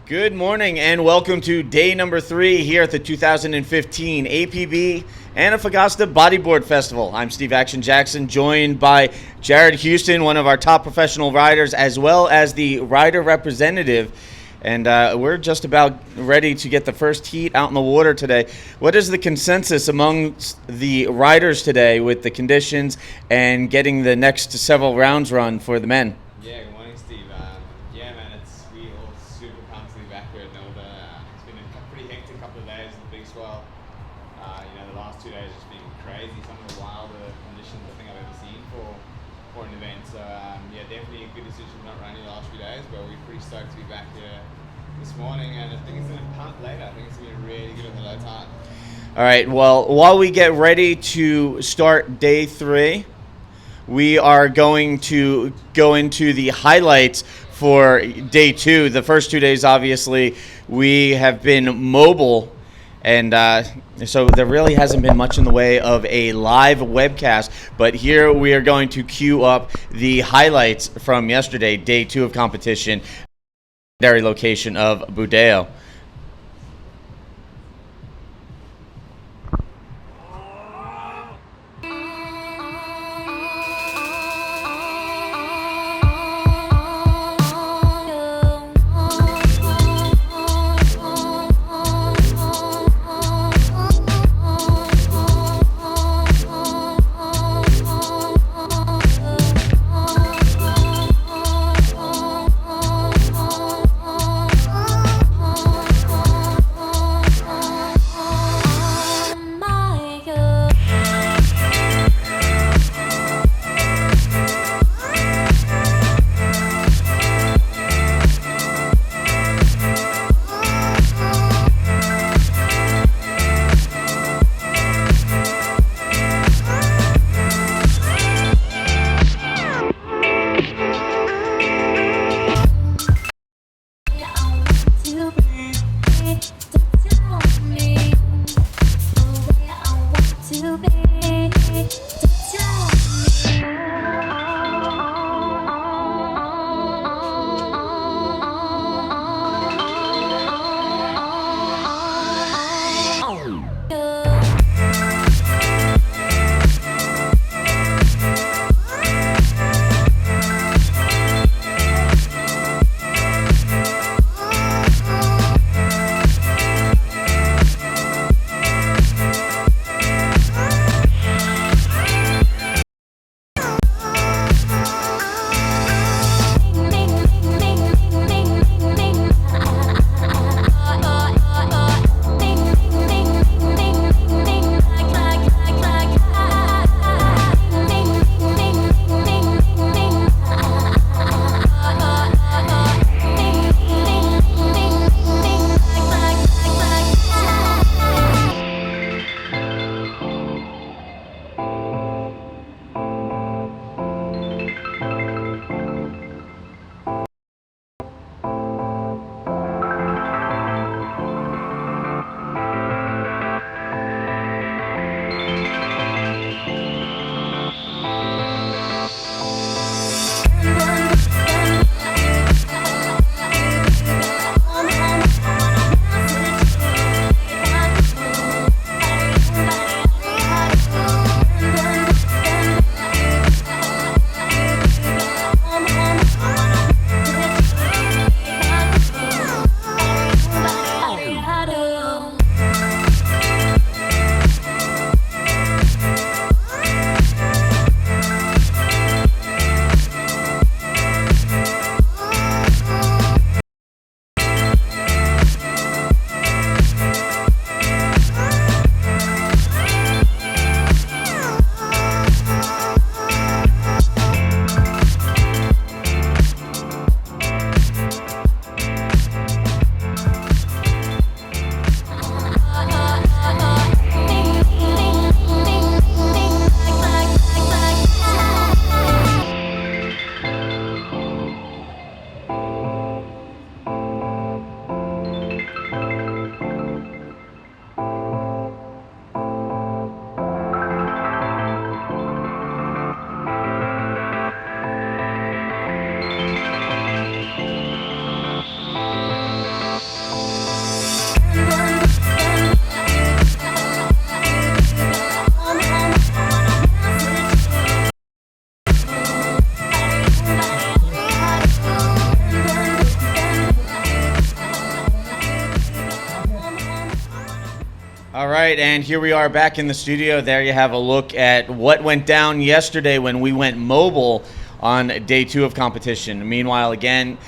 Good morning and welcome to day number 3 here at the 2015 APB Antofagasta Bodyboard Festival. I'm Steve Action Jackson, joined by Jared Houston, one of our top professional riders, as well as the rider representative. And we're just about ready to get the first heat out in the water today. What is the consensus amongst the riders today with the conditions and getting the next several rounds run for the men? Yeah, good morning, Steve. Yeah, man, we all super pumped to be back here at Nilda. It's been a pretty hectic couple of days with the big swell. The last 2 days have just been crazy. Some of the wilder conditions I think I've ever seen for an event. So yeah, definitely a good decision not running the last few days, but we're pretty stoked to be back here this morning, and I think it's going to pump later. I think it's going to be really good on the low tide. All right, well, while we get ready to start day 3, we are going to go into the highlights for day 2. The first 2 days, obviously, we have been mobile, and so there really hasn't been much in the way of a live webcast. But here we are going to queue up the highlights from yesterday, day 2 of competition, secondary location of Budeo. right, and here we are back in the studio. There you have a look at what went down yesterday when we went mobile on day 2 of competition. Meanwhile, again,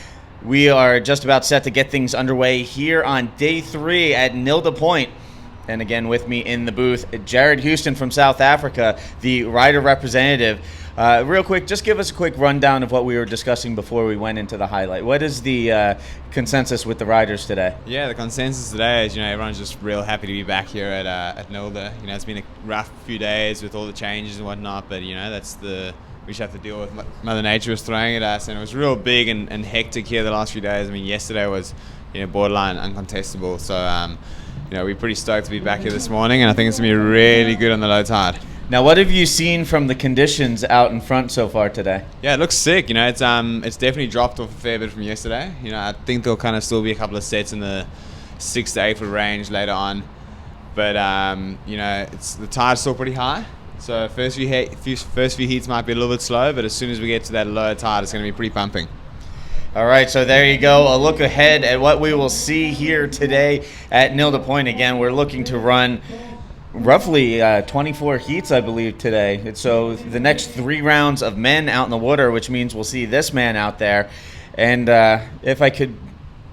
we are just about set to get things underway here on day 3 at Nilda Point. And again, with me in the booth, Jared Houston from South Africa, the rider representative. Real quick, just give us a quick rundown of what we were discussing before we went into the highlight. What is the consensus with the riders today? Yeah, the consensus today is, everyone's just real happy to be back here at Nilda. It's been a rough few days with all the changes and whatnot, but, that's we just have to deal with Mother Nature was throwing at us, and it was real big and hectic here the last few days. I mean, yesterday was, borderline uncontestable, so, we're pretty stoked to be back here this morning, and I think it's going to be really good on the low tide. Now, what have you seen from the conditions out in front so far today? Yeah, it looks sick. It's definitely dropped off a fair bit from yesterday. I think there'll kind of still be a couple of sets in the 6 to 8 foot range later on, but the tide's still pretty high. So first few heats might be a little bit slow, but as soon as we get to that lower tide, it's going to be pretty pumping. All right, so there you go. A look ahead at what we will see here today at Nilda Point. Again, we're looking to run roughly 24 heats, I believe, today. So the next 3 rounds of men out in the water, which means we'll see this man out there. And if I could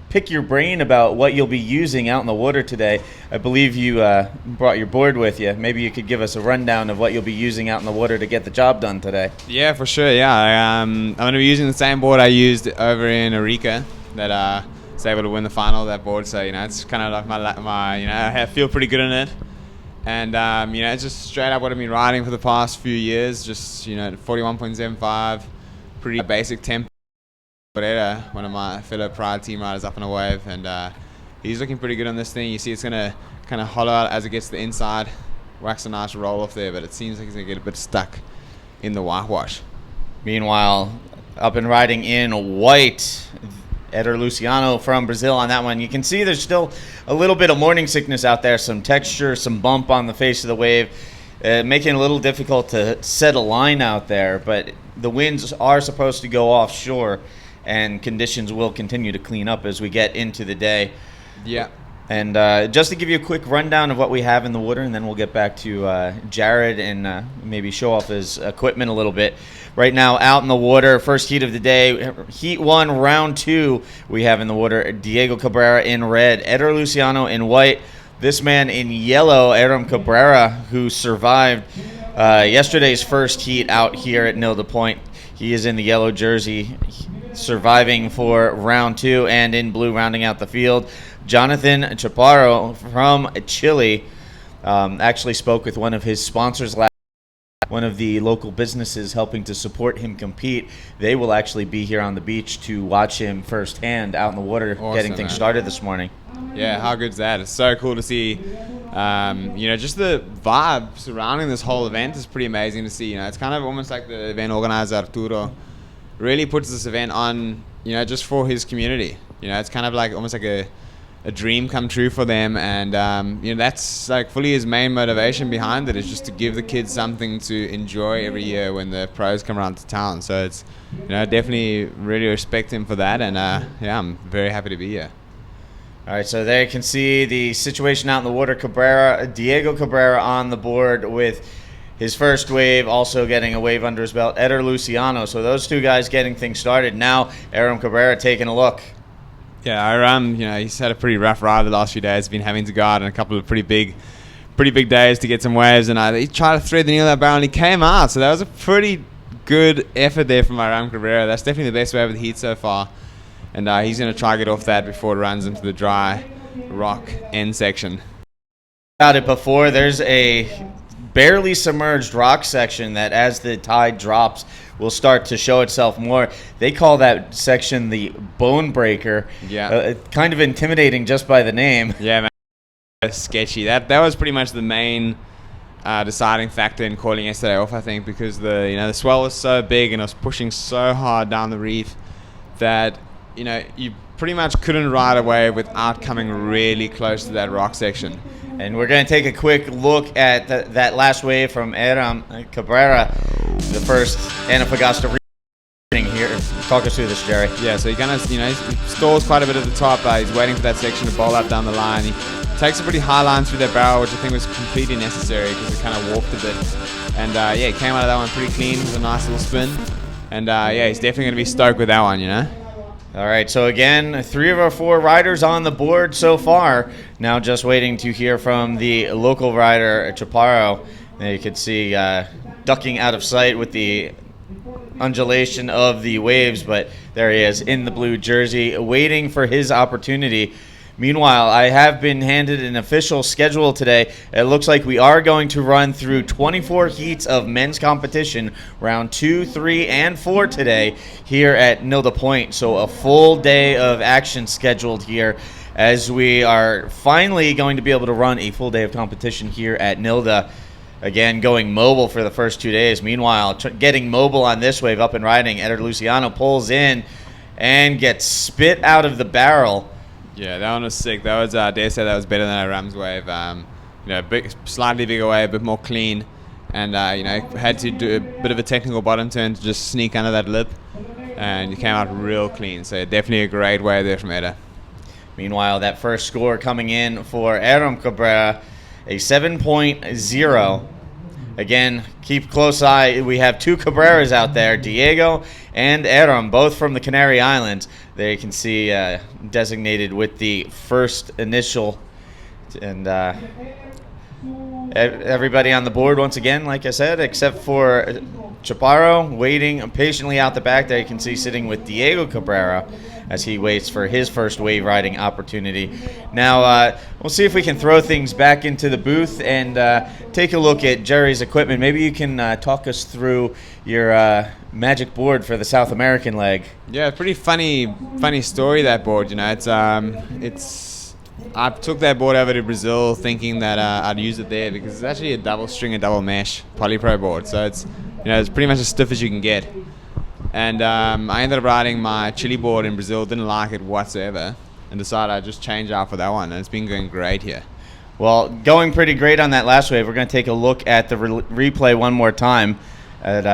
pick your brain about what you'll be using out in the water today, I believe you brought your board with you. Maybe you could give us a rundown of what you'll be using out in the water to get the job done today. Yeah, for sure. Yeah, I'm going to be using the same board I used over in Arica that was able to win the final of that board. So it's kind of like my I feel pretty good in it. And, it's just straight up what I've been riding for the past few years. Just, 41.75, pretty basic tempo. One of my fellow Pride team riders up on a wave. And he's looking pretty good on this thing. You see it's going to kind of hollow out as it gets to the inside. Wax a nice roll off there, but it seems like he's going to get a bit stuck in the whitewash. Meanwhile, up and riding in white, Eder Luciano from Brazil on that one. You can see there's still a little bit of morning sickness out there, some texture, some bump on the face of the wave, making it a little difficult to set a line out there, but the winds are supposed to go offshore, and conditions will continue to clean up as we get into the day. Yeah. And just to give you a quick rundown of what we have in the water, and then we'll get back to Jared and maybe show off his equipment a little bit. Right now, out in the water, first heat of the day, heat 1, round 2, we have in the water Diego Cabrera in red, Eder Luciano in white, this man in yellow, Aram Cabrera, who survived yesterday's first heat out here at Nilda Point. He is in the yellow jersey, surviving for round 2, and in blue rounding out the field, Jonathan Chaparro from Chile. Actually spoke with one of his sponsors last. One of the local businesses helping to support him compete. They will actually be here on the beach to watch him firsthand out in the water, awesome, getting things started this morning. Yeah, how good's that? It's so cool to see. Just the vibe surrounding this whole event is pretty amazing to see. It's kind of almost like the event organizer Arturo really puts this event on, just for his community. It's kind of like almost like a dream come true for them, and that's like fully his main motivation behind it, is just to give the kids something to enjoy every year when the pros come around to town. So it's definitely really respect him for that, and I'm very happy to be here. All right, so there you can see the situation out in the water. Diego Cabrera on the board with his first wave, also getting a wave under his belt, Eder Luciano. So those two guys getting things started. Now Aram Cabrera taking a look. Yeah, he's had a pretty rough ride the last few days. Been having to go out on a couple of pretty big days to get some waves, and he tried to thread the needle of that barrel, and he came out. So that was a pretty good effort there from Aram Cabrera. That's definitely the best wave of the heat so far, and he's going to try to get off that before it runs into the dry rock end section. About it before, there's a barely submerged rock section that, as the tide drops, will start to show itself more. They call that section the Bone Breaker. Yeah. Kind of intimidating just by the name. Yeah, man. That's sketchy. That was pretty much the main deciding factor in calling yesterday off, I think, because the swell was so big and it was pushing so hard down the reef that you pretty much couldn't ride away without coming really close to that rock section. And we're going to take a quick look at that last wave from Aram Cabrera, the first Antofagasta here. Talk us through this, Jerry. Yeah, so he kind of, he stalls quite a bit at the top. He's waiting for that section to bowl up down the line. He takes a pretty high line through that barrel, which I think was completely necessary because it kind of warped a bit. And yeah, he came out of that one pretty clean with a nice little spin. And yeah, he's definitely going to be stoked with that one, you know. All right, so again, 3 of our 4 riders on the board so far. Now just waiting to hear from the local rider, Chaparro. There you can see ducking out of sight with the undulation of the waves, but there he is in the blue jersey, waiting for his opportunity. Meanwhile, I have been handed an official schedule today. It looks like we are going to run through 24 heats of men's competition, round 2, 3, and 4 today here at Nilda Point. So a full day of action scheduled here as we are finally going to be able to run a full day of competition here at Nilda. Again, going mobile for the first 2 days. Meanwhile, getting mobile on this wave, up and riding, Eder Luciano pulls in and gets spit out of the barrel. Yeah, that one was sick. That was, I dare say that was better than a Rams wave. You know, slightly bigger wave, a bit more clean. And, you know, had to do a bit of a technical bottom turn to just sneak under that lip. And he came out real clean. So definitely a great wave there from Eder. Meanwhile, that first score coming in for Aram Cabrera, a 7.0. Again, keep close eye. We have 2 Cabreras out there, Diego and Aram, both from the Canary Islands. There you can see designated with the first initial. And everybody on the board once again, like I said, except for Chaparro, waiting patiently out the back. There you can see sitting with Diego Cabrera as he waits for his first wave riding opportunity. Now, we'll see if we can throw things back into the booth and take a look at Jerry's equipment. Maybe you can talk us through your magic board for the South American leg. Yeah, pretty funny story, that board. You know, it's I took that board over to Brazil thinking that I'd use it there because it's actually a double string and double mesh polypro board. So it's, you know, it's pretty much as stiff as you can get. And I ended up riding my Chile board in Brazil, didn't like it whatsoever, and decided I'd just change out for that one, and it's been going great here. Well, going pretty great on that last wave. We're going to take a look at the replay one more time at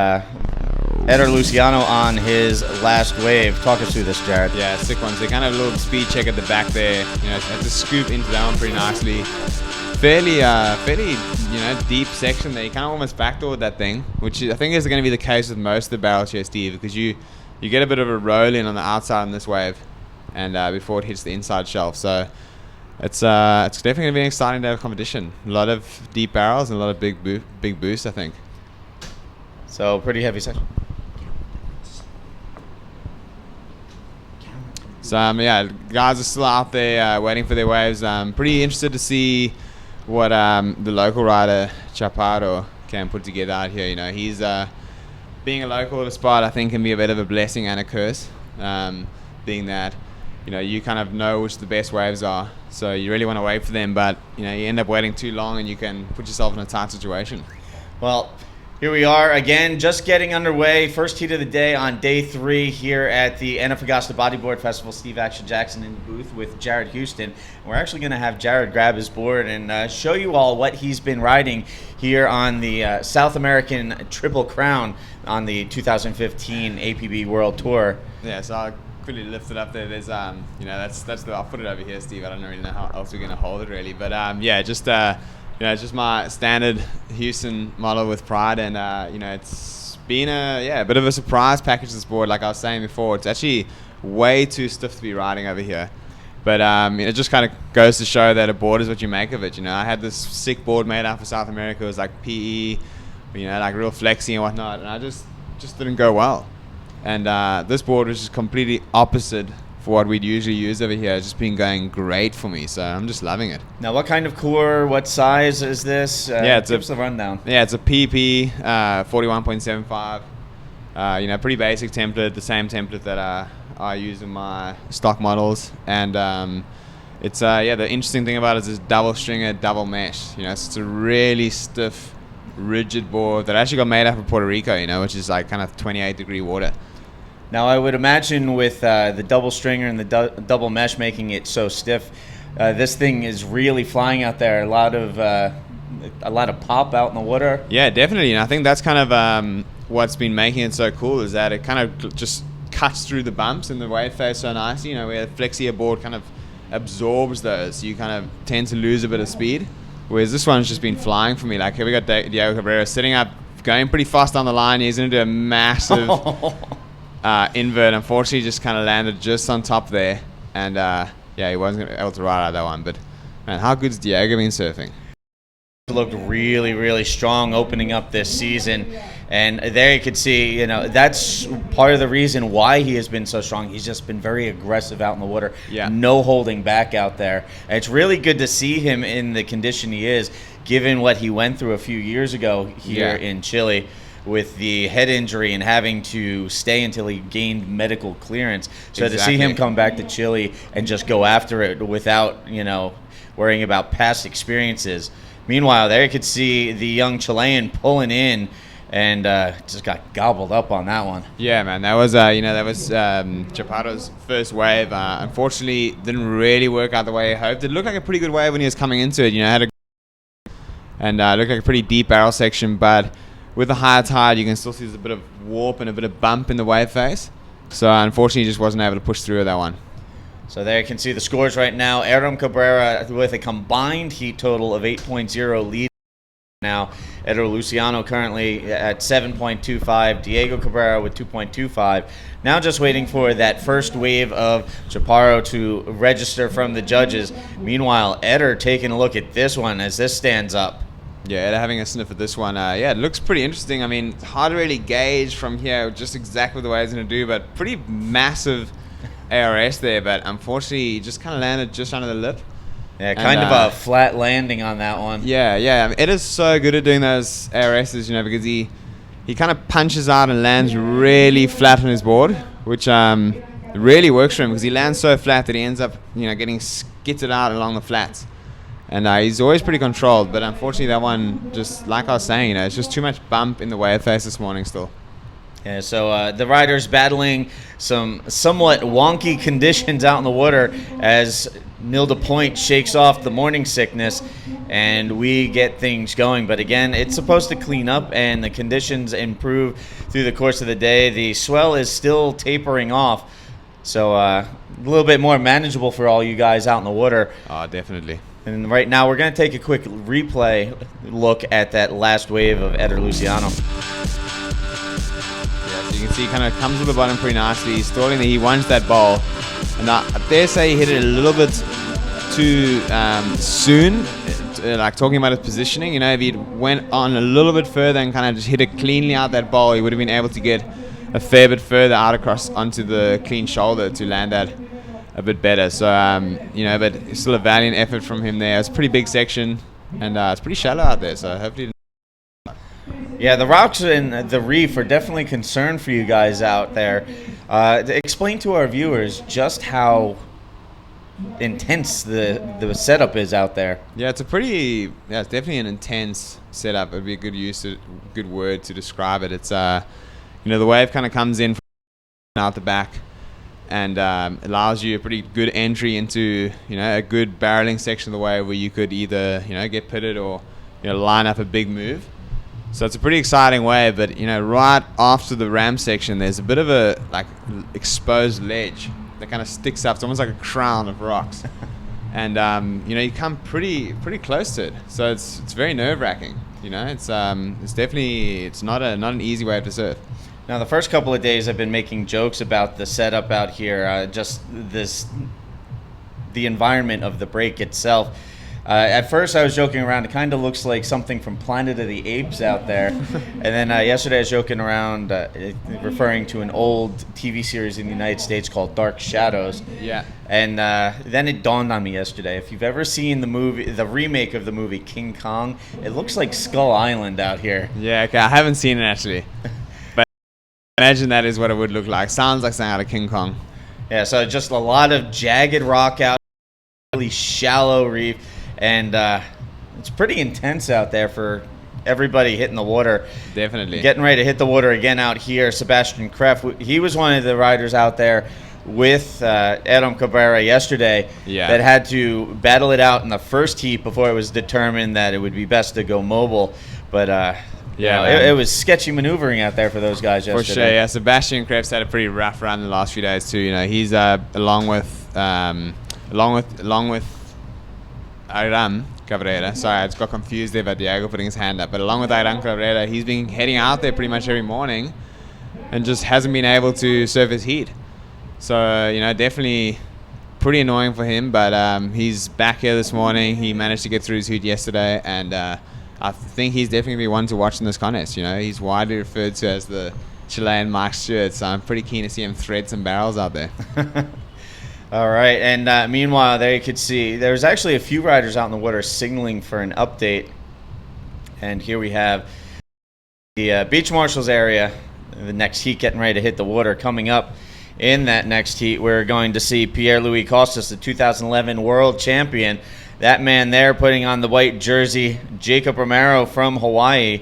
Eder Luciano on his last wave. Talk us through this, Jared. Yeah, sick one. So kind of a little speed check at the back there. You know, had to scoop into that one pretty nicely. Fairly, you know, deep section there. You kind of almost backdoored that thing, which I think is going to be the case with most of the barrels here, Steve, because you get a bit of a roll in on the outside on this wave, and before it hits the inside shelf. So it's definitely going to be an exciting day of competition. A lot of deep barrels and a lot of big boosts, I think. So pretty heavy section. So yeah, guys are still out there waiting for their waves. I'm pretty interested to see what the local rider Chaparro can put together out here. You know, he's being a local at a spot, I think, can be a bit of a blessing and a curse. Being that, you know, you kind of know which the best waves are, so you really want to wait for them, but you know, you end up waiting too long and you can put yourself in a tight situation. Well, here we are again, just getting underway. First heat of the day on day 3 here at the Antofagasta Bodyboard Festival. Steve Action Jackson in the booth with Jared Houston. We're actually going to have Jared grab his board and show you all what he's been riding here on the South American Triple Crown on the 2015 APB World Tour. Yeah, so I'll quickly lift it up there. There's, you know, that's the. I'll put it over here, Steve. I don't really know how else we're going to hold it really, but yeah, just. You know, it's just my standard Houston model with pride, and you know, it's been a bit of a surprise package, this board. Like I was saying before, it's actually way too stiff to be riding over here, but it just kind of goes to show that a board is what you make of it. You know, I had this sick board made out for South America. It was like PE, you know, like real flexy and whatnot, and I just didn't go well. And this board was just completely opposite for what we'd usually use over here. It's just been going great for me, so I'm just loving it. Now, what kind of core, what size is this? Yeah, it's a rundown. Yeah, it's a PP 41.75. You know, pretty basic template, the same template that I use in my stock models. And it's yeah, the interesting thing about it is this double stringer, double mesh. You know, it's a really stiff, rigid board that actually got made up of Puerto Rico, you know, which is like kind of 28-degree water. Now, I would imagine with the double stringer and the double mesh making it so stiff, this thing is really flying out there. A lot of pop out in the water. Yeah, definitely. And I think that's kind of what's been making it so cool, is that it kind of just cuts through the bumps and the wave face so nicely. You know, we had a flexier board kind of absorbs those, so you kind of tend to lose a bit of speed. Whereas this one's just been flying for me. Like here we got Diego Cabrera sitting up, going pretty fast on the line. He's going to do a massive invert. Unfortunately, just kind of landed just on top there. And he wasn't able to ride out that one. But man, how good's Diego been surfing? Looked really, really strong opening up this season. And there you could see, that's part of the reason why he has been so strong. He's just been very aggressive out in the water. Yeah. No holding back out there. And it's really good to see him in the condition he is, given what he went through a few years ago here in Chile with the head injury and having to stay until he gained medical clearance. So to see him come back to Chile and just go after it without, worrying about past experiences. Meanwhile, there you could see the young Chilean pulling in and just got gobbled up on that one. Yeah, man, that was Chaparro's first wave. Unfortunately, didn't really work out the way he hoped. It looked like a pretty good wave when he was coming into it. Had looked like a pretty deep barrel section, but with the higher tide, you can still see there's a bit of warp and a bit of bump in the wave face. So unfortunately, he just wasn't able to push through with that one. So there you can see the scores right now. Aaron Cabrera with a combined heat total of 8.0 lead now. Eder Luciano currently at 7.25. Diego Cabrera with 2.25. Now just waiting for that first wave of Chaparro to register from the judges. Meanwhile, Eder taking a look at this one as this stands up. Yeah, Eder having a sniff at this one. It looks pretty interesting. I mean, it's hard to really gauge from here just exactly the way it's going to do, but pretty massive ARS there, but unfortunately he just kind of landed just under the lip. Yeah, kind of a flat landing on that one. Yeah. I mean, it is so good at doing those ARSs, because he kind of punches out and lands really flat on his board, which really works for him because he lands so flat that he ends up, getting skittered out along the flats. And he's always pretty controlled, but unfortunately that one, just like I was saying, it's just too much bump in the wave face this morning still. Yeah, so the riders battling some somewhat wonky conditions out in the water as Nilda Point shakes off the morning sickness and we get things going. But again, it's supposed to clean up and the conditions improve through the course of the day. The swell is still tapering off, so a little bit more manageable for all you guys out in the water. Oh, definitely. And right now we're going to take a quick replay look at that last wave of Eder Luciano. You can see he kind of comes to the bottom pretty nicely. He's stalling there. He wants that ball. And I dare say he hit it a little bit too soon. Like talking about his positioning, if he went on a little bit further and kind of just hit it cleanly out that ball, he would have been able to get a fair bit further out across onto the clean shoulder to land that a bit better. So, but it's still a valiant effort from him there. It's a pretty big section and it's pretty shallow out there. So hopefully... Yeah, the rocks and the reef are definitely concerned for you guys out there. Explain to our viewers just how intense the setup is out there. Yeah, it's definitely an intense setup. It would be a good word to describe it. It's the wave kind of comes in from out the back and allows you a pretty good entry into a good barreling section of the wave where you could either get pitted or line up a big move. So it's a pretty exciting wave, but right after the ram section, there's a bit of a exposed ledge that kind of sticks up. It's almost like a crown of rocks, and you come pretty close to it. So it's very nerve-wracking. It's definitely not an easy wave to surf. Now the first couple of days I've been making jokes about the setup out here, the environment of the break itself. At first I was joking around, it kind of looks like something from Planet of the Apes out there. And then yesterday I was joking around, referring to an old TV series in the United States called Dark Shadows. Yeah. And then it dawned on me yesterday, if you've ever seen the remake of the movie King Kong, it looks like Skull Island out here. Yeah, okay, I haven't seen it actually. But imagine that is what it would look like. Sounds like something out of King Kong. Yeah, so just a lot of jagged rock out, really shallow reef. And it's pretty intense out there for everybody hitting the water. Definitely. Getting ready to hit the water again out here. Sebastian Kreff, he was one of the riders out there with Adam Cabrera yesterday that had to battle it out in the first heat before it was determined that it would be best to go mobile. But it was sketchy maneuvering out there for those guys yesterday. For sure, yeah. Sebastian Kreff's had a pretty rough run the last few days too. He's along with along with Aram Cabrera. Sorry, I just got confused there about Diego putting his hand up. But along with Aram Cabrera, he's been heading out there pretty much every morning and just hasn't been able to serve his heat. So, definitely pretty annoying for him. But he's back here this morning. He managed to get through his heat yesterday. And I think he's definitely one to watch in this contest. He's widely referred to as the Chilean Mike Stewart. So I'm pretty keen to see him thread some barrels out there. All right, and meanwhile, there you could see there's actually a few riders out in the water signaling for an update. And here we have the Beach Marshals area, the next heat getting ready to hit the water. Coming up in that next heat, we're going to see Pierre-Louis Costas, the 2011 world champion. That man there putting on the white jersey, Jacob Romero from Hawaii.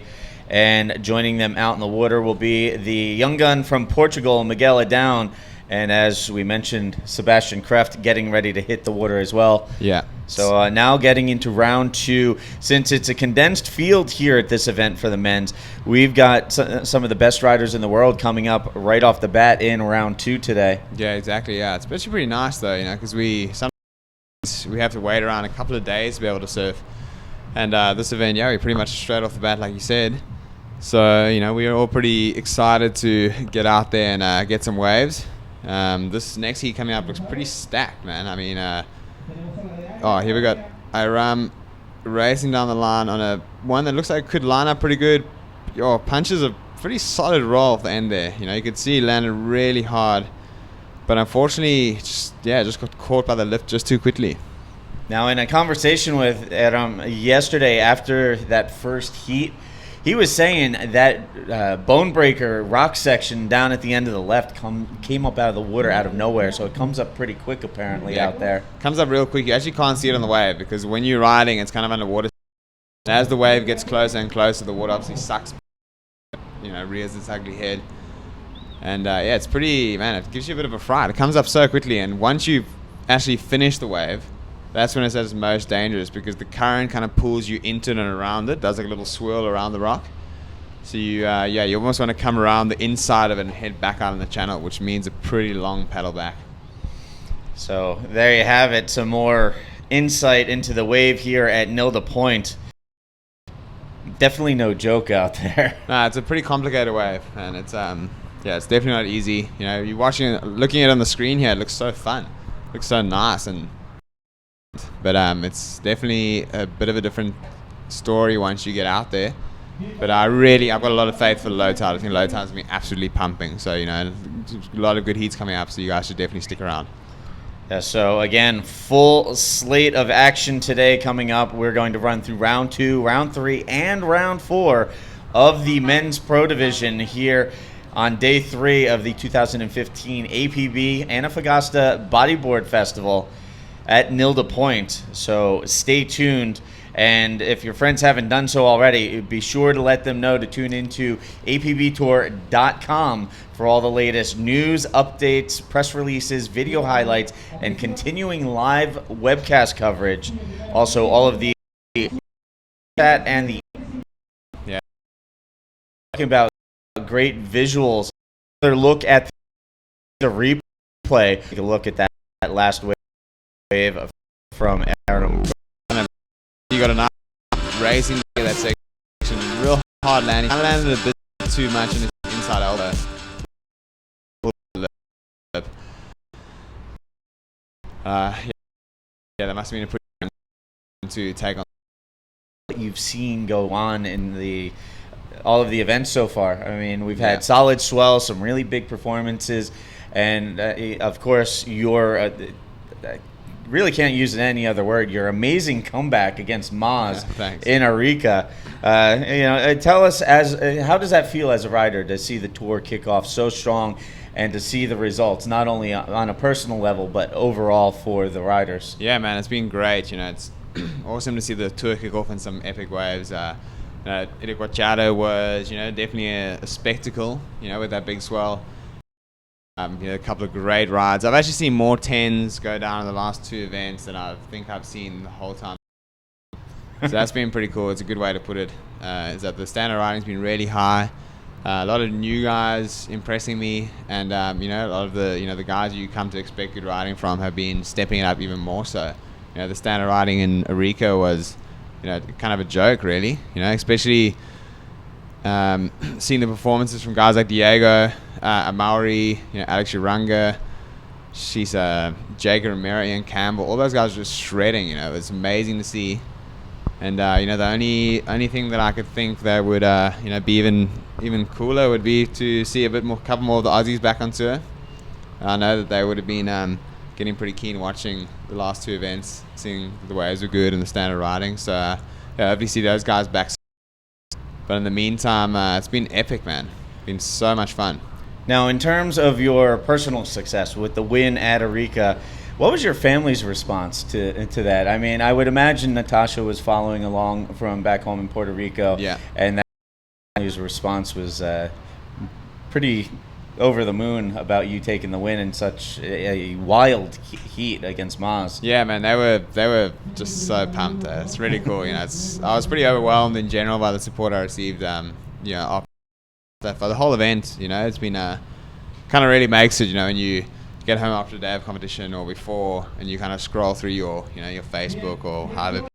And joining them out in the water will be the young gun from Portugal, Miguel Adown. And as we mentioned, Sebastian Kreft getting ready to hit the water as well. Yeah. So now getting into round 2. Since it's a condensed field here at this event for the men's, we've got some of the best riders in the world coming up right off the bat in round 2 today. Yeah, exactly. Yeah, it's actually pretty nice though, because sometimes we have to wait around a couple of days to be able to surf. And this event, we pretty much straight off the bat, like you said. So, we are all pretty excited to get out there and get some waves. This next heat coming up looks pretty stacked, man. I mean, here we got Iram racing down the line on one that looks like it could line up pretty good. Punches a pretty solid roll off the end there. You could see he landed really hard, but unfortunately, just got caught by the lift just too quickly. Now, in a conversation with Adam yesterday after that first heat, he was saying that bone breaker rock section down at the end of the left came up out of the water out of nowhere, so it comes up pretty quick apparently out there. Comes up real quick. You actually can't see it on the wave because when you're riding, it's kind of underwater. And as the wave gets closer and closer, the water obviously sucks, rears its ugly head. And it's pretty, man, it gives you a bit of a fright. It comes up so quickly, and once you actually finish the wave, that's when it's at its most dangerous because the current kind of pulls you into it and around it, does like a little swirl around the rock. So you almost want to come around the inside of it and head back out on the channel, which means a pretty long paddle back. So there you have it, some more insight into the wave here at Nilda Point. Definitely no joke out there. No, it's a pretty complicated wave, and it's it's definitely not easy. You're watching it, looking at it on the screen here, it looks so fun, it looks so nice, but it's definitely a bit of a different story once you get out there. But I've got a lot of faith for the low tide. I think low tide's going to be absolutely pumping. So, a lot of good heats coming up, so you guys should definitely stick around. Yeah, so again, full slate of action today coming up. We're going to run through round 2, round 3, and round 4 of the men's pro division here on day 3 of the 2015 APB Antofagasta Bodyboard Festival at Nilda Point. So stay tuned, and if your friends haven't done so already, be sure to let them know to tune into apbtour.com for all the latest news, updates, press releases, video highlights, and continuing live webcast coverage. Also, all of the chat and the talking about great visuals. Another look at the replay. Take a look at that last wave from Aaron. You got enough racing that section, real hard landing. I landed a bit too much in his inside elbow. That must have been a pretty to take on. What you've seen go on in all of the events so far. I mean, we've had solid swell, some really big performances, and of course your really can't use any other word. Your amazing comeback against Maz in Arica. Tell us, how does that feel as a rider to see the tour kick off so strong and to see the results, not only on a personal level, but overall for the riders? Yeah, man, it's been great. It's awesome to see the tour kick off in some epic waves. Iraquachado was, definitely a spectacle, with that big swell. A couple of great rides. I've actually seen more 10s go down in the last 2 events than I think I've seen the whole time. So that's been pretty cool. It's a good way to put it. Is that the standard riding's been really high. A lot of new guys impressing me, and a lot of the guys you come to expect good riding from have been stepping it up even more so. The standard riding in Arica was, kind of a joke, really. Especially seeing the performances from guys like Diego, Maori, Alex Uranga, Jacob Romero, Ian Campbell. All those guys were just shredding. It was amazing to see. And the only thing that I could think that would be even cooler would be to see couple more of the Aussies back on tour. I know that they would have been getting pretty keen watching the last two events, seeing the waves were good and the standard riding. So hopefully see those guys back. But in the meantime, it's been epic, man. It's been so much fun. Now, in terms of your personal success with the win at Arica, what was your family's response to that? I mean, I would imagine Natasha was following along from back home in Puerto Rico. Yeah. And that family's response was pretty over the moon about you taking the win in such a wild heat against Maz. Yeah, man, they were just so pumped. It's really cool. I was pretty overwhelmed in general by the support I received. For the whole event. It's been kind of really makes it. When you get home after a day of competition or before, and you kind of scroll through your Facebook or however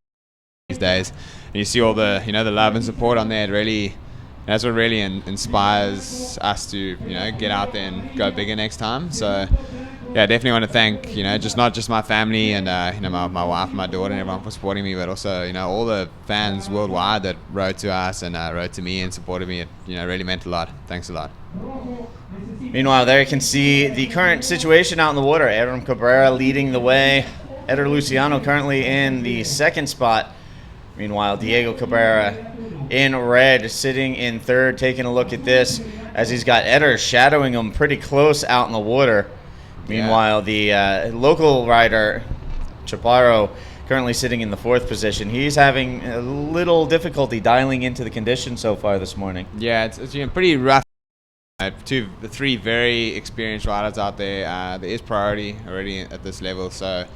these days, and you see all the the love and support on there. It really, that's what really inspires us to get out there and go bigger next time. So yeah, definitely want to thank not just my family and my wife and my daughter and everyone for supporting me, but also all the fans worldwide that wrote to us and wrote to me and supported me. It really meant a lot. Thanks a lot. Meanwhile, there you can see the current situation out in the water. Adam Cabrera leading the way. Eder Luciano currently in the second spot. Meanwhile, Diego Cabrera in red, sitting in third, taking a look at this as he's got Eder shadowing him pretty close out in the water. Meanwhile, the local rider, Chaparro, currently sitting in the fourth position. He's having a little difficulty dialing into the conditions so far this morning. Yeah, it's pretty rough. The three very experienced riders out there. There is priority already at this level, so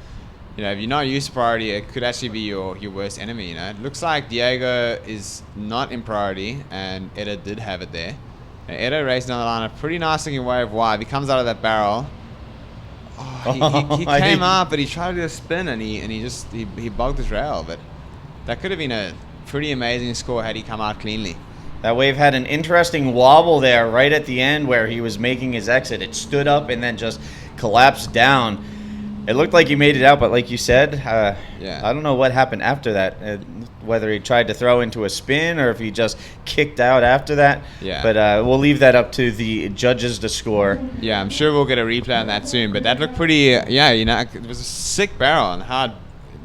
if you're not used to priority, it could actually be your worst enemy. It looks like Diego is not in priority, and Eder did have it there. Eder racing down the line a pretty nice looking wave wide. He comes out of that barrel. He came up, but he tried to do a spin, and he bogged his rail. But that could have been a pretty amazing score had he come out cleanly. That wave had an interesting wobble there right at the end where he was making his exit. It stood up and then just collapsed down. It looked like he made it out, but like you said, I don't know what happened after that. Whether he tried to throw into a spin or if he just kicked out after that. Yeah. But we'll leave that up to the judges to score. Yeah, I'm sure we'll get a replay on that soon. But that looked pretty, it was a sick barrel and hard.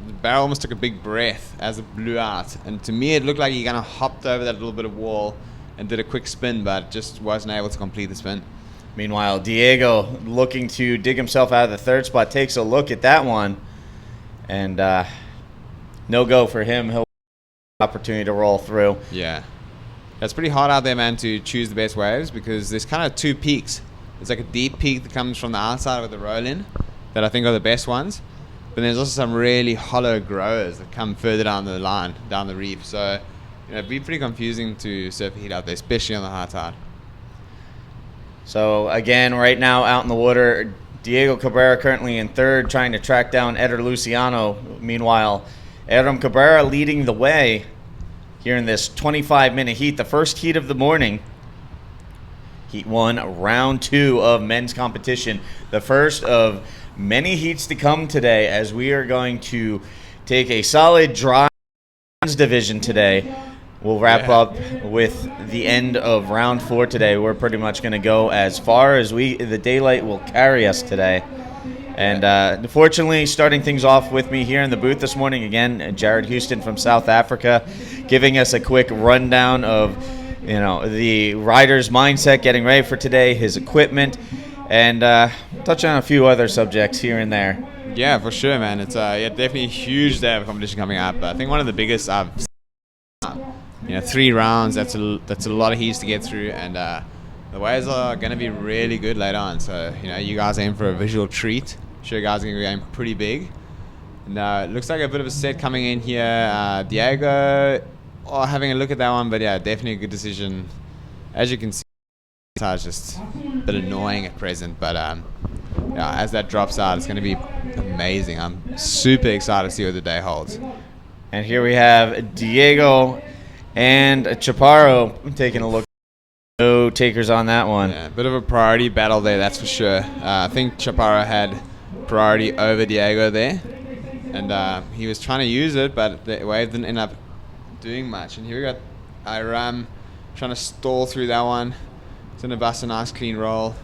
The barrel almost took a big breath as it blew out. And to me, it looked like he kind of hopped over that little bit of wall and did a quick spin, but just wasn't able to complete the spin. Meanwhile, Diego, looking to dig himself out of the third spot, takes a look at that one. And no go for him. He'll have an opportunity to roll through. Yeah. It's pretty hard out there, man, to choose the best waves because there's kind of two peaks. There's like a deep peak that comes from the outside with the roll-in that I think are the best ones. But there's also some really hollow growers that come further down the line, down the reef. So it'd be pretty confusing to surf a heat out there, especially on the high tide. So again, right now out in the water, Diego Cabrera currently in third, trying to track down Eder Luciano. Meanwhile, Adam Cabrera leading the way here in this 25-minute heat, the first heat of the morning. Heat 1, round 2 of men's competition. The first of many heats to come today as we are going to take a solid dry division today. We'll wrap up with the end of round 4 today. We're pretty much going to go as far as the daylight will carry us today. And unfortunately, starting things off with me here in the booth this morning, again, Jared Houston from South Africa, giving us a quick rundown of the rider's mindset, getting ready for today, his equipment, and touch on a few other subjects here and there. Yeah, for sure, man. It's definitely a huge day of competition coming up. I think one of the biggest 3 rounds. That's a lot of heats to get through, and the waves are going to be really good later on. So you guys are in for a visual treat. I'm sure you guys are going to be going pretty big. And it looks like a bit of a set coming in here. Diego, having a look at that one, but yeah, definitely a good decision. As you can see, It's just a bit annoying at present, but yeah, as that drops out, it's going to be amazing. I'm super excited to see what the day holds. And here we have Diego and Chaparro taking a look. No takers on that one. Yeah, a bit of a priority battle there, that's for sure. I think Chaparro had priority over Diego there, and he was trying to use it, but the wave didn't end up doing much. And here we got Iram trying to stall through that one. He's going to bust a nice clean roll.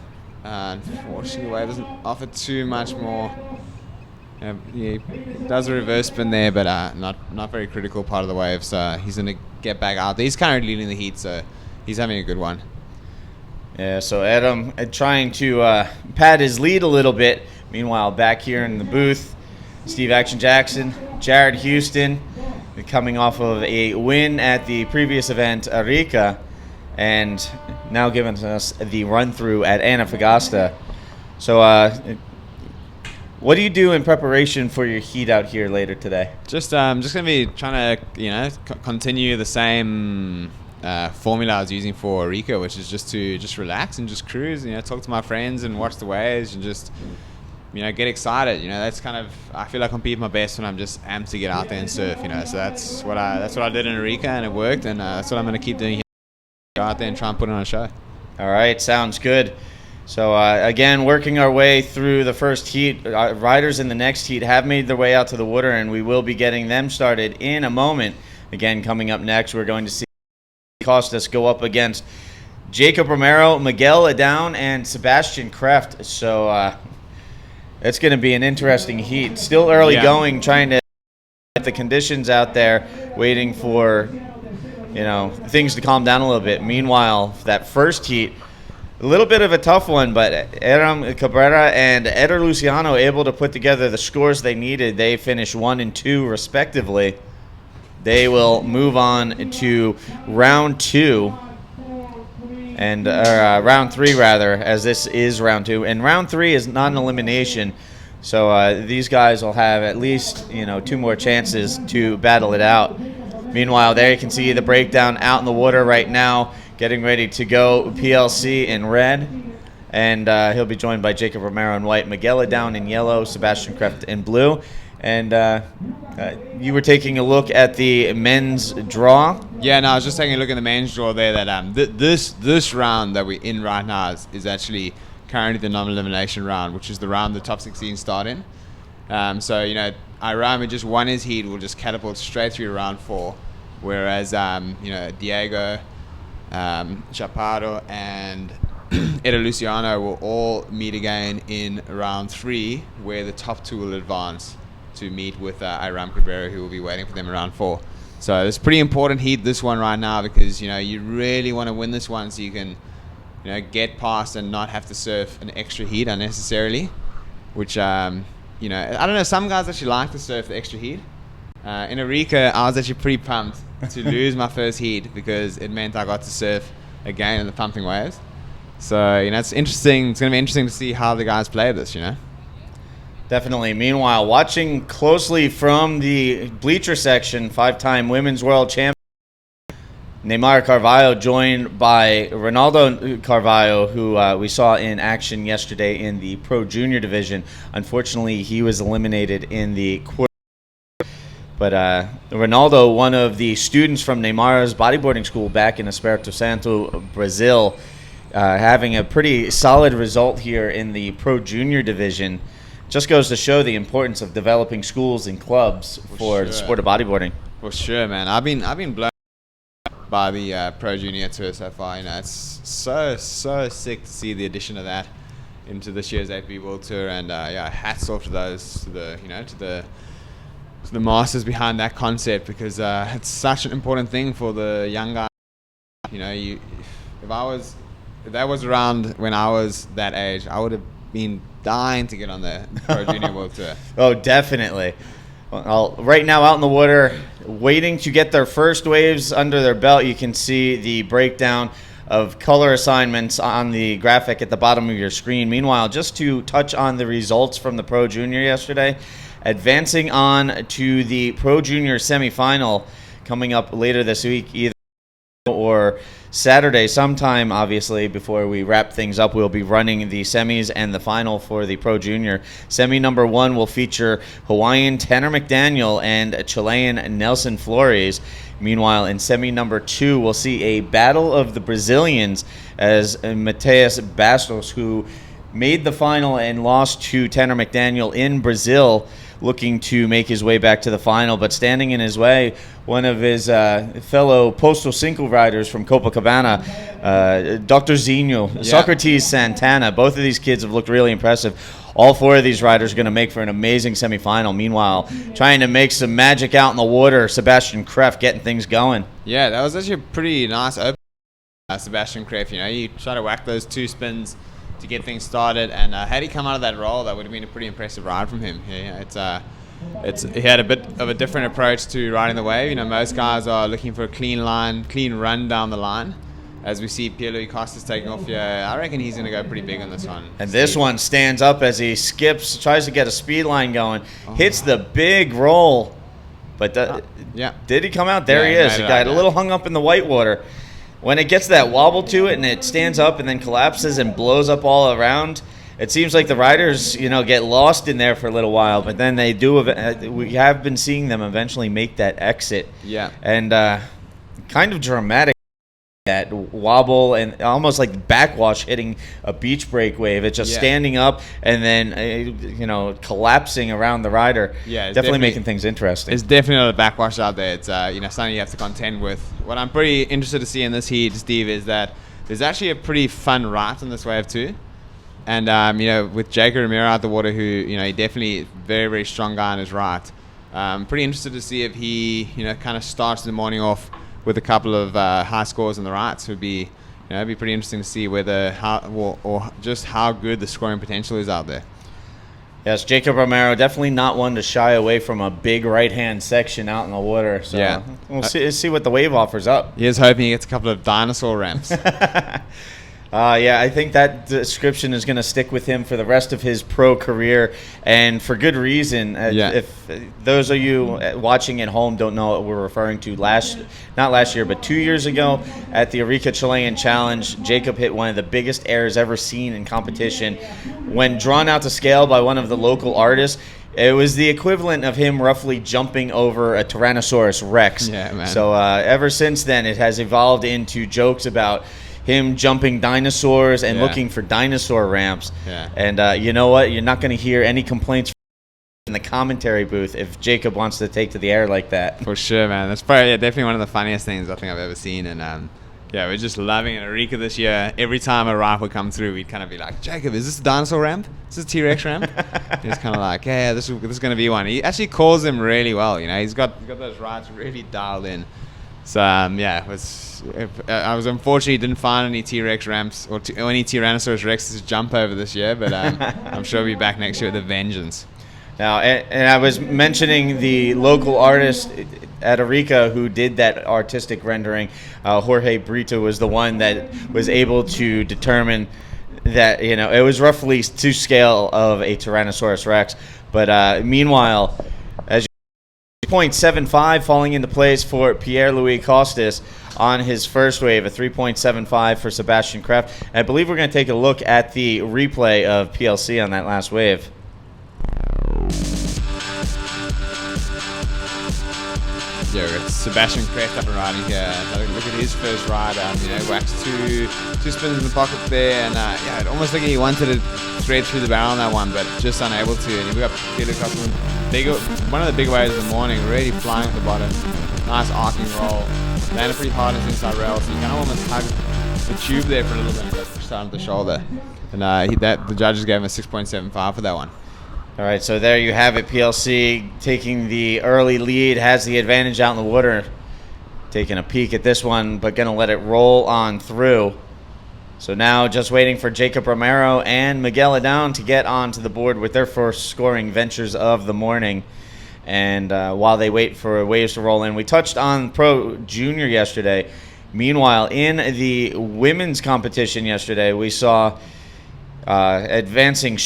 Unfortunately, the wave doesn't offer too much more. He does a reverse spin there, but not very critical part of the wave, so he's going to get back out there. He's currently leading the heat, so he's having a good one. Yeah, so Adam trying to pad his lead a little bit. Meanwhile, back here in the booth, Steve Action Jackson, Jared Houston, coming off of a win at the previous event, Arica, and now giving us the run-through at Antofagasta. So what do you do in preparation for your heat out here later today? Just going to be trying to, continue the same formula I was using for Arica, which is just to relax and just cruise, talk to my friends and watch the waves and just, get excited. That's kind of, I feel like I'm being my best when I'm just amped to get out there and surf, so that's what I did in Arica, and it worked, and that's what I'm going to keep doing here. Go out there and try and put on a show. All right, sounds good. So again, working our way through the first heat. Riders in the next heat have made their way out to the water, and we will be getting them started in a moment. Again, coming up next, we're going to see Costas go up against Jacob Romero, Miguel Adown, and Sebastian Kreft. So it's going to be an interesting heat. Still early going, trying to get the conditions out there, waiting for things to calm down a little bit. Meanwhile, that first heat, a little bit of a tough one, but Aram Cabrera and Eder Luciano able to put together the scores they needed. They finished 1 and 2 respectively. They will move on to round 2, and round 3 rather, as this is round 2. And round 3 is not an elimination, so these guys will have at least 2 more chances to battle it out. Meanwhile, there you can see the breakdown out in the water right now, getting ready to go. PLC in red, and he'll be joined by Jacob Romero in white, Miguel Adown in yellow, Sebastian Kreft in blue. And you were taking a look at the men's draw. Yeah, no, I was just taking a look at the men's draw there. That this round that we're in right now is actually currently the non-elimination round, which is the round the top 16 start in. So Iram, who just won his heat, will just catapult straight through to round 4, whereas Diego, Chaparro, and Eder Luciano will all meet again in round 3, where the top 2 will advance to meet with Iram Cabrera, who will be waiting for them in round 4. So it's a pretty important heat, this one right now, because you really want to win this one so you can get past and not have to surf an extra heat unnecessarily, which I don't know, some guys actually like to surf the extra heat. In Arica, I was actually pretty pumped to lose my first heat because it meant I got to surf again in the pumping waves. So, it's interesting. It's going to be interesting to see how the guys play this, Definitely. Meanwhile, watching closely from the bleacher section, 5-time women's world champion Neymar Carvalho, joined by Ronaldo Carvalho, who we saw in action yesterday in the Pro Junior division. Unfortunately, he was eliminated in the quarter. But Ronaldo, one of the students from Neymar's bodyboarding school back in Espírito Santo, Brazil, having a pretty solid result here in the Pro Junior division. Just goes to show the importance of developing schools and clubs for the sport of bodyboarding. For sure, man. I've been blown by the Pro Junior tour so far. It's so sick to see the addition of that into this year's APB World Tour, and hats off to those, to the masters behind that concept, because it's such an important thing for the young guys. If that was around when I was that age, I would have been dying to get on the Pro Junior World Tour. Oh, definitely. Well, right now out in the water, waiting to get their first waves under their belt. You can see the breakdown of color assignments on the graphic at the bottom of your screen. Meanwhile, just to touch on the results from the Pro Junior yesterday, advancing on to the Pro Junior semifinal coming up later this week, either or Saturday sometime, obviously, before we wrap things up. We'll be running the semis and the final for the Pro Junior. Semi number 1 will feature Hawaiian Tanner McDaniel and Chilean Nelson Flores. Meanwhile, in semi number 2, we'll see a battle of the Brazilians as Mateus Bastos, who made the final and lost to Tanner McDaniel in Brazil, looking to make his way back to the final, but standing in his way, one of his fellow Postal Cinco riders from Copacabana, Dr. Zino, Socrates Santana. Both of these kids have looked really impressive. All 4 of these riders are going to make for an amazing semifinal. Meanwhile, trying to make some magic out in the water, Sebastian Kref getting things going. Yeah, that was actually a pretty nice open, Sebastian Kref. You know, you try to whack those 2 spins to get things started, and had he come out of that roll, that would have been a pretty impressive ride from him. Yeah, he had a bit of a different approach to riding the wave. You know, most guys are looking for a clean run down the line. As we see Pierre-Louis Costas taking off here, I reckon he's going to go pretty big on this one. And this one stands up as he skips, tries to get a speed line going, hits the big roll. But did he come out? There he is. He got a little hung up in the whitewater. When it gets that wobble to it and it stands up and then collapses and blows up all around, it seems like the riders, get lost in there for a little while. But then they do. We have been seeing them eventually make that exit. Yeah. And kind of dramatic. That wobble and almost like backwash hitting a beach break wave. It's just standing up and then collapsing around the rider. Yeah, it's definitely making things interesting. It's definitely not a backwash out there. It's something you have to contend with. What I'm pretty interested to see in this heat, Steve, is that there's actually a pretty fun right on this wave too. And with Jacob Romero out the water, who he definitely very, very strong guy on his right. I'm pretty interested to see if he kind of starts the morning off with a couple of high scores in the rights. Would be, it'd be pretty interesting to see whether just how good the scoring potential is out there. Yes, Jacob Romero, definitely not one to shy away from a big right-hand section out in the water. So we'll see what the wave offers up. He is hoping he gets a couple of dinosaur ramps. I think that description is going to stick with him for the rest of his pro career, and for good reason. If those of you watching at home don't know what we're referring to, not last year, but 2 years ago at the Arica Chilean Challenge, Jacob hit one of the biggest errors ever seen in competition. When drawn out to scale by one of the local artists, it was the equivalent of him roughly jumping over a Tyrannosaurus Rex. Yeah, man. So ever since then, it has evolved into jokes about him jumping dinosaurs and looking for dinosaur ramps. Yeah. And you know what? You're not going to hear any complaints in the commentary booth if Jacob wants to take to the air like that. For sure, man. That's probably definitely one of the funniest things I think I've ever seen. And we're just loving it. Arica this year, every time a ramp would come through, we'd kind of be like, Jacob, is this a dinosaur ramp? Is this a T-Rex ramp? He's kind of like, this is going to be one. He actually calls them really well. He's got those rides really dialed in. So I was unfortunately didn't find any T-Rex ramps or any Tyrannosaurus Rexes to jump over this year, but I'm sure we'll be back next year with a vengeance. Now, and I was mentioning the local artist at Arica who did that artistic rendering. Jorge Brito was the one that was able to determine that it was roughly to scale of a Tyrannosaurus Rex. But meanwhile, 3.75 falling into place for Pierre-Louis Costas on his first wave, a 3.75 for Sebastian Kref. And I believe we're going to take a look at the replay of PLC on that last wave. Yeah, we've got Sebastian Kref up and riding here. Look at his first ride. Waxed two spins in the pocket there, and it almost like he wanted to thread through the barrel on that one, but just unable to. And we got Peter Costas, one of the big waves of the morning, really flying at the bottom. Nice arcing roll. Landed pretty hard on his inside rail, so you kind of almost hug the tube there for a little bit and got pushed out onto the shoulder. And the judges gave him a 6.75 for that one. All right, so there you have it. PLC taking the early lead, has the advantage out in the water. Taking a peek at this one, but going to let it roll on through. So now just waiting for Jacob Romero and Miguel Adown to get onto the board with their first scoring ventures of the morning. And while they wait for waves to roll in, we touched on Pro Junior yesterday. Meanwhile, in the women's competition yesterday, we saw advancing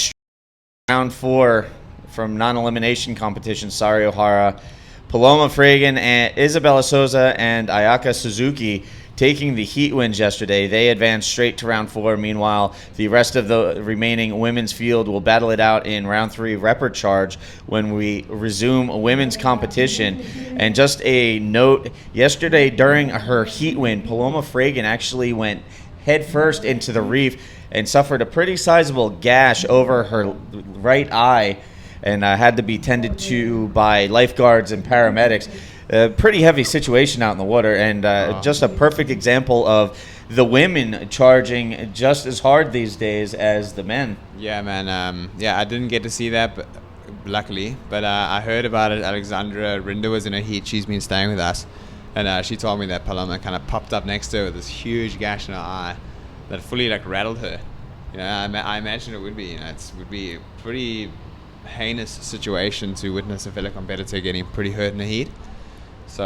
round 4 from non-elimination competition, Sari Ohara, Paloma Fragan, and Isabella Souza, and Ayaka Suzuki taking the heat wins yesterday. They advanced straight to round 4. Meanwhile, the rest of the remaining women's field will battle it out in round 3 repechage when we resume women's competition. And just a note, yesterday during her heat win, Paloma Fragan actually went headfirst into the reef and suffered a pretty sizable gash over her right eye, and had to be tended to by lifeguards and paramedics. A pretty heavy situation out in the water, and just a perfect example of the women charging just as hard these days as the men. Yeah, man. I didn't get to see that, but luckily. But I heard about it. Alexandra Rinder was in her heat. She's been staying with us, and she told me that Paloma kind of popped up next to her with this huge gash in her eye that fully rattled her. I imagine it would be. It would be a pretty heinous situation to witness a fellow competitor getting pretty hurt in the heat. So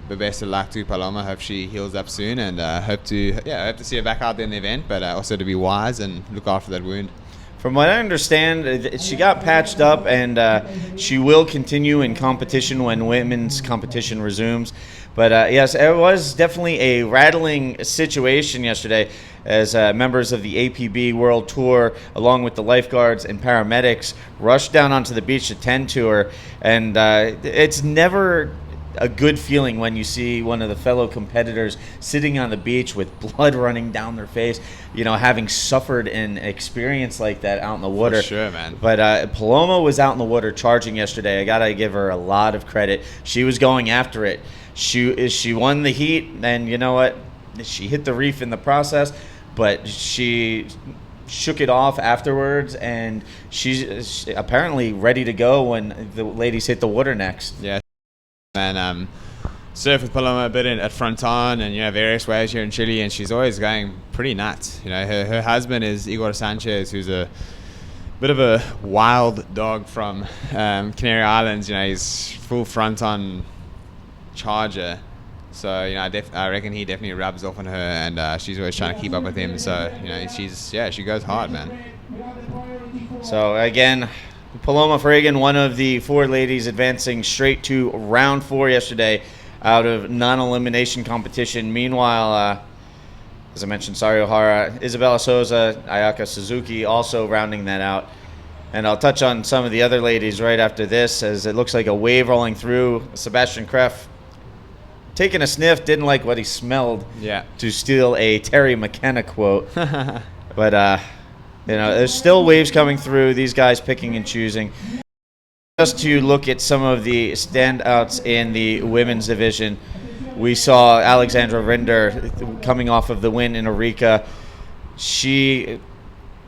the best of luck to Paloma. Hope she heals up soon, and hope to see her back out there in the event. But also to be wise and look after that wound. From what I understand, she got patched up, and she will continue in competition when women's competition resumes. But yes, it was definitely a rattling situation yesterday as members of the APB World Tour, along with the lifeguards and paramedics, rushed down onto the beach to tend to her. And it's never a good feeling when you see one of the fellow competitors sitting on the beach with blood running down their face, having suffered an experience like that out in the water. For sure, man. But Paloma was out in the water charging yesterday. I got to give her a lot of credit. She was going after it. She won the heat, and you know what? She hit the reef in the process, but she shook it off afterwards, and she's apparently ready to go when the ladies hit the water next. Yeah. And surf with Paloma a bit at Fronton and various waves here in Chile, and she's always going pretty nuts. Her husband is Igor Sanchez, who's a bit of a wild dog from Canary Islands. He's full Fronton charger, so I reckon he definitely rubs off on her, and she's always trying to keep up with him. So she goes hard, man. So again, Paloma Fragan, one of the 4 ladies advancing straight to round 4 yesterday out of non-elimination competition. Meanwhile, as I mentioned, Sari Ohara, Isabella Souza, Ayaka Suzuki also rounding that out. And I'll touch on some of the other ladies right after this, as it looks like a wave rolling through. Sebastian Kreff taking a sniff, didn't like what he smelled, to steal a Terry McKenna quote. But there's still waves coming through, these guys picking and choosing. Just to look at some of the standouts in the women's division, we saw Alexandra Rinder coming off of the win in Arica. She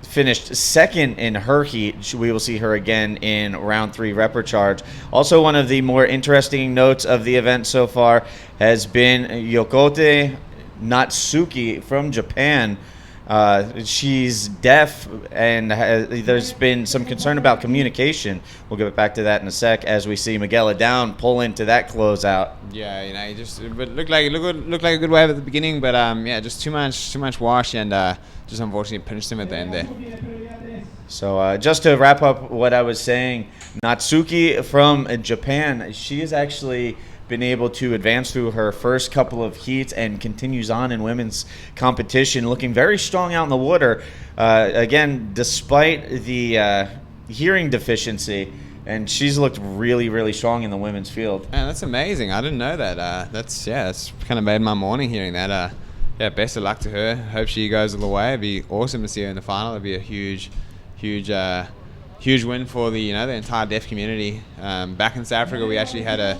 finished second in her heat. We will see her again in round 3 repechage. Also, one of the more interesting notes of the event so far has been Yokote Natsuki from Japan. She's deaf, and there's been some concern about communication. We'll get back to that in a sec as we see Miguel Down pull into that closeout. Yeah, it looked like a good wave at the beginning, but just too much wash, and just unfortunately pinched him at the end there. So just to wrap up what I was saying, Natsuki from Japan, she has actually been able to advance through her first couple of heats and continues on in women's competition, looking very strong out in the water. Again, despite the hearing deficiency, and she's looked really, really strong in the women's field. Man, that's amazing. I didn't know that. That's kind of made my morning hearing that. Best of luck to her. Hope she goes all the way. It'd be awesome to see her in the final. It'd be a huge win for the entire deaf community. Back in South Africa, we actually had a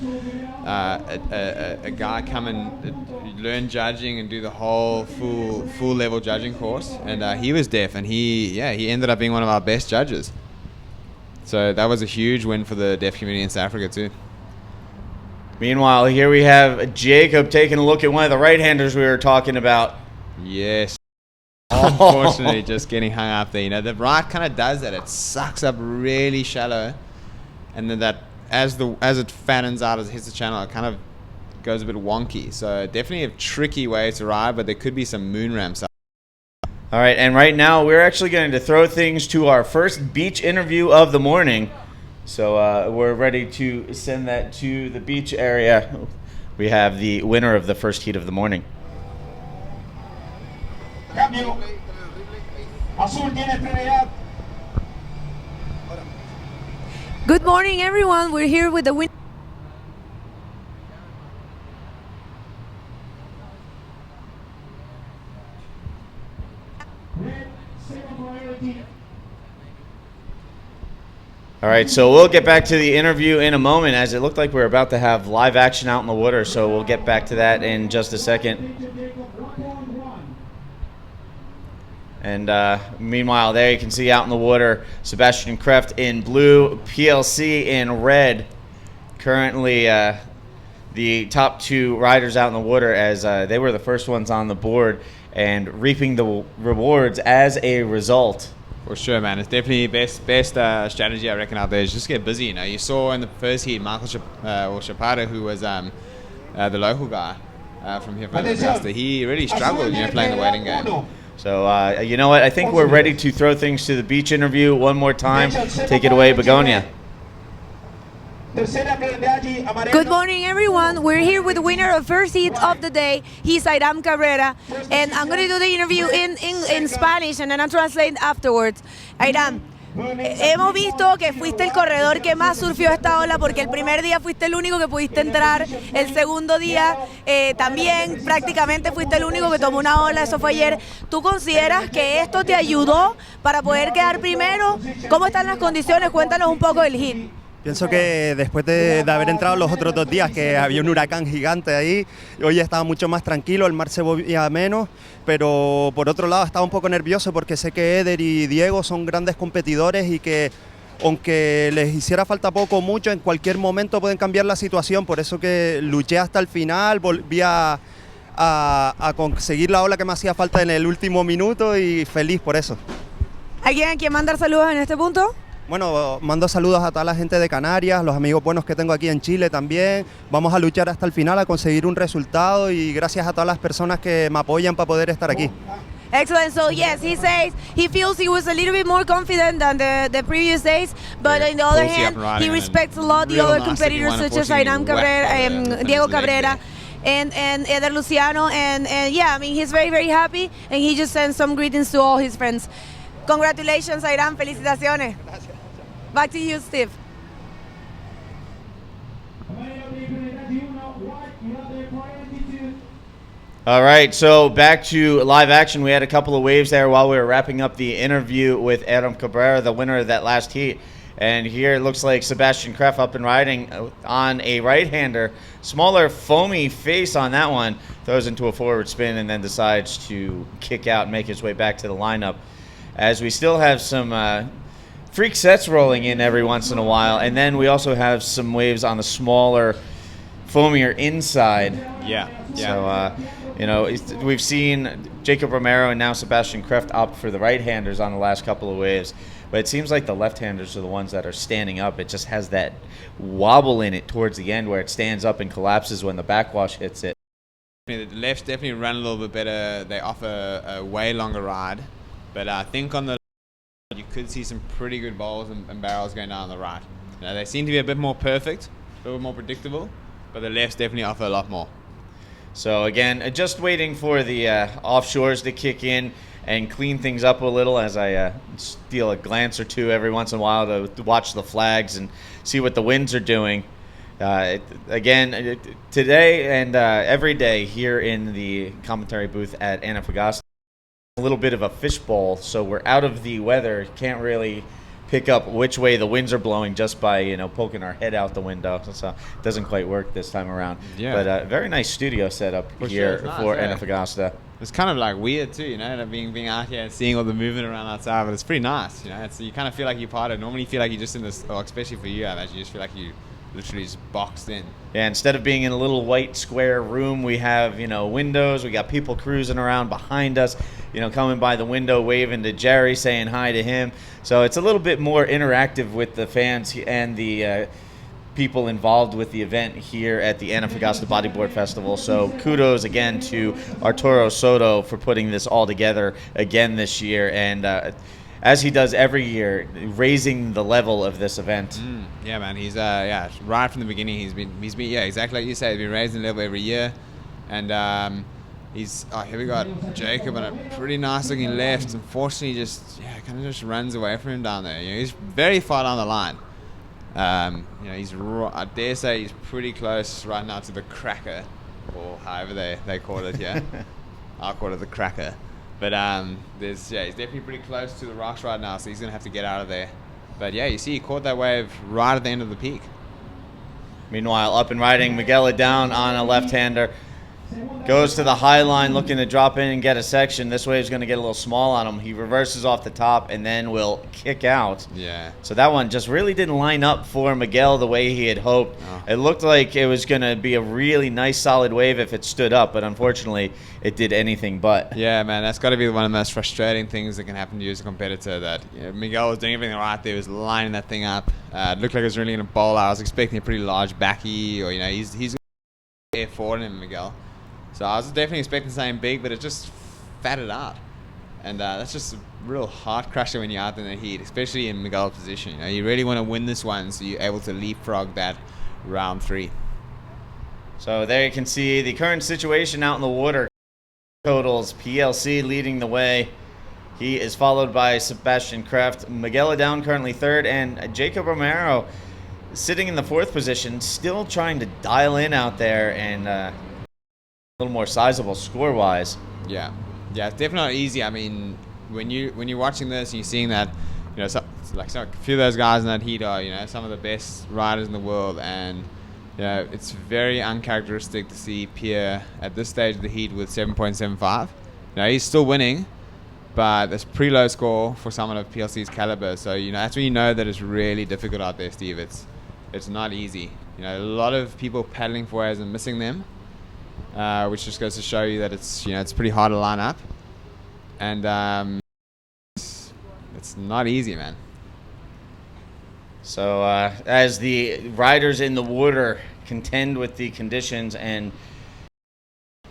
guy come and learn judging and do the whole full level judging course, and he was deaf, and he ended up being one of our best judges. So that was a huge win for the deaf community in South Africa too. Meanwhile, here we have Jacob taking a look at one of the right-handers we were talking about. Yes. Unfortunately, just getting hung up there. The right kind of does that. It sucks up really shallow, and then that as it fattens out, as it hits the channel, it kind of goes a bit wonky. So definitely a tricky way to ride, but there could be some moon ramps up. All right, and right now we're actually going to throw things to our first beach interview of the morning. So we're ready to send that to the beach area. We have the winner of the first heat of the morning. cambio. Azul tiene prioridad. Good morning, everyone. We're here with the win. Red, second priority. All right, so we'll get back to the interview in a moment, as it looked like we were about to have live action out in the water, so we'll get back to that in just a second. And meanwhile, there you can see out in the water, Sebastian Kreft in blue, PLC in red. Currently the top two riders out in the water, as they were the first ones on the board and reaping the rewards as a result. For sure, man. It's definitely best strategy I reckon out there is just get busy. You know, you saw in the first heat Michael Chaparro, who was the local guy from here from Antofagasta. He really struggled, playing the waiting game. So you know what? I think we're ready to throw things to the beach interview one more time. Take it away, Begonia. Good morning, everyone. We're here with the winner of first heat of the day. He's Airam Cabrera, and I'm going to do the interview in Spanish, and then I'll translate afterwards. Airam, hemos visto que fuiste el corredor que más surfió esta ola, porque el primer día fuiste el único que pudiste entrar, el segundo día también prácticamente fuiste el único que tomó una ola, eso fue ayer. ¿Tú consideras que esto te ayudó para poder quedar primero? ¿Cómo están las condiciones? Cuéntanos un poco del hit. Pienso que después de haber entrado los otros 2 días, que había un huracán gigante ahí, hoy estaba mucho más tranquilo, el mar se movía menos, pero por otro lado estaba un poco nervioso porque sé que Eder y Diego son grandes competidores y que aunque les hiciera falta poco o mucho, en cualquier momento pueden cambiar la situación, por eso que luché hasta el final, volví a conseguir la ola que me hacía falta en el último minuto y feliz por eso. ¿Alguien a quien mandar saludos en este punto? Bueno, mando saludos a toda la gente de Canarias, los amigos buenos que tengo aquí en Chile también. Vamos a luchar hasta el final a conseguir un resultado y gracias a todas las personas que me apoyan para poder estar aquí. Excellent. So yes, he says he feels he was a little bit more confident than the previous days, but on the other hand, he respects a lot the other competitors such as Airam Cabrera, Diego Cabrera, and Eder Luciano, and yeah, I mean he's very, very happy, and he just sends some greetings to all his friends. Congratulations, Airam. Felicitaciones. Back to you, Steve. All right, so back to live action. We had a couple of waves there while we were wrapping up the interview with Airam Cabrera, the winner of that last heat. And here it looks like Sebastian Kreft up and riding on a right-hander. Smaller, foamy face on that one. Throws into a forward spin and then decides to kick out and make his way back to the lineup. As we still have some freak sets rolling in every once in a while. And then we also have some waves on the smaller, foamier inside. Yeah. So, we've seen Jacob Romero and now Sebastian Kreft opt for the right-handers on the last couple of waves. But it seems like the left-handers are the ones that are standing up. It just has that wobble in it towards the end where it stands up and collapses when the backwash hits it. The lefts definitely run a little bit better. They offer a way longer ride. But I think on the you could see some pretty good bowls and barrels going down on the right. They seem to be a bit more perfect, a little more predictable, but the lefts definitely offer a lot more. So again, just waiting for the offshores to kick in and clean things up a little as I steal a glance or two every once in a while to watch the flags and see what the winds are doing. Again, today and every day here in the commentary booth at Antofagasta, a little bit of a fishbowl, so we're out of the weather. Can't really pick up which way the winds are blowing just by poking our head out the window. So it doesn't quite work this time around. Yeah. But very nice studio setup here for Antofagasta. It's kind of like weird too, being out here and seeing all the movement around outside. But it's pretty nice, you kind of feel like you're part of it. Normally you feel like you're just in this, especially for you, I imagine, you just feel like you literally just boxed in. Yeah, instead of being in a little white square room, we have, windows. We got people cruising around behind us, coming by the window, waving to Jerry, saying hi to him. So it's a little bit more interactive with the fans and the people involved with the event here at the Antofagasta Bodyboard Festival. So kudos again to Arturo Soto for putting this all together again this year. And as he does every year, raising the level of this event. Yeah, man, he's right from the beginning. He's been exactly like you said. He's been raising the level every year, and Here we got Jacob on a pretty nice looking left. Unfortunately, kind of just runs away from him down there. He's very far down the line. I dare say he's pretty close right now to the cracker, or however they call it here. I'll call it the cracker. But he's definitely pretty close to the rocks right now, so he's gonna have to get out of there. But yeah, you see, he caught that wave right at the end of the peak. Meanwhile, up and riding, Miguel down on a left-hander. Goes to the high line looking to drop in and get a section. This wave's going to get a little small on him. He reverses off the top and then will kick out. Yeah. So that one just really didn't line up for Miguel the way he had hoped. Oh. It looked like it was going to be a really nice solid wave if it stood up, but unfortunately it did anything but. Yeah, man, that's got to be one of the most frustrating things that can happen to you as a competitor. That Miguel was doing everything right there, was lining that thing up. It looked like it was really going to bowl. I was expecting a pretty large backy, or he's air forward in Miguel. So I was definitely expecting something big, but it just fatted out. And that's just a real heart crusher when you're out in the heat, especially in Miguel's position. You really want to win this one so you're able to leapfrog that round 3. So there you can see the current situation out in the water. Totals, PLC leading the way. He is followed by Sebastian Kreft. Miguel down currently 3rd, and Jacob Romero sitting in the 4th position, still trying to dial in out there and a little more sizable score-wise. Yeah, it's definitely not easy. I mean, when you're watching this and you're seeing that, a few of those guys in that heat are, some of the best riders in the world, and it's very uncharacteristic to see Pierre at this stage of the heat with 7.75. He's still winning, but that's a pretty low score for someone of PLC's caliber. So that's when you know that it's really difficult out there, Steve. It's not easy. A lot of people paddling for waves and missing them. Which just goes to show you that it's pretty hard to line up, and it's not easy, man. So as the riders in the water contend with the conditions and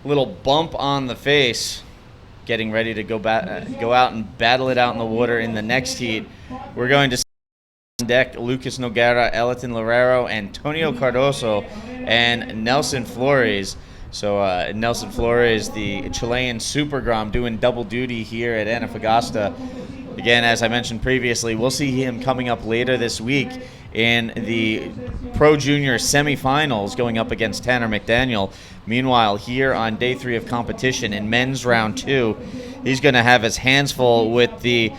little bump on the face, getting ready to go out and battle it out in the water in the next heat, we're going to see on deck Lucas Nogueira, Elton Loureiro, Antonio Cardoso, and Nelson Flores. So Nelson Flores, the Chilean Super Grom, doing double duty here at Antofagasta. Again, as I mentioned previously, we'll see him coming up later this week in the Pro Junior semifinals going up against Tanner McDaniel. Meanwhile, here on day 3 of competition in men's round 2, he's going to have his hands full with the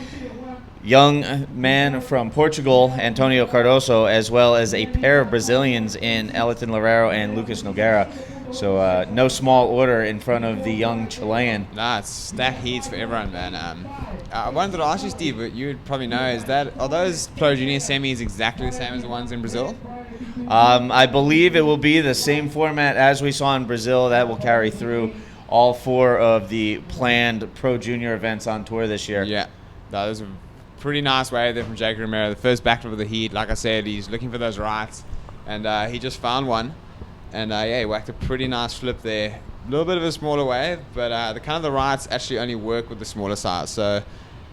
young man from Portugal, Antonio Cardoso, as well as a pair of Brazilians in Elton Loureiro and Lucas Nogueira. So no small order in front of the young Chilean. Nah, it's stacked heats for everyone, man. I wanted to ask you, Steve, but you would probably know, are those Pro Junior semis exactly the same as the ones in Brazil? I believe it will be the same format as we saw in Brazil. That will carry through all 4 of the planned Pro Junior events on tour this year. Yeah, that was a pretty nice wave there from Jacob Romero. The first backflip of the heat, like I said, he's looking for those rights, and he just found one. And he whacked a pretty nice flip there. A little bit of a smaller wave, but the rights actually only work with the smaller size. So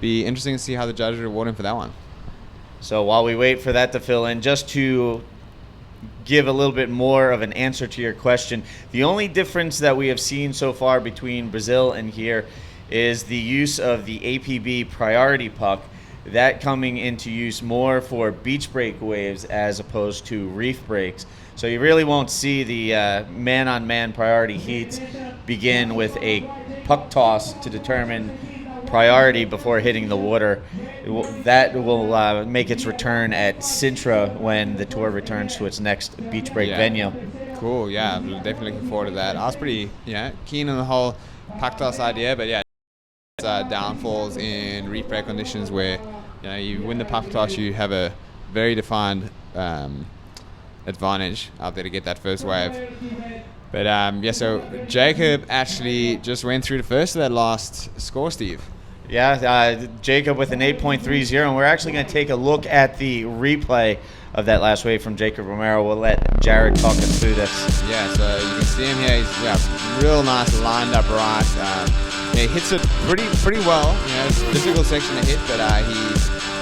be interesting to see how the judges reward him for that one. So while we wait for that to fill in, just to give a little bit more of an answer to your question, the only difference that we have seen so far between Brazil and here is the use of the APB priority puck. That coming into use more for beach break waves as opposed to reef breaks. So you really won't see the man-on-man priority heats begin with a puck toss to determine priority before hitting the water. That will make its return at Sintra when the tour returns to its next beach break venue. Cool, yeah, I'm definitely looking forward to that. I was pretty keen on the whole puck toss idea, but downfalls in reef break conditions where you win the puck toss, you have a very defined advantage out there to get that first wave. But so Jacob actually just went through the first of that last score, Steve. Yeah, Jacob with an 8.30, and we're actually going to take a look at the replay of that last wave from Jacob Romero. We'll let Jared talk us through this. Yeah, so you can see him here. He's real nice, lined up right. He hits it pretty well. It's a difficult section to hit, but he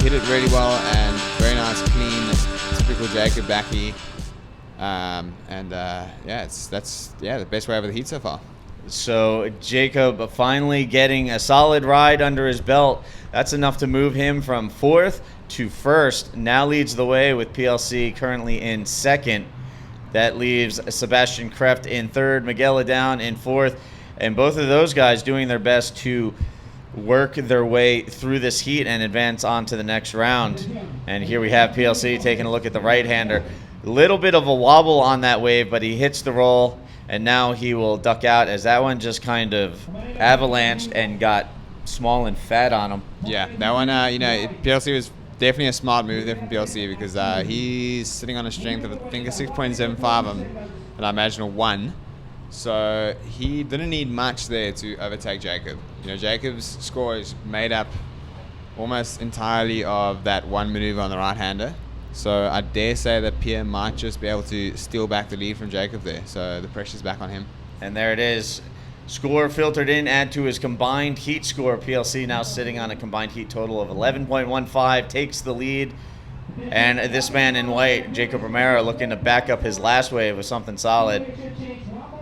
hit it really well, and very nice, clean, typical Jacob backy. That's the best way over the heat so far. So Jacob finally getting a solid ride under his belt. That's enough to move him from 4th to 1st. Now leads the way with PLC currently in 2nd. That leaves Sebastian Kreft in 3rd, Miguel down in 4th, and both of those guys doing their best to work their way through this heat and advance on to the next round. And here we have PLC taking a look at the right-hander. A little bit of a wobble on that wave, but he hits the roll, and now he will duck out as that one just kind of avalanched and got small and fat on him. Yeah, that one, PLC was definitely a smart move there from PLC because he's sitting on a strength of, I think, a 6.75 and I imagine a 1. So he didn't need much there to overtake Jacob. Jacob's score is made up almost entirely of that one maneuver on the right-hander. So I dare say that Pierre might just be able to steal back the lead from Jacob there. So the pressure's back on him. And there it is. Score filtered in, add to his combined heat score. PLC now sitting on a combined heat total of 11.15, takes the lead. And this man in white, Jacob Romero, looking to back up his last wave with something solid.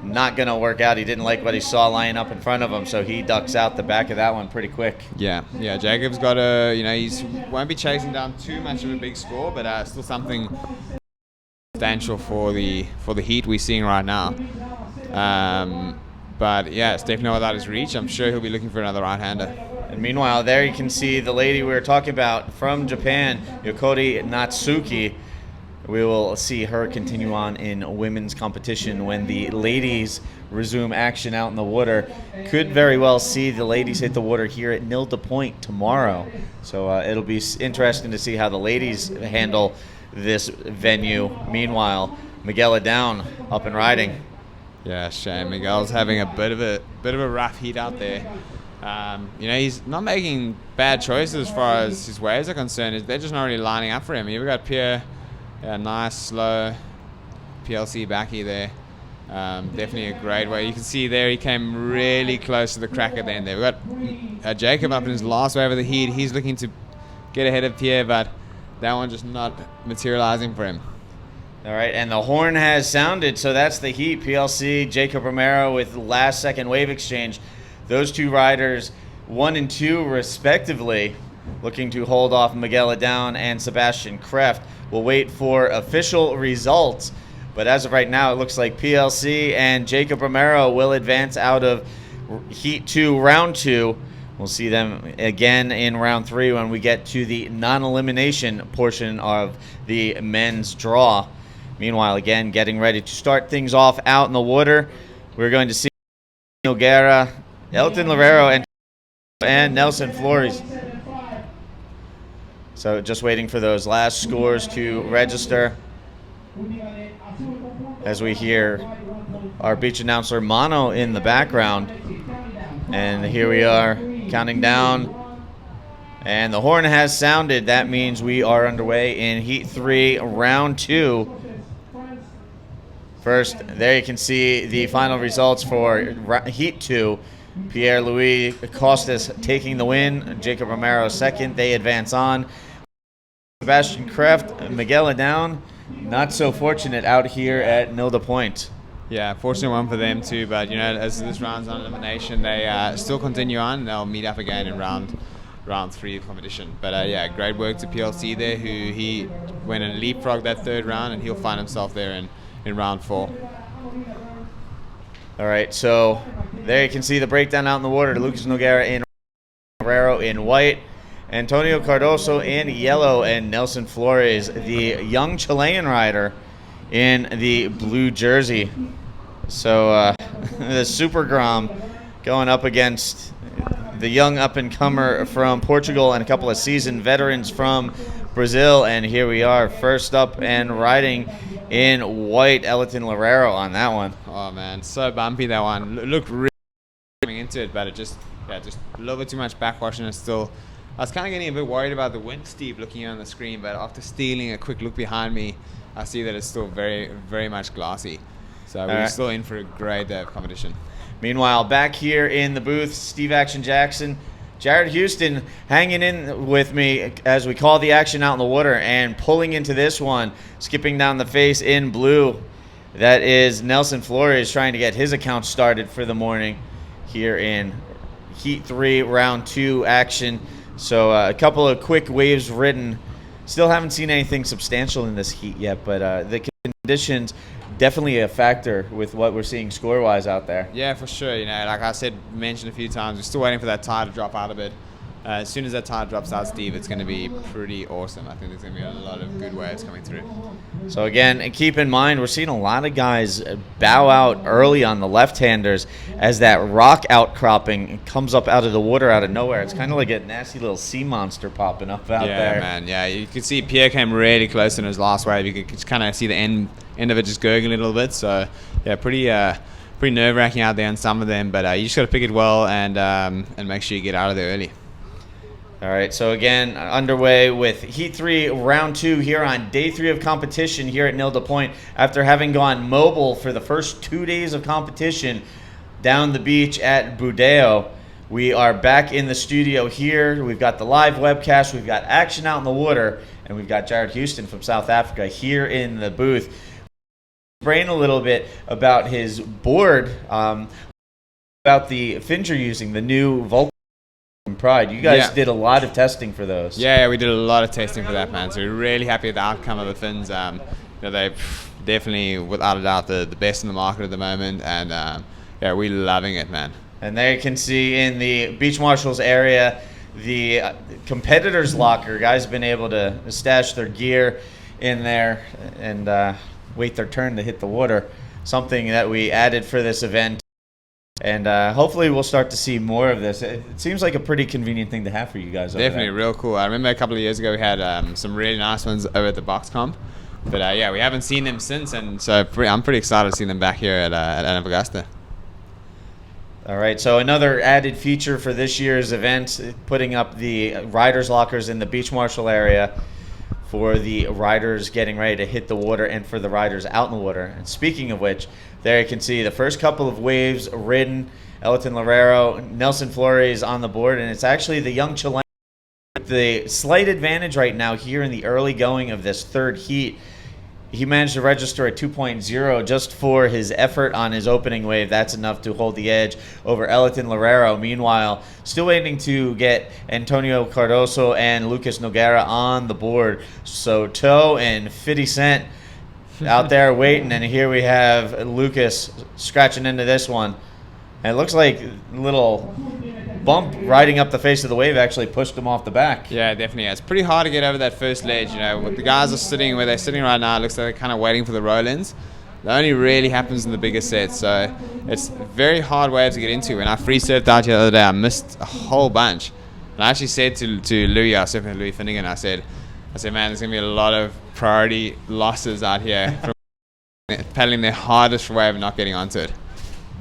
Not going to work out. He didn't like what he saw lying up in front of him, so he ducks out the back of that one pretty quick. Yeah. Jacob's got he won't be chasing down too much of a big score, but still something substantial for the heat we're seeing right now. But yeah, it's definitely without his reach. I'm sure he'll be looking for another right-hander. And meanwhile, there you can see the lady we were talking about from Japan, Yokori Natsuki. We will see her continue on in women's competition when the ladies resume action out in the water. Could very well see the ladies hit the water here at Nilda Point tomorrow. So it'll be interesting to see how the ladies handle this venue. Meanwhile, Miguel down, up and riding. Yeah, shame. Miguel's having a bit of a rough heat out there. He's not making bad choices as far as his waves are concerned. They're just not really lining up for him. You've got Pierre, nice, slow PLC backy there. Definitely a great wave. You can see there he came really close to the crack at the end there. We've got Jacob up in his last wave of the heat. He's looking to get ahead of Pierre, but that one just not materializing for him. All right, and the horn has sounded, so that's the heat. PLC, Jacob Romero with last second wave exchange. Those two riders, 1 and 2 respectively, looking to hold off Miguel down and Sebastian Kreft. We'll wait for official results, but as of right now, it looks like PLC and Jacob Romero will advance out of Heat 2, Round 2. We'll see them again in Round 3 when we get to the non-elimination portion of the men's draw. Meanwhile, again, getting ready to start things off out in the water. We're going to see Noguera, Elton Lavero, and Nelson Flores. So just waiting for those last scores to register as we hear our beach announcer Mono in the background. And here we are counting down. And the horn has sounded. That means we are underway in Heat 3, Round 2. First, there you can see the final results for Heat 2. Pierre-Louis Costas taking the win. Jacob Romero second. They advance on. Sebastian Kreft, Miguel down. Not so fortunate out here at Nilda Point. Yeah, fortunate one for them too. But as this round's on elimination, they still continue on. They'll meet up again in round 3 of competition. But great work to PLC there, who he went and leapfrogged that 3rd round, and he'll find himself there in round 4. All right, so there you can see the breakdown out in the water. Lucas Noguera in Herrero in white, Antonio Cardoso in yellow, and Nelson Flores, the young Chilean rider, in the blue jersey. So the Super Grom going up against the young up-and-comer from Portugal and a couple of seasoned veterans from Brazil. And here we are, first up and riding in white, Elton Lavero on that one. Oh man, so bumpy that one. Looked really coming into it, but it just a little bit too much backwash, and it's still. I was kind of getting a bit worried about the wind, Steve, looking on the screen, but after stealing a quick look behind me, I see that it's still very, very much glassy. So we're still in for a great day of competition. Meanwhile, back here in the booth, Steve Action Jackson, Jared Houston hanging in with me as we call the action out in the water and pulling into this one, skipping down the face in blue. That is Nelson Flores trying to get his account started for the morning here in Heat 3, Round 2 action. So a couple of quick waves ridden. Still haven't seen anything substantial in this heat yet, but the conditions definitely a factor with what we're seeing score-wise out there. Yeah, for sure. You know, like I mentioned a few times, we're still waiting for that tide to drop out a bit. As soon as that tide drops out, Steve, it's going to be pretty awesome. I think there's going to be a lot of good waves coming through. So again, keep in mind, we're seeing a lot of guys bow out early on the left-handers as that rock outcropping comes up out of the water out of nowhere. It's kind of like a nasty little sea monster popping up out there. Yeah, man. Yeah, you can see Pierre came really close in his last wave. You could just kind of see the end of it just gurgling a little bit. So, yeah, pretty nerve-wracking out there on some of them. But you just got to pick it well and make sure you get out of there early. All right, so again, underway with Heat 3, Round 2 here on Day 3 of competition here at Nil de Point. After having gone mobile for the first 2 days of competition down the beach at Budeo, we are back in the studio here. We've got the live webcast, we've got action out in the water, and we've got Jared Houston from South Africa here in the booth. Brain a little bit about his board, about the fins you're using, the new Vulcan Pride. You guys did a lot of testing for those. Yeah, we did a lot of testing for that, man. So we're really happy with the outcome of the fins. They're definitely, without a doubt, the best in the market at the moment, and we're loving it, man. And there you can see in the Beach Marshals area, the competitors' locker. Guys have been able to stash their gear in there and wait their turn to hit the water. Something that we added for this event. And hopefully we'll start to see more of this. It seems like a pretty convenient thing to have for you guys over Definitely, there. real cool. I remember a couple of years ago we had some really nice ones over at the Box Comp. But we haven't seen them since, and so I'm pretty excited to see them back here at Antofagasta. All right, so another added feature for this year's event, putting up the riders' lockers in the Beach Marshal area for the riders getting ready to hit the water and for the riders out in the water. And speaking of which, there you can see the first couple of waves ridden. Elton Lerero, Nelson Flores on the board, and it's actually the young Chilean with the slight advantage right now here in the early going of this third heat. He managed to register at 2.0 just for his effort on his opening wave. That's enough to hold the edge over Elton Lerero. Meanwhile, still waiting to get Antonio Cardoso and Lucas Noguera on the board. So Toe and 50 Cent out there waiting, and here we have Lucas scratching into this one. And it looks like a little bump riding up the face of the wave actually pushed him off the back. Yeah, definitely. It's pretty hard to get over that first ledge. You know, the guys are sitting where they're sitting right now. It looks like they're kind of waiting for the roll-ins. That only really happens in the bigger sets, so it's a very hard wave to get into. When I free surfed out here the other day, I missed a whole bunch. And I actually said to Louis, I was surfing with Louis Finnegan, I said, man, there's going to be a lot of priority losses out here from paddling their hardest wave and not getting onto it.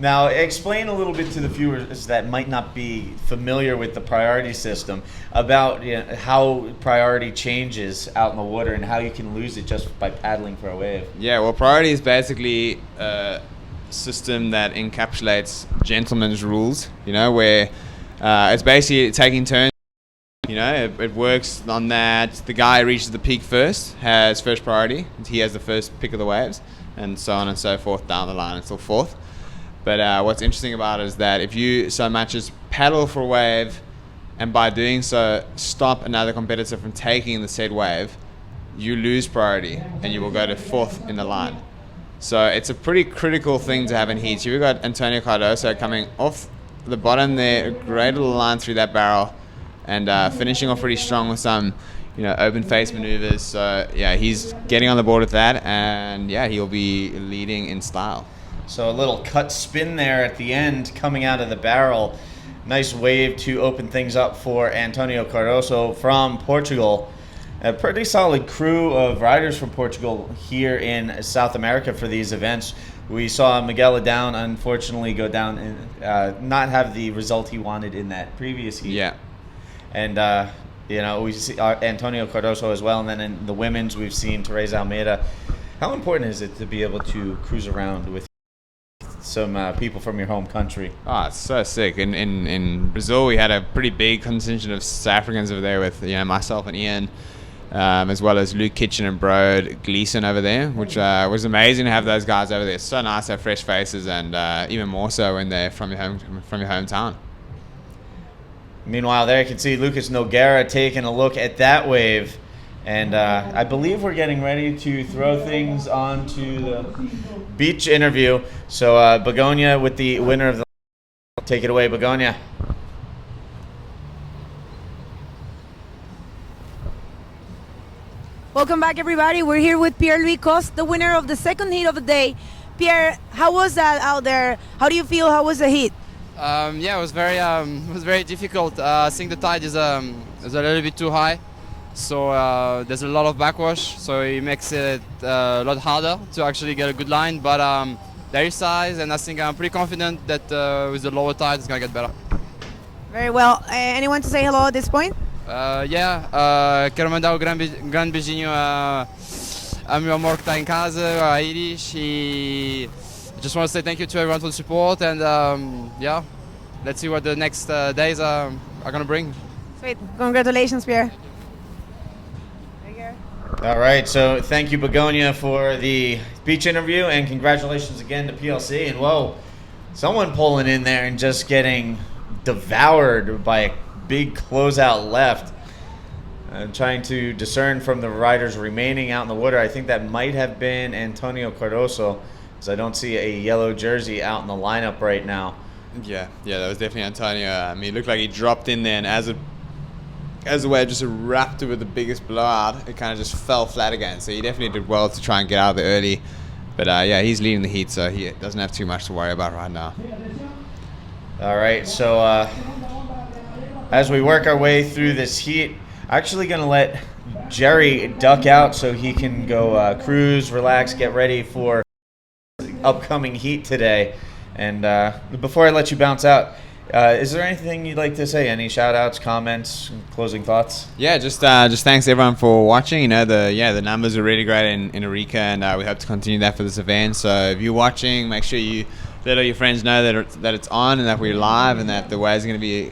Now, explain a little bit to the viewers that might not be familiar with the priority system about how priority changes out in the water and how you can lose it just by paddling for a wave. Yeah, well, priority is basically a system that encapsulates gentlemen's rules, where it's basically taking turns. It works on that. The guy who reaches the peak first has first priority. He has the first pick of the waves, and so on and so forth down the line until fourth. But what's interesting about it is that if you so much as paddle for a wave, and by doing so stop another competitor from taking the said wave, you lose priority and you will go to fourth in the line. So it's a pretty critical thing to have in heats. You've got Antonio Cardoso coming off the bottom there, a great little line through that barrel, and finishing off pretty strong with some open face maneuvers. So yeah, he's getting on the board with that, and yeah, he'll be leading in style. So a little cut spin there at the end coming out of the barrel. Nice wave to open things up for Antonio Cardoso from Portugal. A pretty solid crew of riders from Portugal here in South America for these events. We saw Miguel Adown unfortunately go down and not have the result he wanted in that previous heat. Yeah. And we see Antonio Cardoso as well. And then in the women's, we've seen Teresa Almeida. How important is it to be able to cruise around with some people from your home country? Oh, it's so sick. In Brazil, we had a pretty big contingent of South Africans over there with myself and Ian, as well as Luke Kitchen and Brode Gleason over there, which was amazing to have those guys over there. So nice to have fresh faces, and even more so when they're from your hometown. Meanwhile, there you can see Lucas Nogueira taking a look at that wave. And I believe we're getting ready to throw things onto the beach interview. So Begonia with the winner of the... Take it away, Begonia. Welcome back, everybody. We're here with Pierre-Louis Coste, the winner of the second heat of the day. Pierre, how was that out there? How do you feel? How was the heat? Yeah, it was very difficult. I think the tide is a little bit too high, so there's a lot of backwash, so it makes it a lot harder to actually get a good line. But there is size, and I think I'm pretty confident that with the lower tide, it's gonna get better. Very well. Anyone to say hello at this point? Quero mandar um grande beijinho a meu amor que está em casa, a Iris, e I just want to say thank you to everyone for the support, and yeah, let's see what the next days are going to bring. Sweet. Congratulations, Pierre. All right, so thank you, Begonia, for the beach interview, and congratulations again to PLC. And whoa, someone pulling in there and just getting devoured by a big closeout left. I'm trying to discern from the riders remaining out in the water. I think that might have been Antonio Cardoso, because I don't see a yellow jersey out in the lineup right now. Yeah, that was definitely Antonio. I mean, it looked like he dropped in there, and as the wave just erupted with the biggest blowout, it kind of just fell flat again. So he definitely did well to try and get out of there early. But yeah, he's leading the heat, so he doesn't have too much to worry about right now. All right, so as we work our way through this heat, actually going to let Jerry duck out so he can go cruise, relax, get ready for upcoming heat today. And before I let you bounce out, is there anything you'd like to say? Any shout outs, comments, closing thoughts? Yeah, just thanks everyone for watching. You know, the numbers are really great in Arica, and we hope to continue that for this event. So if you're watching, make sure you let all your friends know that it's on and that we're live, and that the wave's going to be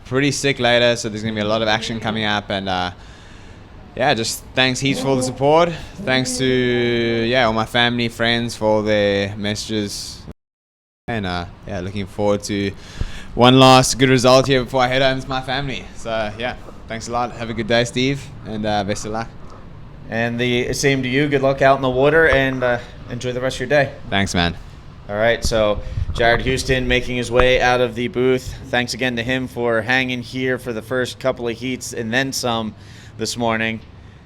pretty sick later. So there's going to be a lot of action coming up, and yeah, just thanks heaps for all the support. Thanks to all my family, friends for all their messages, and yeah, looking forward to one last good result here before I head home to my family. So yeah, thanks a lot. Have a good day, Steve, and best of luck. And the same to you. Good luck out in the water, and enjoy the rest of your day. Thanks, man. All right, so Jared Houston making his way out of the booth. Thanks again to him for hanging here for the first couple of heats and then some this morning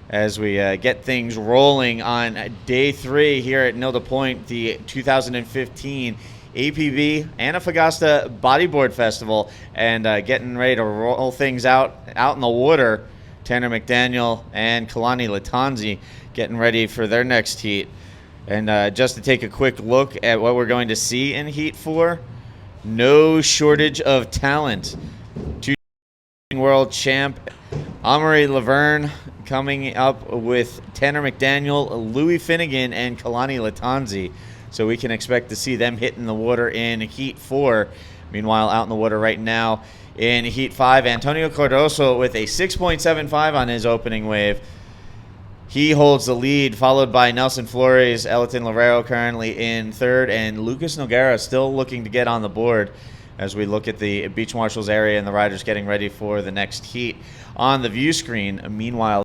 as we get things rolling on day 3 here at Nilda Point, the 2015 APB Antofagasta Bodyboard Festival, and getting ready to roll things out in the water. Tanner McDaniel and Kalani Latanzi getting ready for their next heat. And just to take a quick look at what we're going to see in Heat 4, no shortage of talent. 2-time world champ Amaury Laverne coming up with Tanner McDaniel, Louis Finnegan, and Kalani Latanzi. So we can expect to see them hitting the water in Heat 4. Meanwhile, out in the water right now in Heat 5, Antonio Cardoso with a 6.75 on his opening wave. He holds the lead, followed by Nelson Flores, Elton Lavero currently in third, and Lucas Nogueira still looking to get on the board as we look at the Beach Marshals area and the riders getting ready for the next heat on the view screen. Meanwhile,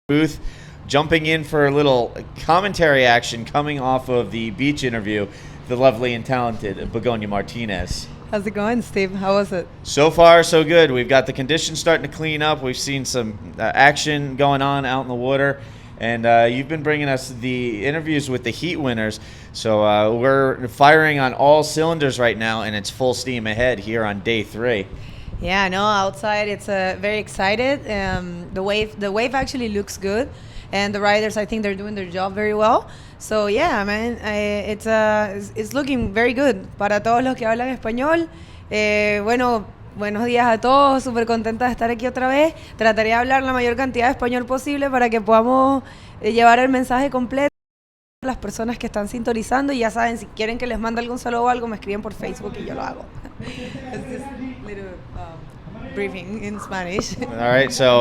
booth jumping in for a little commentary action coming off of the beach interview, the lovely and talented Begonia Martinez. How's it going, Steve? How was it? So far, so good. We've got the conditions starting to clean up. We've seen some action going on out in the water. And you've been bringing us the interviews with the heat winners. So we're firing on all cylinders right now, and it's full steam ahead here on day 3. Yeah, no, outside it's very excited. The wave actually looks good. And the riders, I think they're doing their job very well. So yeah, man, it's looking very good. Para todos los que hablan español, bueno, buenos días a todos, súper contenta de estar aquí otra vez. Trataré de hablar la mayor cantidad de español posible para que podamos llevar el mensaje completo a las personas que están sintonizando. Y ya saben, si quieren que les mande algún saludo o algo, me escriben por Facebook y yo lo hago. briefing in Spanish. All right, so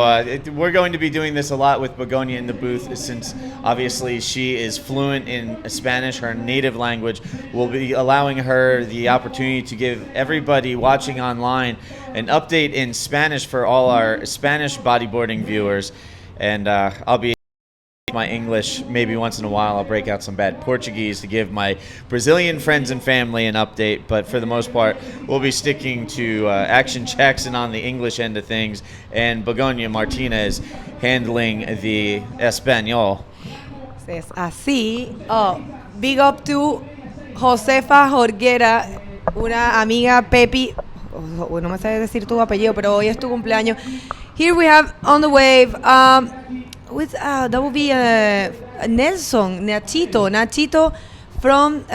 we're going to be doing this a lot with Begonia in the booth since obviously she is fluent in Spanish, her native language. We'll be allowing her the opportunity to give everybody watching online an update in Spanish for all our Spanish bodyboarding viewers. And I'll be my English maybe once in a while. I'll break out some bad Portuguese to give my Brazilian friends and family an update, but for the most part we'll be sticking to Action Jackson on the English end of things and Begonia Martinez handling the Espanol. Es así. Oh, big up to Josefa Jorguera, una amiga Pepi. Oh, no me sabes decir tu apellido, pero hoy es tu cumpleaños. Here we have on the wave. That would be Nachito from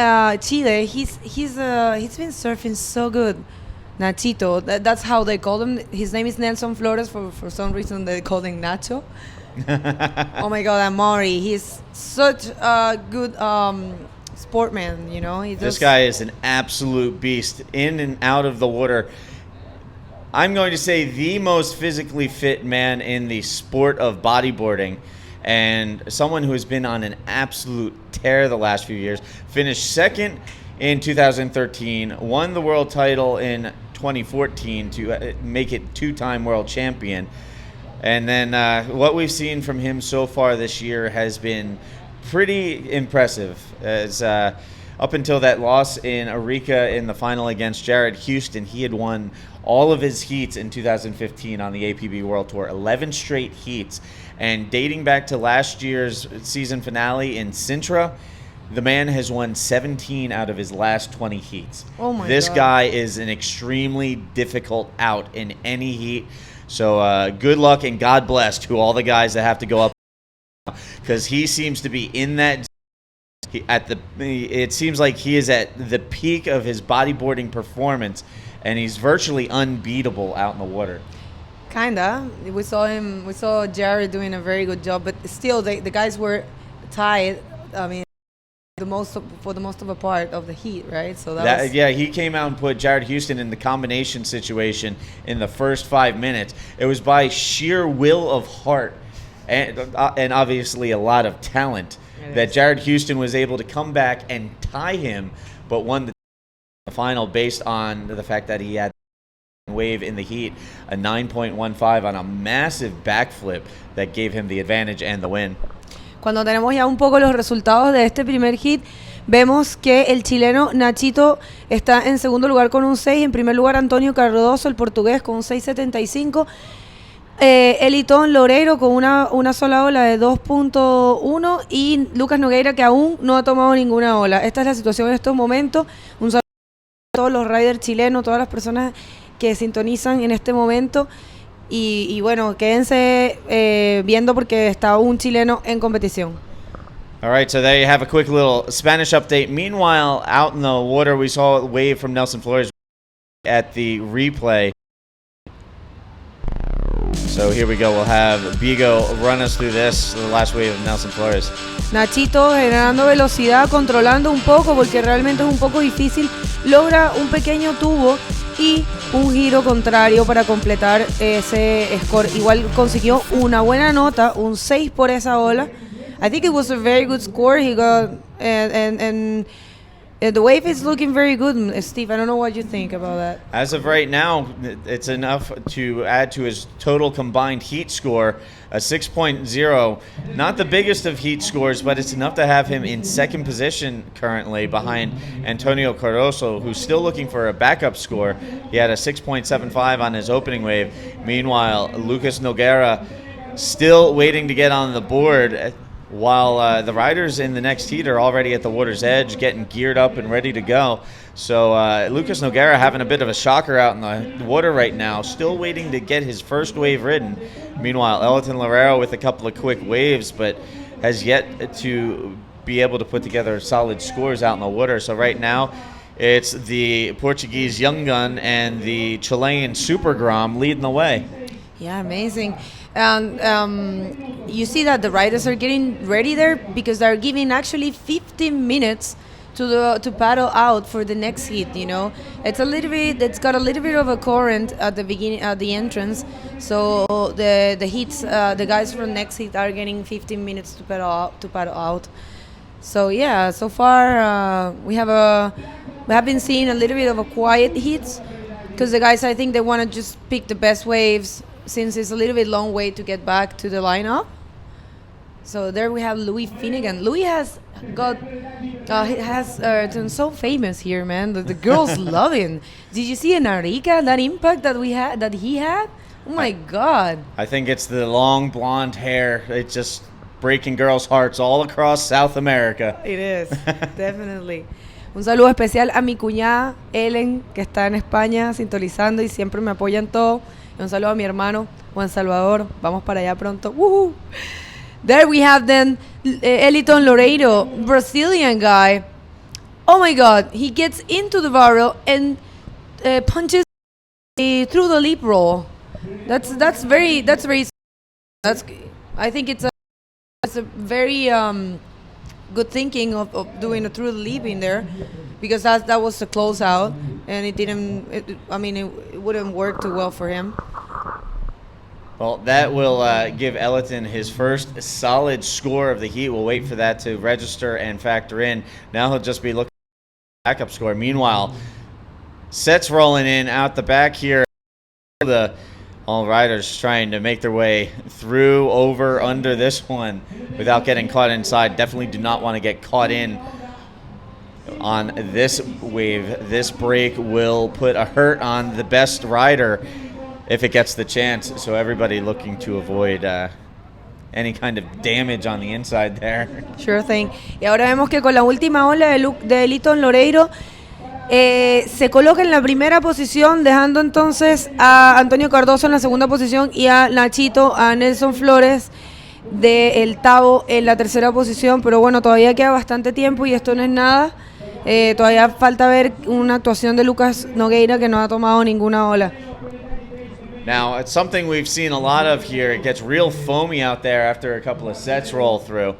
Chile. He's been surfing so good. Nachito, that's how they call him. His name is Nelson Flores. For some reason they call him Nacho. Oh my God, Amari. He's such a good sportman. You know, this guy is an absolute beast in and out of the water. I'm going to say the most physically fit man in the sport of bodyboarding, and someone who has been on an absolute tear the last few years. Finished second in 2013, won the world title in 2014 to make it two-time world champion. And then what we've seen from him so far this year has been pretty impressive. As up until that loss in Arica in the final against Jared Houston, he had won all of his heats in 2015 on the APB World Tour, 11 straight heats. And dating back to last year's season finale in Sintra, the man has won 17 out of his last 20 heats. Oh my This God. guy is an extremely difficult out in any heat. So good luck and God bless to all the guys that have to go up, because he seems to be in that it seems like he is at the peak of his bodyboarding performance, and he's virtually unbeatable out in the water. Kinda. We saw Jared doing a very good job, but still the guys were tied. I mean, for the most of a part of the heat, right? So Yeah, he came out and put Jared Houston in the combination situation in the first 5 minutes. It was by sheer will of heart and obviously a lot of talent that Jared Houston was able to come back and tie him, but won the final based on the fact that he had wave in the heat, a 9.15 on a massive backflip that gave him the advantage and the win. Cuando tenemos ya un poco los resultados de este primer hit, vemos que el chileno Nachito está en segundo lugar con un 6, en primer lugar Antonio Cardoso, el portugués, con un 6.75, Elitón Loreiro con una sola ola de 2.1 y Lucas Nogueira, que aún no ha tomado ninguna ola. Esta es la situación en estos momentos. Un saludo a todos los riders chilenos, todas las personas que sintonizan en este momento. Y bueno, quédense viendo porque está un chileno en competición. All right, so there you have a quick little Spanish update. Meanwhile, out in the water, we saw a wave from Nelson Flores at the replay. So here we go. We'll have Bigo run us through this, the last wave of Nelson Flores. Nachito generando velocidad, controlando un poco porque realmente es un poco difícil. Logra un pequeño tubo y un giro contrario para completar ese score. Igual consiguió una buena nota, un 6 por esa ola. I think it was a very good score. He got and the wave is looking very good, Steve. I don't know what you think about that. As of right now, it's enough to add to his total combined heat score, a 6.0. Not the biggest of heat scores, but it's enough to have him in second position currently behind Antonio Cardoso, who's still looking for a backup score. He had a 6.75 on his opening wave. Meanwhile, Lucas Nogueira still waiting to get on the board, while the riders in the next heat are already at the water's edge, getting geared up and ready to go. So Lucas Nogueira having a bit of a shocker out in the water right now, still waiting to get his first wave ridden. Meanwhile, Elton Loureiro with a couple of quick waves, but has yet to be able to put together solid scores out in the water. So right now, it's the Portuguese Young Gun and the Chilean Super Grom leading the way. Yeah, amazing. And you see that the riders are getting ready there because they're giving actually 15 minutes to paddle out for the next heat. You know, it's got a little bit of a current at the beginning, at the entrance. So the heats, the guys from next heat are getting 15 minutes to paddle out. So yeah, so far we have been seeing a little bit of a quiet heats because the guys, I think they want to just pick the best waves since it's a little bit long way to get back to the lineup. So there we have Louis Finnegan. Louis has turned so famous here, man. The girls love him. Did you see in Arica that impact that he had? Oh my God! I think it's the long blonde hair. It's just breaking girls' hearts all across South America. It is, definitely. Un saludo especial a mi cuñada Ellen, que está en España sintonizando y siempre me apoya en todo. Y un saludo a mi hermano Juan Salvador. Vamos para allá pronto. ¡Woohoo! There we have then Eliton Loureiro, Brazilian guy. Oh my God, he gets into the barrel and punches through the leap roll. That's very. I think it's a very good thinking of doing a through the leap in there, because that was the closeout and it didn't. It wouldn't work too well for him. Well, that will give Eliton his first solid score of the heat. We'll wait for that to register and factor in. Now he'll just be looking at the backup score. Meanwhile, sets rolling in out the back here. All riders trying to make their way through, over, under this one without getting caught inside. Definitely do not want to get caught in on this wave. This break will put a hurt on the best rider if it gets the chance. So everybody looking to avoid any kind of damage on the inside there. Sure thing. Y ahora vemos que con la última ola de Eliton Loureiro se coloca en la primera posición, dejando entonces a Antonio Cardoso en la segunda posición y a Nachito, a Nelson Flores de El Tavo en la tercera posición. Pero bueno, todavía queda bastante tiempo y esto no es nada. Todavía falta ver una actuación de Lucas Nogueira, que no ha tomado ninguna ola. Now, it's something we've seen a lot of here. It gets real foamy out there after a couple of sets roll through.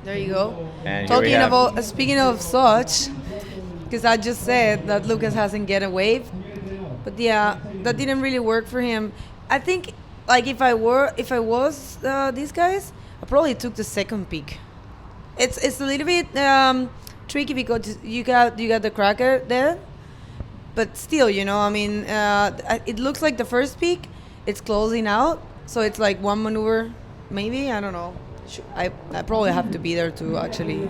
There you go. And Speaking of such, because I just said that Lucas hasn't get a wave, but yeah, that didn't really work for him. I think, like, if I was these guys, I probably took the second peak. It's a little bit tricky because you got the cracker there. But still, you know, it looks like the first peak, it's closing out. So it's like one maneuver, maybe, I don't know. I probably have to be there to actually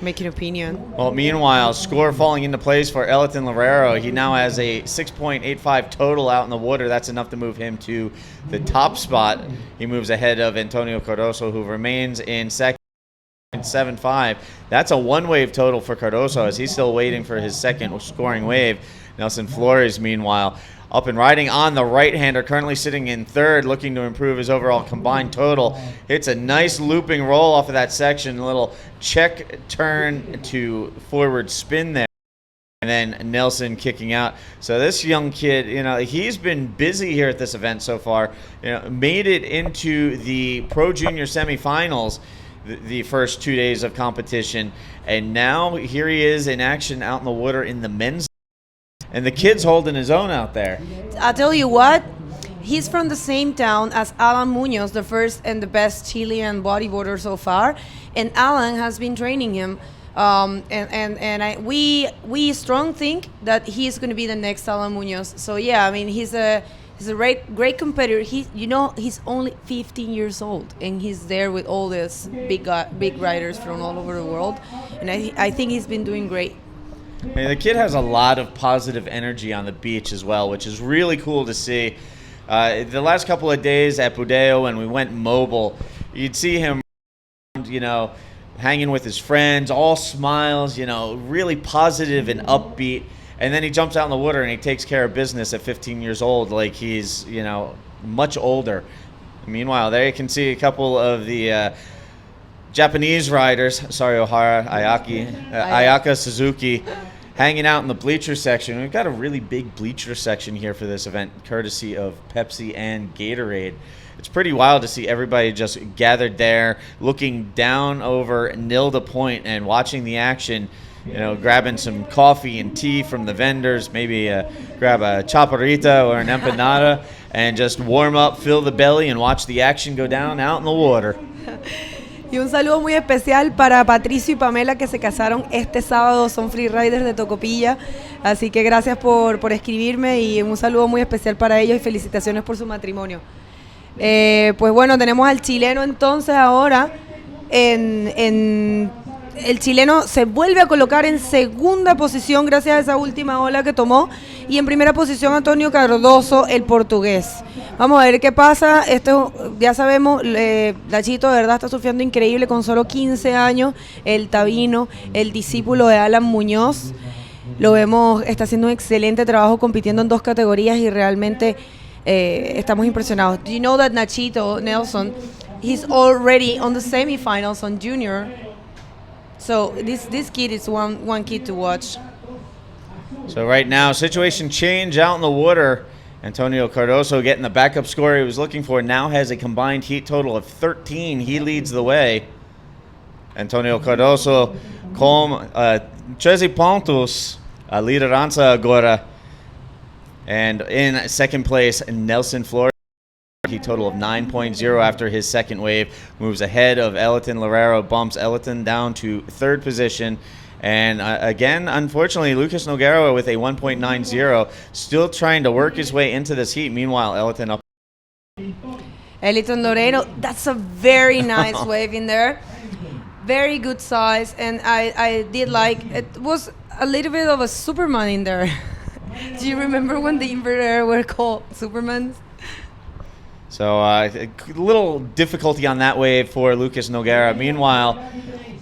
make an opinion. Well, meanwhile, score falling into place for Eliton Loureiro. He now has a 6.85 total out in the water. That's enough to move him to the top spot. He moves ahead of Antonio Cardoso, who remains in second. 7.5. That's a one-wave total for Cardoso, as he's still waiting for his second scoring wave. Nelson Flores, meanwhile, up and riding on the right-hander, currently sitting in third, looking to improve his overall combined total. It's a nice looping roll off of that section, a little check turn to forward spin there, and then Nelson kicking out. So this young kid, you know, he's been busy here at this event so far. You know, made it into the Pro Junior semifinals the first 2 days of competition, and now here he is in action out in the water in the men's, and the kid's holding his own out there. I'll tell you what, he's from the same town as Alan Munoz, the first and the best Chilean bodyboarder so far, and Alan has been training him, we strong think that he's going to be the next Alan Munoz. So yeah, I mean, he's a great competitor. He's only 15 years old, and he's there with all these big riders from all over the world, and I think he's been doing great. I mean, the kid has a lot of positive energy on the beach as well, which is really cool to see. The last couple of days at Budeo, when we went mobile, you'd see him, you know, hanging with his friends, all smiles, you know, really positive and upbeat. And then he jumps out in the water and he takes care of business at 15 years old, like he's, you know, much older. Meanwhile, there you can see a couple of the Japanese riders, Ohara, Ayaka Suzuki, hanging out in the bleacher section. We've got a really big bleacher section here for this event, courtesy of Pepsi and Gatorade. it's pretty wild to see everybody just gathered there, looking down over Nilda Point and watching the action. Grabbing some coffee and tea from the vendors, maybe grab a chaparrita or an empanada, and just warm up, fill the belly, and watch the action go down out in the water. Y un saludo muy especial para Patricio y Pamela, que se casaron este sábado, son freeriders de Tocopilla, así que gracias por escribirme, y un saludo muy especial para ellos y felicitaciones por su matrimonio. Pues bueno, tenemos al chileno entonces ahora el chileno se vuelve a colocar en segunda posición gracias a esa última ola que tomó, y en primera posición Antonio Cardoso, el portugués. Vamos a ver qué pasa. Ya sabemos, Nachito de verdad está surfeando increíble con solo 15 años, el tabino, el discípulo de Alan Muñoz. Lo vemos, está haciendo un excelente trabajo compitiendo en 2 categorías y realmente estamos impresionados. Do you know that Nachito Nelson, he's already on the semifinals on junior? So this kid is one kid to watch. So right now, situation change out in the water. Antonio Cardoso getting the backup score he was looking for, now has a combined heat total of 13. He leads the way. Antonio Cardoso com 13 pontos, a liderança agora. And in second place, Nelson Flores. He total of 9.0 after his second wave, moves ahead of Eliton Loureiro, bumps Eliton down to third position. And again, unfortunately, Lucas Nogueira with a 1.90, still trying to work his way into this heat. Meanwhile, Eliton up. Eliton Loureiro, that's a very nice wave in there. Very good size, and I did like, it was a little bit of a Superman in there. Do you remember when the inverter were called Supermans? So a little difficulty on that wave for Lucas Nogueira. Meanwhile,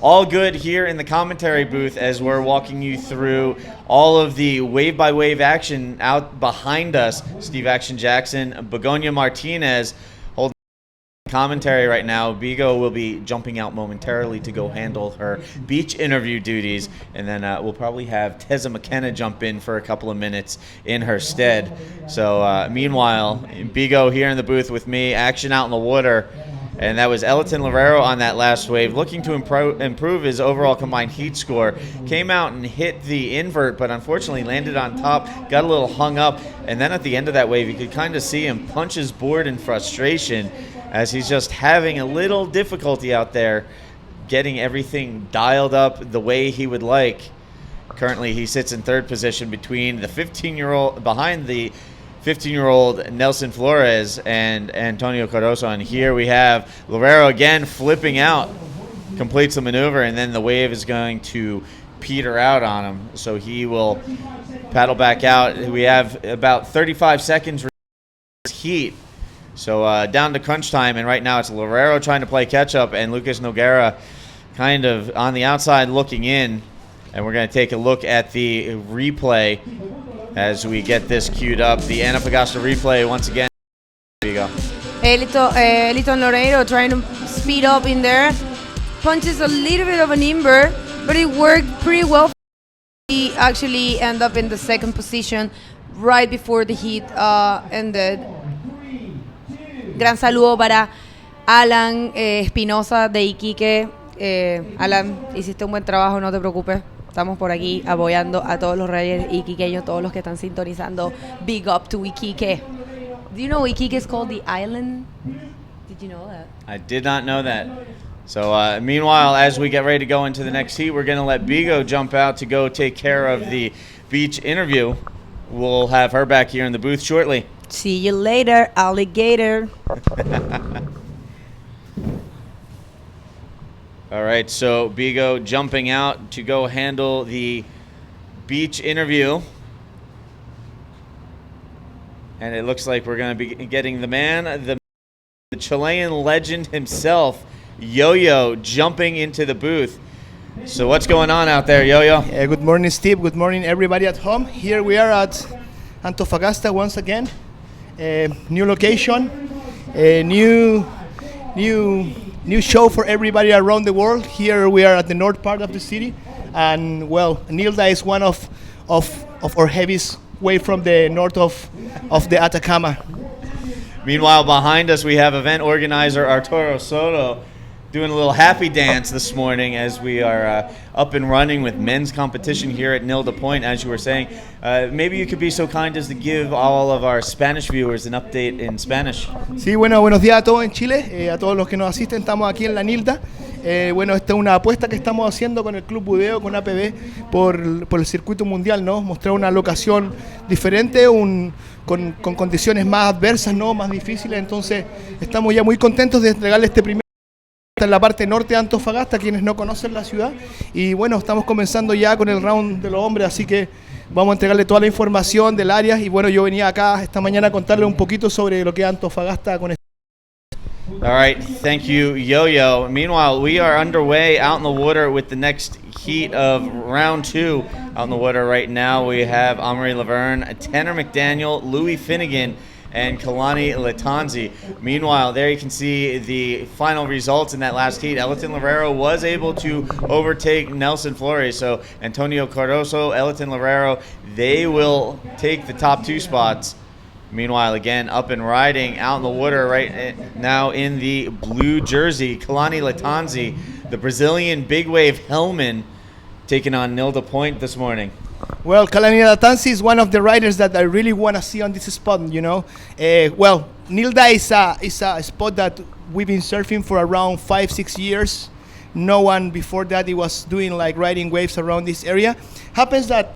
all good here in the commentary booth as we're walking you through all of the wave-by-wave action out behind us. Steve Action Jackson, Begonia Martinez holding commentary right now. Bigo will be jumping out momentarily to go handle her beach interview duties, and then we'll probably have Teza McKenna jump in for a couple of minutes in her stead. So meanwhile, Bigo here in the booth with me, action out in the water. And that was Eliton Loureiro on that last wave, looking to improve his overall combined heat score. Came out and hit the invert, but unfortunately landed on top, got a little hung up. And then at the end of that wave, you could kind of see him punch his board in frustration as he's just having a little difficulty out there getting everything dialed up the way he would like. Currently, he sits in third position behind the 15-year-old Nelson Flores and Antonio Cardoso. And here we have Loureiro again flipping out, completes the maneuver, and then the wave is going to peter out on him. So he will paddle back out. We have about 35 seconds heat. So down to crunch time, and right now it's Loureiro trying to play catch-up and Lucas Nogueira kind of on the outside looking in. And we're going to take a look at the replay as we get this queued up. The Antofagasta replay once again. There you go. Eliton Loureiro trying to speed up in there. Punches a little bit of an invert, but it worked pretty well. He actually ended up in the second position right before the heat ended. Gran saludo para Alan Espinosa de Iquique. Alan, hiciste un buen trabajo, no te preocupes. Estamos por aquí apoyando a todos los reyes iquiqueños, todos los que están sintonizando. Big up to Iquique. Do you know Iquique is called the island? Did you know that? I did not know that. So meanwhile, as we get ready to go into the next heat, we're going to let Bigo jump out to go take care of the beach interview. We'll have her back here in the booth shortly. See you later, alligator. All right, so Bigo jumping out to go handle the beach interview. And it looks like we're going to be getting the man, the Chilean legend himself, Yo-Yo, jumping into the booth. So what's going on out there, Yo-Yo? Good morning, Steve. Good morning, everybody at home. Here we are at Antofagasta once again. New location, a new show for everybody around the world. Here we are at the north part of the city, and well, Nilda is one of our heaviest way from the north of the Atacama. Meanwhile, behind us, we have event organizer Arturo Soto doing a little happy dance this morning as we are up and running with men's competition here at Nilda Point, as you were saying. Maybe you could be so kind as to give all of our Spanish viewers an update in Spanish. Sí, bueno, buenos días a todos en Chile, a todos los que nos asisten. Estamos aquí en la Nilda. Bueno, esta es una apuesta que estamos haciendo con el Club Budeo, con APB, por el circuito mundial, ¿no? Mostrar una locación diferente, con condiciones más adversas, ¿no? Más difíciles. Entonces, estamos ya muy contentos de entregarle este primer en la parte norte de Antofagasta, quienes no conocen la ciudad. Y bueno, estamos comenzando ya con el round de los hombres, así que vamos a entregarle toda la información del área. Y bueno, yo venía acá esta mañana a contarle un poquito sobre lo que es Antofagasta con All right, thank you, Yo-Yo. Meanwhile, we are underway out in the water with the next heat of round 2. Out in the water right now, we have Amory Laverne, Tanner McDaniel, Louis Finnegan, and Kalani Latanzi. Meanwhile, there you can see the final results in that last heat. Elton Lavero was able to overtake Nelson Flores. So Antonio Cardoso, Elton Lavero, they will take the top 2 spots. Meanwhile, again, up and riding out in the water right now in the blue jersey, Kalani Latanzi, the Brazilian big wave Hellman, taking on Nilda Point this morning. Well, Kalani Latanzi is one of the riders that I really want to see on this spot, you know. Well, Nilda is a spot that we've been surfing for around 5-6 years. No one before that he was doing like riding waves around this area. Happens that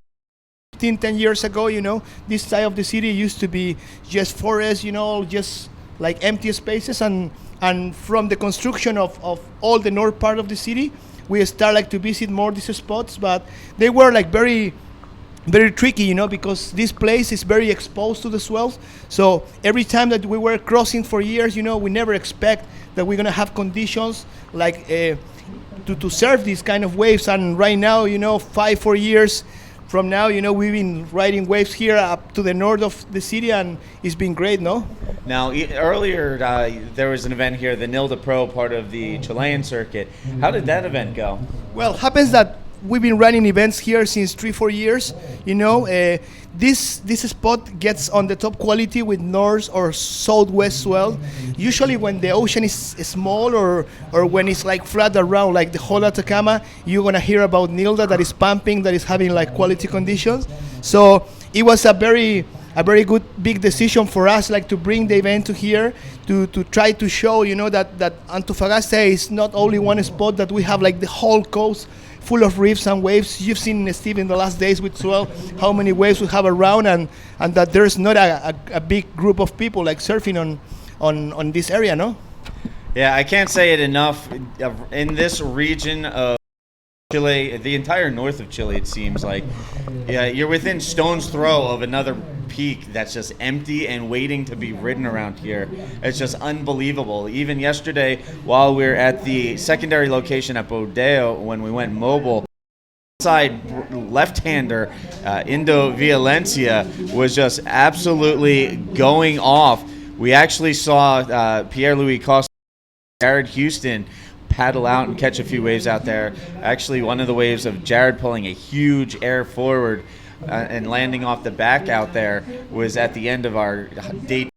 10 years ago, you know, this side of the city used to be just forest, you know, just like empty spaces, and from the construction of all the north part of the city, we start like to visit more these spots, but they were like very tricky, you know, because this place is very exposed to the swells. So every time that we were crossing for years, you know, we never expect that we're gonna have conditions like to surf these kind of waves. And right now, you know, 4 years from now, you know, we've been riding waves here up to the north of the city, and it's been great, no? Now, earlier there was an event here, the Nilda Pro, part of the Chilean circuit. How did that event go? Well, happens that we've been running events here since 3-4 years. You know, this spot gets on the top quality with north or southwest swell. Usually when the ocean is small or when it's like flat around, like the whole Atacama, you're gonna hear about Nilda that is pumping, that is having like quality conditions. So it was a very good big decision for us, like to bring the event to here to try to show, you know, that Antofagasta is not only one spot, that we have like the whole coast full of reefs and waves. You've seen, Steve, in the last days with swell how many waves we have around, and that there's not a big group of people like surfing on this area, no? Yeah, I can't say it enough. In this region of Chile, the entire north of Chile, it seems like, yeah, you're within stone's throw of another peak that's just empty and waiting to be ridden around here. It's just unbelievable. Even yesterday, while we were at the secondary location at Bodeo, when we went mobile, side left-hander Indo Violencia was just absolutely going off. We actually saw Pierre-Louis Costa, Jared Houston paddle out and catch a few waves out there. Actually, one of the waves of Jared pulling a huge air forward and landing off the back out there was at the end of our day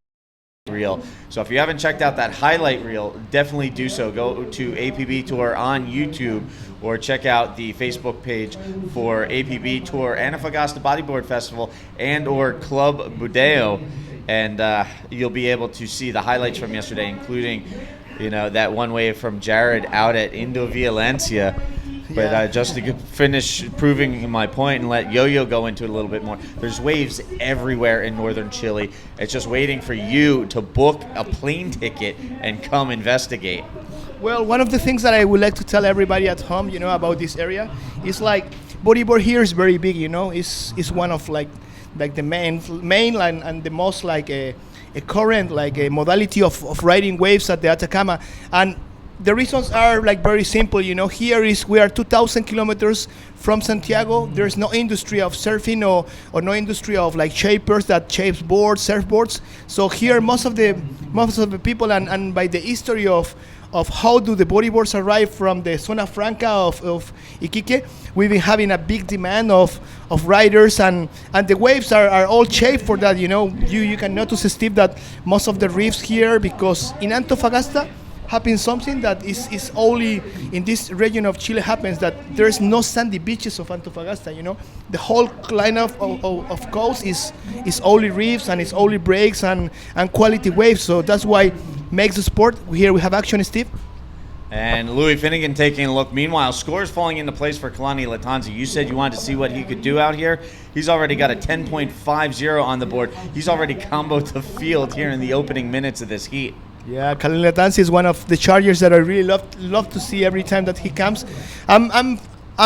reel. So if you haven't checked out that highlight reel, definitely do so. Go to APB Tour on YouTube or check out the Facebook page for APB Tour, Antofagasta Bodyboard Festival, and or Club Budeo, and you'll be able to see the highlights from yesterday, including, you know, that one wave from Jared out at Indo Violencia. But just to finish proving my point and let Yo-Yo go into it a little bit more, there's waves everywhere in northern Chile. It's just waiting for you to book a plane ticket and come investigate. Well, one of the things that I would like to tell everybody at home, you know, about this area is like bodyboard here is very big, you know. It's one of like the mainland and the most like a current like a modality of riding waves at the Atacama. And the reasons are like very simple, you know. Here we are 2,000 kilometers from Santiago. There's no industry of surfing or no industry of like shapers that shapes boards, surfboards. So here most of the people and by the history of of how do the bodyboards arrive from the Zona Franca of Iquique, we've been having a big demand of riders, and the waves are all shaped for that. You can notice, Steve, that most of the reefs here, because in Antofagasta happens something that is only in this region of Chile happens, that there's no sandy beaches of Antofagasta. The whole line of coast is only reefs, and it's only breaks and quality waves. So that's why makes the sport. Here we have action, Steve. And Louis Finnegan taking a look. Meanwhile, scores falling into place for Kalani Latanzi. You said you wanted to see what he could do out here. He's already got a 10.50 on the board. He's already comboed the field here in the opening minutes of this heat. Yeah, Kalani Latanzi is one of the chargers that I really love to see every time that he comes. I'm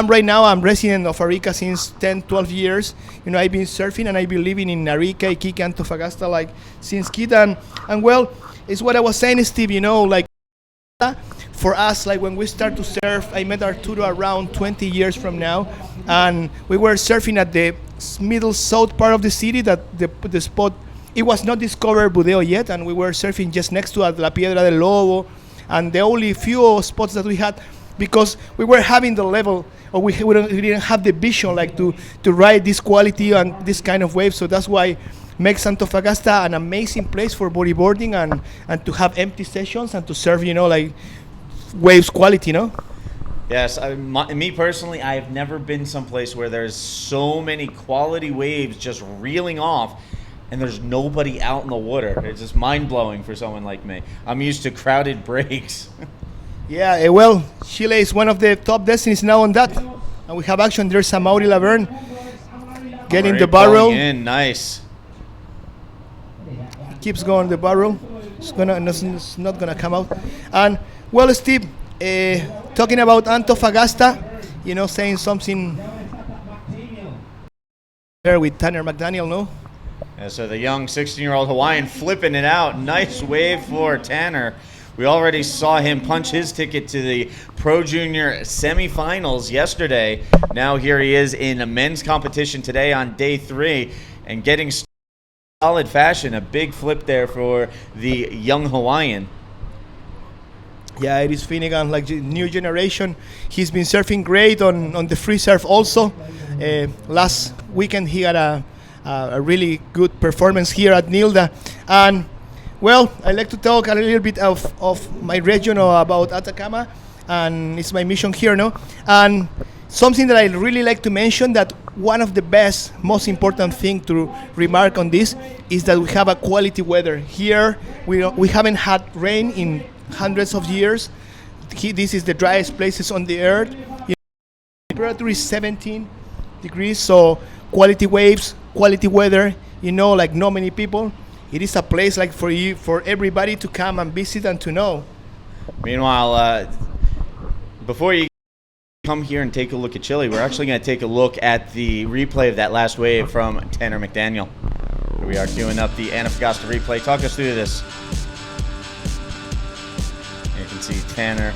right now, I'm resident of Arica since 10, 12 years. I've been surfing and I've been living in Arica, Iquique, Antofagasta like since kid. And well, it's what I was saying, Steve, like for us, like when we start to surf, I met Arturo around 20 years from now, and we were surfing at the middle south part of the city, that the spot, it was not discovered Budeo yet, and we were surfing just next to La Piedra del Lobo, and the only few spots that we had, because we were having the level, or we didn't have the vision like to ride this quality and this kind of wave. So that's why makes Antofagasta an amazing place for bodyboarding and to have empty sessions and to surf, like waves quality, Yes, me personally, I have never been someplace where there's so many quality waves just reeling off, and there's nobody out in the water. It's just mind-blowing for someone like me. I'm used to crowded breaks. Yeah, well, Chile is one of the top destinies now on that. And we have action. There's Amaury Laverne getting the barrel. In, nice. Keeps going the barrel. It's not gonna come out. And well, Steve, talking about Antofagasta, saying something there with Tanner McDaniel, no? And so the young 16-year-old Hawaiian flipping it out. Nice wave for Tanner. We already saw him punch his ticket to the Pro Junior semifinals yesterday. Now here he is in a men's competition today on day 3 and getting solid fashion. A big flip there for the young Hawaiian. Yeah, it is Finnegan, like the new generation. He's been surfing great on the free surf also. Last weekend he had a really good performance here at Nilda. And well, I'd like to talk a little bit of my region or about Atacama, and it's my mission here, no? And something that I really like to mention, that one of the best, most important thing to remark on this is that we have a quality weather. Here, we haven't had rain in hundreds of years. This is the driest places on the earth. The temperature is 17 degrees, so quality waves, quality weather, like not many people. It is a place like for everybody to come and visit and to know. Meanwhile, before you come here and take a look at Chile, we're actually going to take a look at the replay of that last wave from Tanner McDaniel. Here we are queuing up the Antofagasta replay. Talk us through this. You can see Tanner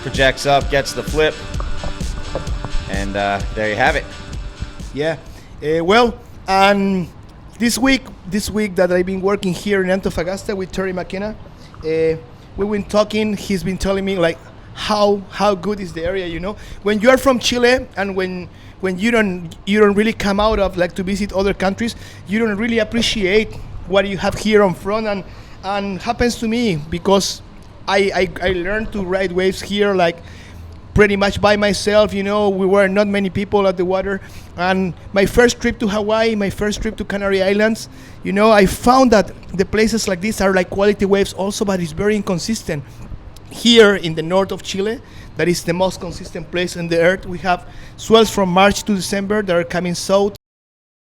projects up, gets the flip, and there you have it. Yeah, well, and this week that I've been working here in Antofagasta with Terry McKenna, we've been talking. He's been telling me like how good is the area. When you are from Chile and when you don't really come out of like to visit other countries, you don't really appreciate what you have here on front. And happens to me because I learned to ride waves here like pretty much by myself. We were not many people at the water. And my first trip to Hawaii, my first trip to Canary Islands, I found that the places like this are like quality waves also, but it's very inconsistent. Here in the north of Chile, that is the most consistent place on the earth. We have swells from March to December that are coming south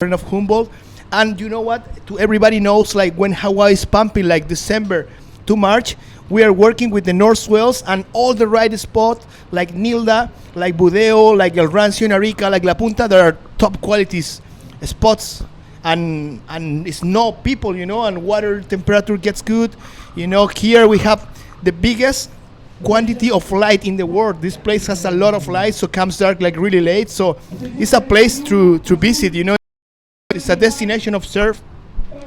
of Humboldt. And you know what? To everybody knows, like when Hawaii is pumping, like December to March, we are working with the north swells and all the right spots, like Nilda, like Budeo, like El Rancio and Arica, like La Punta, that are top qualities spots. And it's no people, and water temperature gets good. Here we have the biggest quantity of light in the world. This place has a lot of light, so it comes dark like really late. So it's a place to visit, It's a destination of surf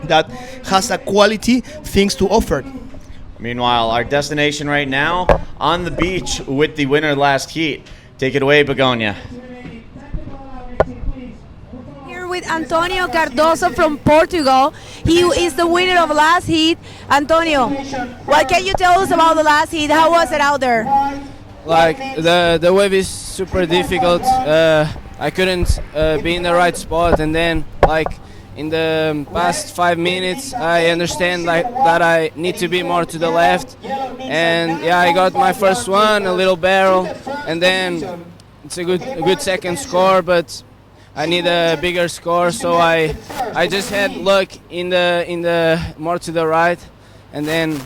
that has a quality things to offer. Meanwhile, our destination right now on the beach with the winner last heat. Take it away, Begonia. Here with Antonio Cardoso from Portugal. He is the winner of last heat. Antonio, what can you tell us about the last heat? How was it out there? Like the wave is super difficult. I couldn't be in the right spot, and then like in the past 5 minutes, I understand like that I need to be more to the left, and yeah, I got my first one, a little barrel, and then it's a good second score, but I need a bigger score, so I just had luck in the more to the right, and then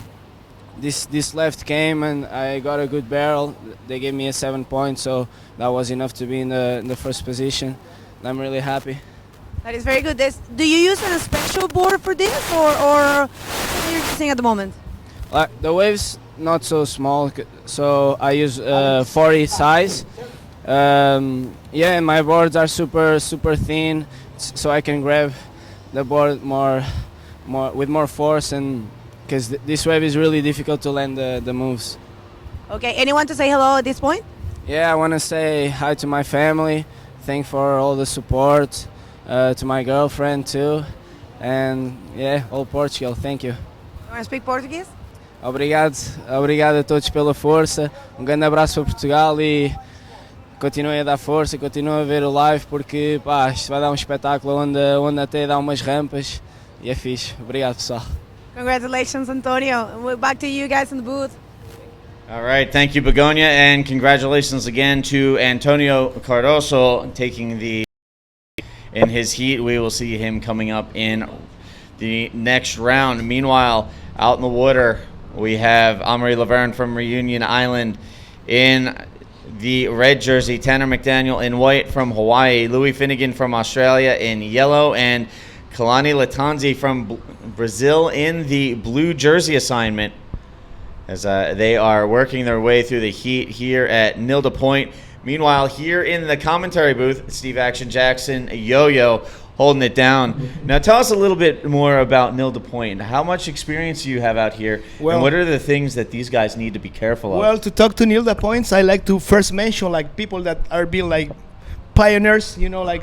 this left came and I got a good barrel. They gave me a 7 point, so that was enough to be in the first position. And I'm really happy. That is very good. Do you use a special board for this, or what are you using at the moment? The wave's not so small, so I use 40 size. Yeah, and my boards are super thin, so I can grab the board more with more force, and because this wave is really difficult to land the moves. Okay, anyone to say hello at this point? Yeah, I want to say hi to my family. Thank for all the support. To my girlfriend too, and yeah, all Portugal. Thank you. You want to speak Portuguese? Obrigado a todos pela força. Grande abraço para Portugal e continuem a dar força, continuem a ver o live porque pá, isto vai dar espetáculo onde até dá umas rampas e é fixe. Obrigado, pessoal. Congratulations, Antonio. We're back to you guys in the booth. All right, thank you, Begonia, and congratulations again to Antonio Cardoso taking in his heat. We will see him coming up in the next round. Meanwhile, out in the water, we have Amory Laverne from Reunion Island in the red jersey, Tanner McDaniel in white from Hawaii, Louis Finnegan from Australia in yellow, and Kalani Latanzi from Brazil in the blue jersey assignment as they are working their way through the heat here at Nilda Point. Meanwhile, here in the commentary booth, Steve Action Jackson, Yo-Yo, holding it down. Now, tell us a little bit more about Nilda Point. How much experience do you have out here, and what are the things that these guys need to be careful of? Well, to talk to Nilda Points, I like to first mention like people that are being like pioneers, you know, like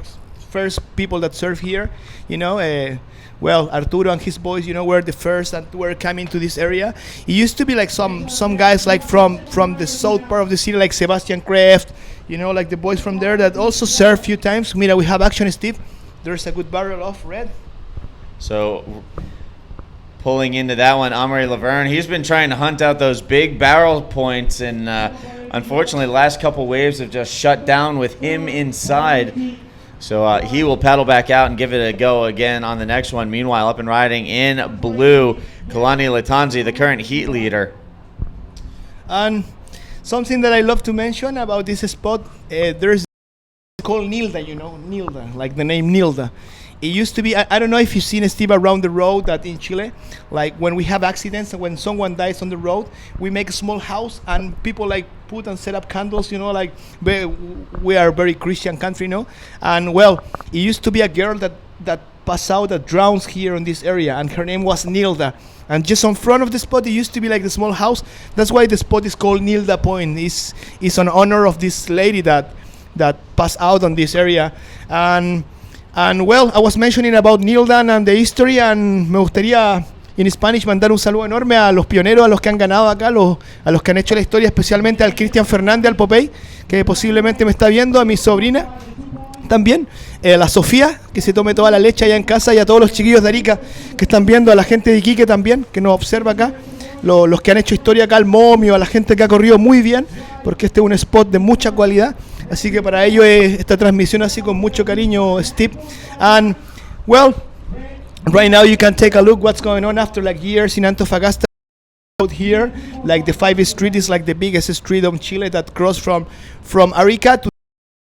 first people that serve here, you know. Well, Arturo and his boys, you know, were the first that were coming to this area. It used to be like some guys like from the south part of the city, like Sebastian Kraft, you know, like the boys from there that also served a few times. Mira, we have action, Steve. There's a good barrel of red. So pulling into that one, Amory Laverne, he's been trying to hunt out those big barrel points, and unfortunately the last couple waves have just shut down with him inside. So he will paddle back out and give it a go again on the next one. Meanwhile, up and riding in blue, Kalani Latanzi, the current heat leader. And something that I love to mention about this spot, there's called Nilda, you know, Nilda, like the name Nilda. It used to be, I don't know if you've seen, Steve, around the road that in Chile, like when we have accidents and when someone dies on the road, we make a small house and people like put and set up candles, you know, like we are a very Christian country, you know. And well, it used to be a girl that passed out, that drowns here in this area, and her name was Nilda. And just in front of the spot, it used to be like the small house. That's why the spot is called Nilda Point. It's in honor of this lady that passed out on this area. And well, I was mentioning about Nilda and the history, and me gustaría en Spanish mandar un saludo enorme a los pioneros, a los que han ganado acá, a los que han hecho la historia, especialmente al Cristian Fernández, al Popey, que posiblemente me está viendo, a mi sobrina también, a la Sofía, que se tome toda la leche allá en casa, y a todos los chiquillos de Arica que están viendo, a la gente de Iquique también, que nos observa acá, los que han hecho historia acá, al Momio, a la gente que ha corrido muy bien, porque este es un spot de mucha cualidad. Así que para ello es esta transmisión así con mucho cariño, Steve. And well, right now you can take a look what's going on after like years in Antofagasta. Out here, like the 5th Street is like the biggest street of Chile that cross from Arica to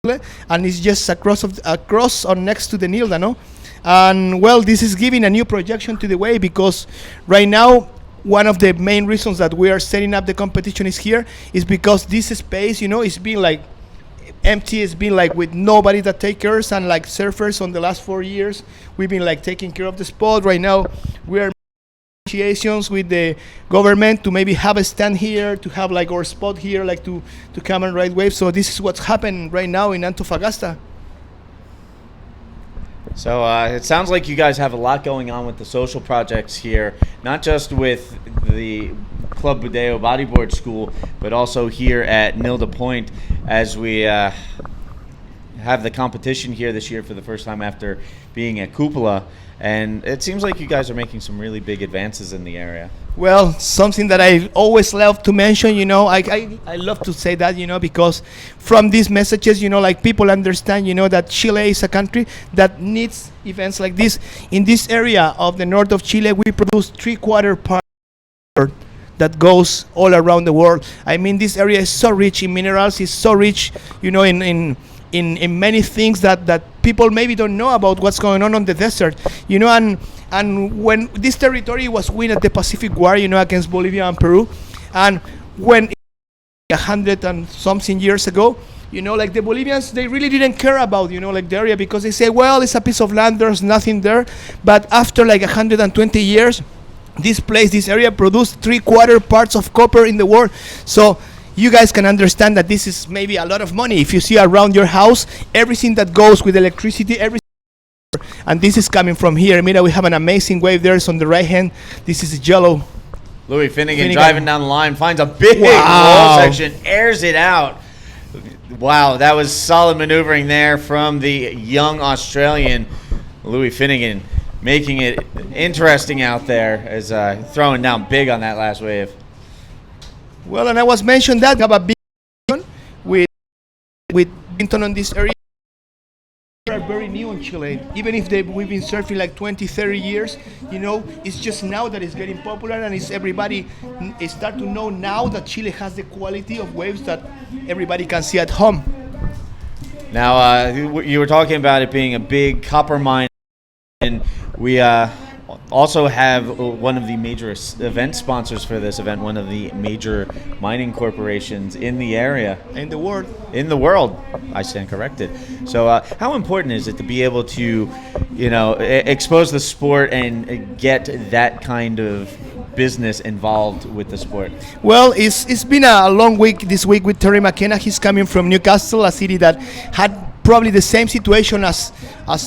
Chile, and it's just across or next to the Nilda, no? And well, this is giving a new projection to the way, because right now one of the main reasons that we are setting up the competition is here is because this space, you know, is being like empty. It's been like with nobody that take care, and like surfers on the last 4 years we've been like taking care of the spot. Right now we are negotiations with the government to maybe have a stand here, to have like our spot here, like to come and ride waves. So this is what's happening right now in Antofagasta. So it sounds like you guys have a lot going on with the social projects here, not just with the Club Budeo Bodyboard School, but also here at Nilda Point as we have the competition here this year for the first time after being at Cupola. And it seems like you guys are making some really big advances in the area. Well, something that I always love to mention, you know, I love to say that, you know, because from these messages, you know, like people understand, you know, that Chile is a country that needs events like this. In this area of the north of Chile, we produce 3/4 part that goes all around the world. I mean, this area is so rich in minerals, it's so rich, you know, in many things that people maybe don't know about what's going on the desert, you know. And when this territory was won at the Pacific War, you know, against Bolivia and Peru, and when 100 and something years ago, you know, like the Bolivians, they really didn't care about, you know, like the area, because they say, well, it's a piece of land, there's nothing there. But after like 120 years, this place, this area produced 3/4 parts of copper in the world. So you guys can understand that this is maybe a lot of money. If you see around your house, everything that goes with electricity, everything, and this is coming from here. Mira, we have an amazing wave there. It's on the right hand. This is yellow. Louis Finnegan driving down the line, finds a big roll section, airs it out. Wow, that was solid maneuvering there from the young Australian Louis Finnegan, making it interesting out there as throwing down big on that last wave. Well, and I was mentioned that we have a big with Binton on this area. They are very new in Chile. Even if we've been surfing like 20, 30 years, you know, it's just now that it's getting popular, and it's everybody start to know now that Chile has the quality of waves that everybody can see at home. Now, you were talking about it being a big copper mine, and we also have one of the major event sponsors for this event, one of the major mining corporations in the area. In the world. In the world, I stand corrected. So how important is it to be able to, you know, expose the sport and get that kind of business involved with the sport? Well, it's been a long week this week with Terry McKenna. He's coming from Newcastle, a city that had probably the same situation as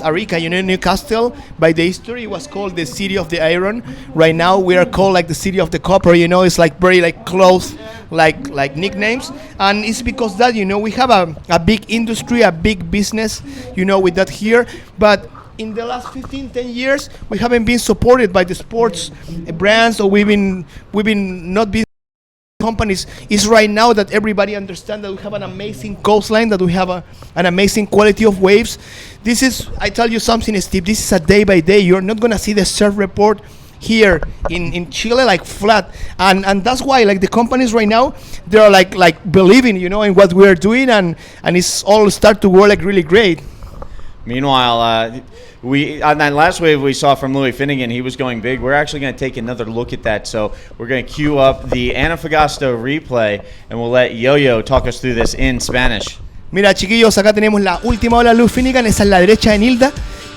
Arica. You know, Newcastle, by the history, was called the city of the iron. Right now, we are called like the city of the copper. You know, it's like very like close, like nicknames, and it's because that, you know, we have a big industry, a big business, you know, with that here. But in the last 15, 10 years, we haven't been supported by the sports brands, or we've been not being companies. Is right now that everybody understands that we have an amazing coastline, that we have an amazing quality of waves. This is, I tell you something, Steve, this is a day by day. You're not gonna see the surf report here in Chile like flat, and that's why like the companies right now, they're like believing, you know, in what we're doing, and it's all start to work like really great. Meanwhile, we on that last wave we saw from Louis Finnegan, he was going big. We're actually going to take another look at that. So we're going to queue up the Antofagasta replay, and we'll let Yo-Yo talk us through this in Spanish. Mira, chiquillos, acá tenemos la última ola de Louis Finnegan. Esa es la derecha de Nilda.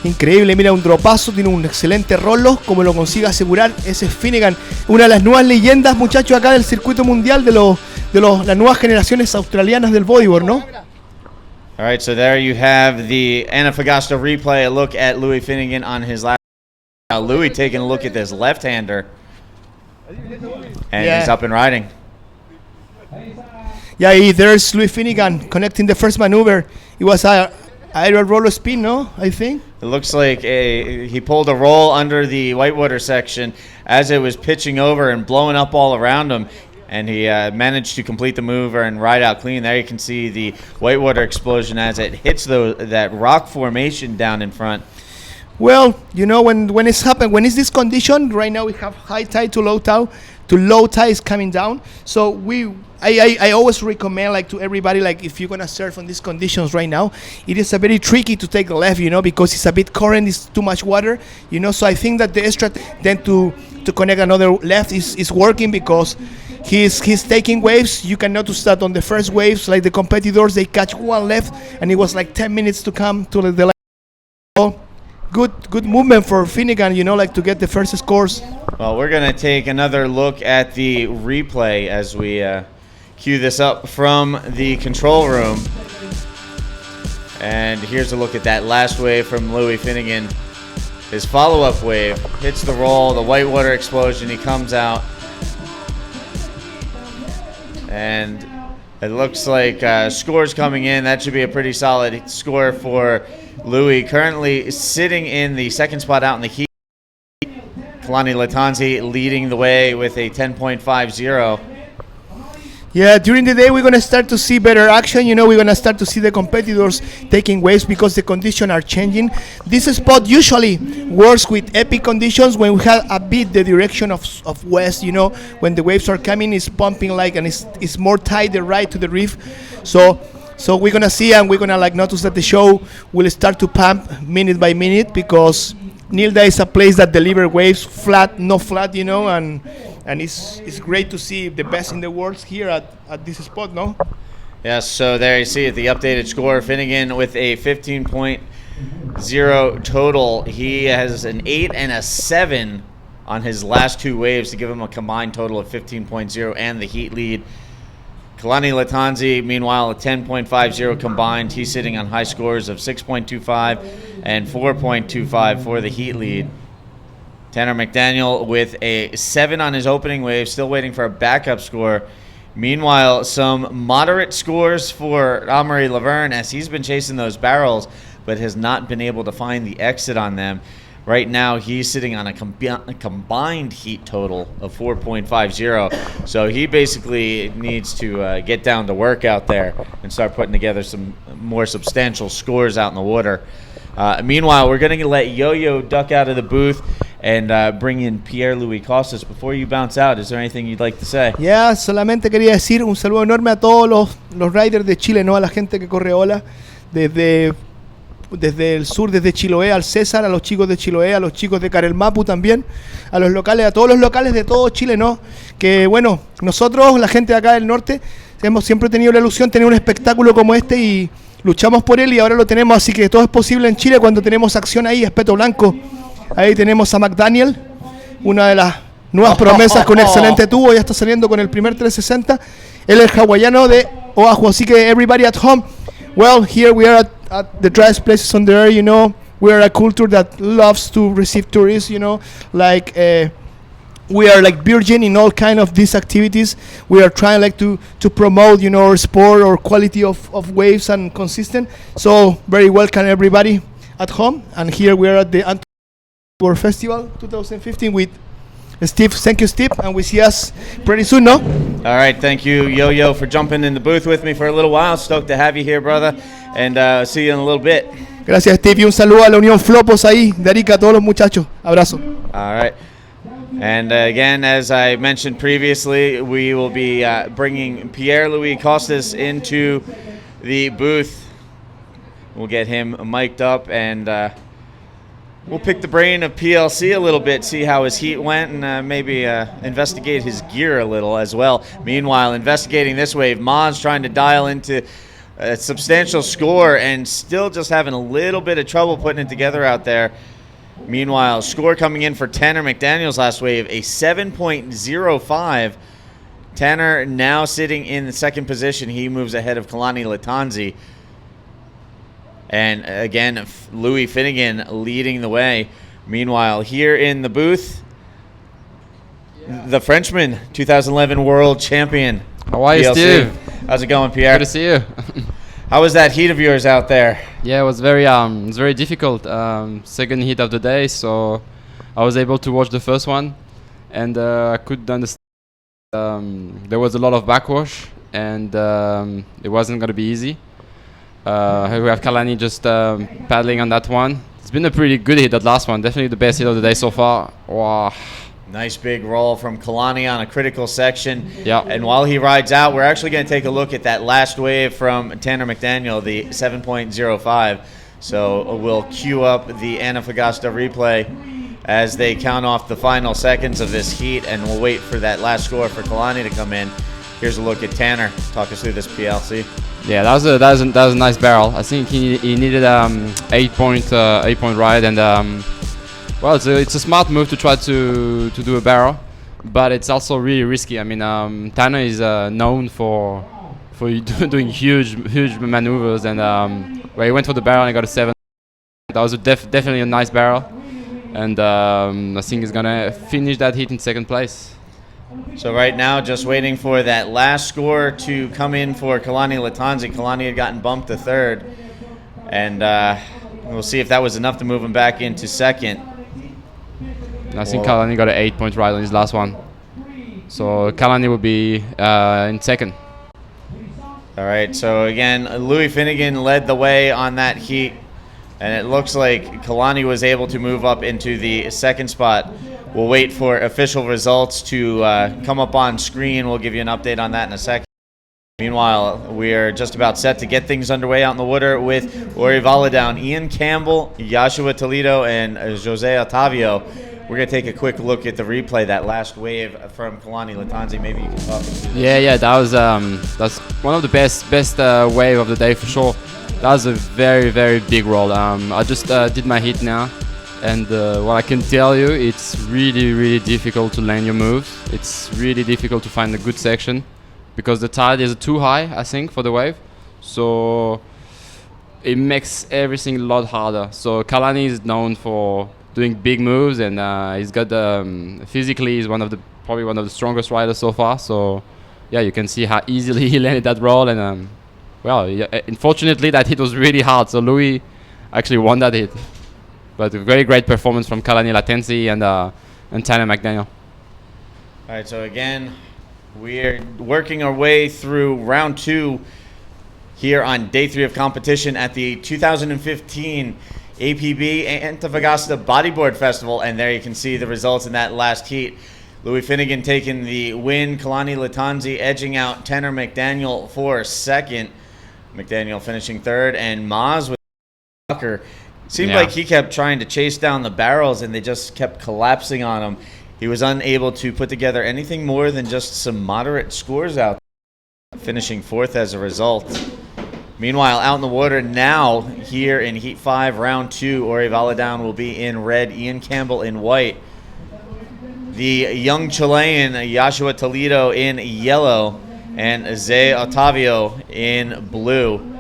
Increíble, mira, un dropazo, tiene un excelente rolo, como lo consigue asegurar. Ese es Finnegan, una de las nuevas leyendas, muchachos, acá del circuito mundial de las nuevas generaciones australianas del bodyboard, ¿no? All right, so there you have the Antofagasta replay, a look at Louis Finnegan on his last. Now Louis taking a look at this left-hander, and he's up and riding. Yeah, there's Louis Finnegan connecting the first maneuver. It was a aerial roller spin, no? I think. It looks like he pulled a roll under the whitewater section as it was pitching over and blowing up all around him. And he managed to complete the mover and ride out clean. There you can see the whitewater explosion as it hits that rock formation down in front. Well, you know, when it's happened, when it's this condition, right now we have high tide to low tide. To low tide is coming down. So I always recommend, like, to everybody, like, if you're gonna surf on these conditions right now, it is a very tricky to take the left, you know, because it's a bit current, it's too much water, you know. So I think that the extra then to connect another left is working, because he's taking waves. You cannot start on the first waves like the competitors. They catch one left, and it was like 10 minutes to come to the left. So good movement for Finnegan, like to get the first scores. Well, we're going to take another look at the replay as we cue this up from the control room. And here's a look at that last wave from Louis Finnegan. His follow-up wave hits the roll, the whitewater explosion. He comes out. And it looks like scores coming in. That should be a pretty solid score for Louis. Currently sitting in the second spot out in the heat. Kalani Lattanzi leading the way with a 10.50. Yeah, during the day we're going to start to see better action. We're going to start to see the competitors taking waves because the conditions are changing. This spot usually works with epic conditions when we have a bit the direction of west, when the waves are coming, it's pumping and it's more tight the right to the reef. So we're going to see, and we're going to notice that the show will start to pump minute by minute because Nilda is a place that delivers waves flat, not flat, and it's great to see the best in the world here at this spot, no? Yes, so there you see it, the updated score. Finnegan with a 15.0 total. He has an 8 and a 7 on his last two waves to give him a combined total of 15.0 and the heat lead. Kalani Lattanzi, meanwhile, a 10.50 combined. He's sitting on high scores of 6.25 and 4.25 for the heat lead. Tanner McDaniel with a 7 on his opening wave, still waiting for a backup score. Meanwhile, some moderate scores for Amaury Laverne as he's been chasing those barrels, but has not been able to find the exit on them. Right now, he's sitting on a combined heat total of 4.50. So he basically needs to get down to work out there and start putting together some more substantial scores out in the water. Meanwhile, we're going to let Yo-Yo duck out of the booth and bring in Pierre-Louis Costas. Before you bounce out, is there anything you'd like to say? Yeah, solamente quería decir un saludo enorme a todos los riders de Chile, ¿no? A la gente que corre ola desde el sur, desde Chiloé, al César, a los chicos de Chiloé, a los chicos de Carelmapu también, a los locales, a todos los locales de todo Chile, ¿no? Que bueno, nosotros, la gente de acá del norte, hemos siempre tenido la ilusión de tener un espectáculo como este y luchamos por él y ahora lo tenemos, así que todo es posible en Chile cuando tenemos acción ahí, Espeto Blanco. Ahí tenemos a McDaniel, una de las nuevas promesas con excelente tubo, ya está saliendo con el primer 360. Él es hawaiano de Oahu, así que everybody at home, well, here we are at the driest places on the earth, we are a culture that loves to receive tourists, like we are like virgin in all kind of these activities. We are trying to promote, our sport or quality of waves and consistent. So very welcome everybody at home. And here we are at the Antofagasta Festival 2015 with Steve. Thank you, Steve, and we see us pretty soon, no? All right, thank you, Yo-Yo, for jumping in the booth with me for a little while. Stoked to have you here, brother, and see you in a little bit. Gracias, Steve, y un saludo a la Unión Flopos ahí, de Arica, a todos los muchachos. Abrazo. All right. And again, as I mentioned previously, we will be bringing Pierre-Louis Costas into the booth. We'll get him mic'd up and we'll pick the brain of PLC a little bit, see how his heat went, and maybe investigate his gear a little as well. Meanwhile, investigating this wave, Maz trying to dial into a substantial score and still just having a little bit of trouble putting it together out there. Meanwhile, score coming in for Tanner McDaniel's last wave, a 7.05. Tanner now sitting in the second position. He moves ahead of Kalani Lattanzi. And again, Louis Finnegan leading the way. Meanwhile, here in the booth, the Frenchman, 2011 world champion. How are you, PLC. Steve? How's it going, Pierre? Good to see you. How was that heat of yours out there? Yeah, it was very difficult. Second heat of the day, so I was able to watch the first one, and I could understand there was a lot of backwash, and it wasn't going to be easy. We have Kalani just paddling on that one. It's been a pretty good hit, that last one. Definitely the best hit of the day so far. Wow. Nice big roll from Kalani on a critical section. Yeah. And while he rides out, we're actually going to take a look at that last wave from Tanner McDaniel, the 7.05. So we'll queue up the Antofagasta replay as they count off the final seconds of this heat, and we'll wait for that last score for Kalani to come in. Here's a look at Tanner. Talk us through this PLC. Yeah, that was a nice barrel. I think he needed 8-point ride, and well, it's a smart move to try to do a barrel, but it's also really risky. I mean, Tanner is known for doing huge maneuvers, and where he went for the barrel and got a 7. That was definitely a nice barrel, and I think he's gonna finish that heat in second place. So right now, just waiting for that last score to come in for Kalani Lattanzi. Kalani had gotten bumped to third, and we'll see if that was enough to move him back into second. I think Kalani got an 8-point ride on his last one, so Kalani will be in second. All right, so again, Louis Finnegan led the way on that heat, and it looks like Kalani was able to move up into the second spot. We'll wait for official results to come up on screen. We'll give you an update on that in a second. Meanwhile, we are just about set to get things underway out in the water with Ori Valadown, Ian Campbell, Joshua Toledo, and Jose Otavio. We're going to take a quick look at the replay, that last wave from Kalani Lattanzi. Maybe you can talk us through this. Yeah, that's one of the best wave of the day for sure. That was a very big roll. I just did my hit now, and what I can tell you, it's really difficult to land your moves. It's really difficult to find a good section because the tide is too high, I think, for the wave. So it makes everything a lot harder. So Kalani is known for doing big moves, and he's got physically he's probably one of the strongest riders so far. So yeah, you can see how easily he landed that roll, and well, yeah, unfortunately that hit was really hard. So Louis actually won that hit, but a very great performance from Kalani Lattanzi and Tanner McDaniel. All right, so again, we're working our way through round 2 here on day 3 of competition at the 2015 APB Antofagasta Bodyboard Festival, and there you can see the results in that last heat. Louis Finnegan taking the win, Kalani Lattanzi edging out Tanner McDaniel for second, McDaniel finishing third, and Maz with Walker. Seemed like he kept trying to chase down the barrels, and they just kept collapsing on him. He was unable to put together anything more than just some moderate scores out there, finishing fourth as a result. Meanwhile, out in the water now, here in Heat 5, Round 2, Ori Valadown will be in red, Ian Campbell in white. The young Chilean, Joshua Toledo in yellow, and Zé Otavio in blue.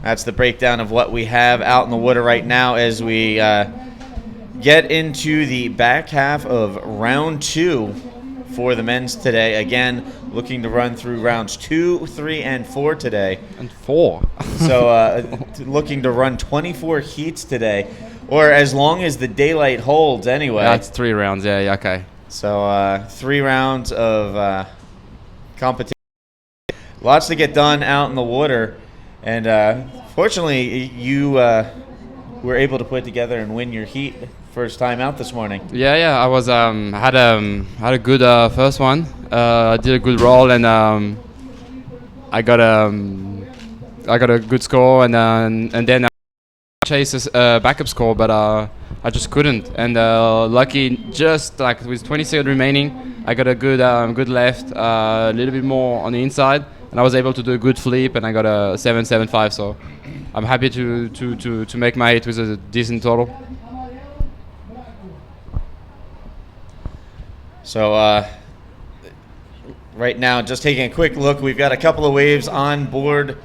That's the breakdown of what we have out in the water right now as we get into the back half of Round 2 for the men's today. Again, looking to run through rounds 2, 3, and 4 today. And 4. So looking to run 24 heats today, or as long as the daylight holds anyway. That's 3 rounds, yeah, okay. So 3 rounds of competition. Lots to get done out in the water. And fortunately, you were able to put together and win your heat first time out this morning. Yeah, I was had a good first one. I did a good roll, and I got a good score, and then I chased a backup score, but I just couldn't. And lucky, just like with 20 seconds remaining, I got a good left, a little bit more on the inside, and I was able to do a good flip, and I got a 7.75. So I'm happy to make my hit with a decent total. So right now, just taking a quick look, we've got a couple of waves on board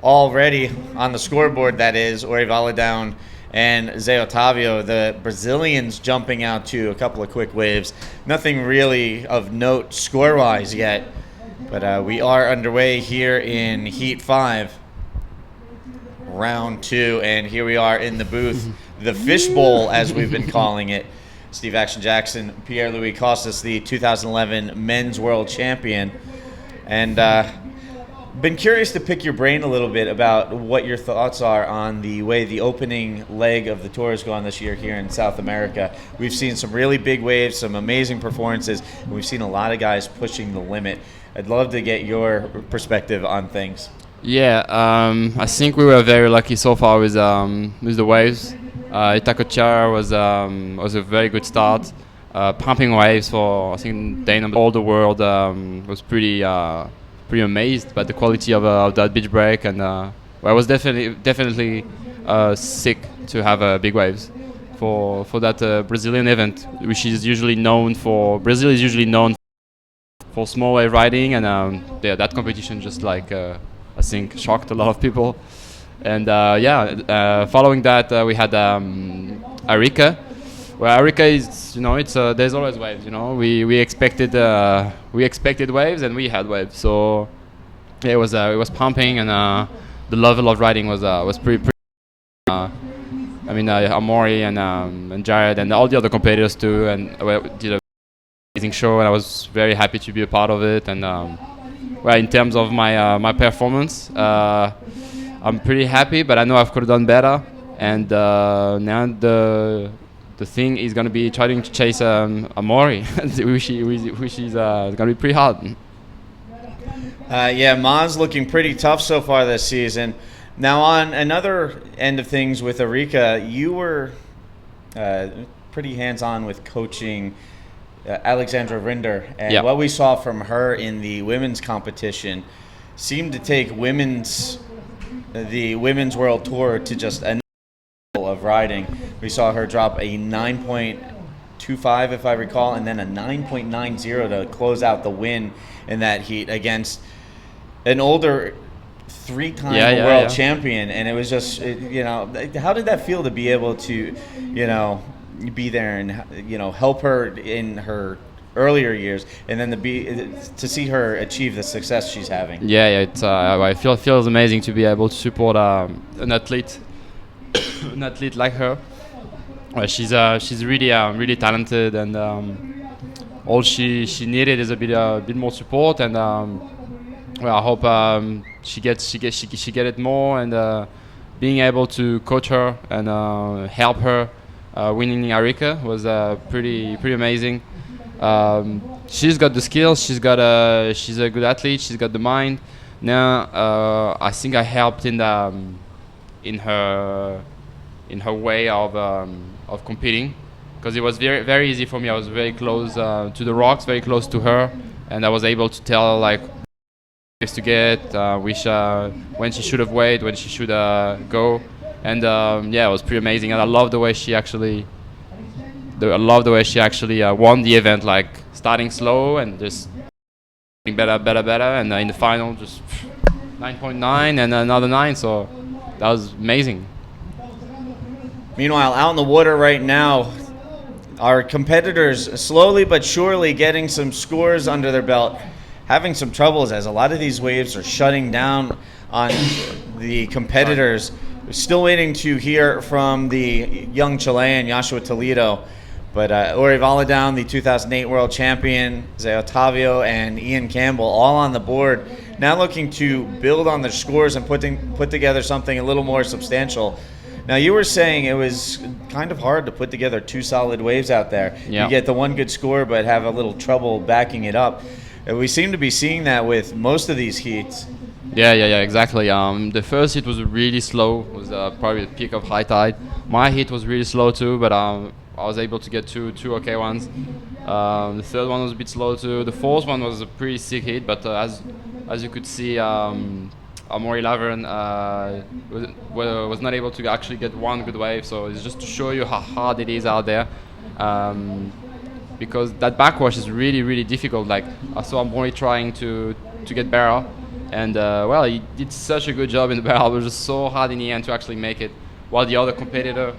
already, on the scoreboard that is, Ori Valadown and Zé Otavio. The Brazilians jumping out to a couple of quick waves. Nothing really of note score-wise yet, but we are underway here in Heat 5, Round 2, and here we are in the booth, the fishbowl as we've been calling it. Steve Action Jackson, Pierre-Louis Costas, the 2011 Men's World Champion. And been curious to pick your brain a little bit about what your thoughts are on the way the opening leg of the tour has gone this year here in South America. We've seen some really big waves, some amazing performances, and we've seen a lot of guys pushing the limit. I'd love to get your perspective on things. Yeah, I think we were very lucky so far with the waves. Itacocha was a very good start. Pumping waves for, I think, day number all the world was pretty pretty amazed by the quality of that beach break, and well, I was definitely sick to have big waves for that Brazilian event, which is usually known for. Brazil is usually known for small wave riding, and that competition just like I think shocked a lot of people. And following that we had Arica. Well, Arica is, it's there's always waves. We expected waves, and we had waves. So yeah, it was pumping, and the level of riding was pretty. Amori and Jared and all the other competitors too, and did an amazing show, and I was very happy to be a part of it. And in terms of my performance, I'm pretty happy, but I know I could have done better. And now the thing is going to be trying to chase Amori, which is going to be pretty hard. Ma's looking pretty tough so far this season. Now, on another end of things with Arica, you were pretty hands-on with coaching Alexandra Rinder. And what we saw from her in the women's competition seemed to take the women's world tour to just another level of riding. We saw her drop a 9.25, if I recall, and then a 9.90 to close out the win in that heat against an older three-time world champion. And it was just, how did that feel to be able to, be there and, help her in her earlier years, and then to see her achieve the success she's having? I feels amazing to be able to support an athlete like her. Well, she's really talented, and all she needed is a bit more support, and I hope she get it more, and being able to coach her and help her winning Arica was pretty amazing. She's got the skills. She's a good athlete. She's got the mind. Now I think I helped in her way of competing, because it was very very easy for me. I was very close to the rocks, very close to her, and I was able to tell her like to get when she should have waited, when she should go, and it was pretty amazing. And I love the way she actually. Won the event, like starting slow and just getting better, and in the final just 9.9 and another 9. So that was amazing. Meanwhile, out in the water right now, our competitors slowly but surely getting some scores under their belt, having some troubles as a lot of these waves are shutting down on the competitors. We're still waiting to hear from the young Chilean, Joshua Toledo. But Uri Valadown, the 2008 world champion, Zé Otávio, and Ian Campbell all on the board, now looking to build on their scores and put together something a little more substantial. Now, you were saying it was kind of hard to put together two solid waves out there. Yeah. You get the one good score but have a little trouble backing it up. We seem to be seeing that with most of these heats. Yeah, exactly. The first heat was really slow. It was probably the peak of high tide. My heat was really slow too, but I was able to get two okay ones. The third one was a bit slow too. The fourth one was a pretty sick hit, but as you could see, Amaury Laverne was not able to actually get one good wave. So it's just to show you how hard it is out there, because that backwash is really really difficult. Like I saw Amaury trying to get barrel, and he did such a good job in the barrel. It was just so hard in the end to actually make it, while the other competitor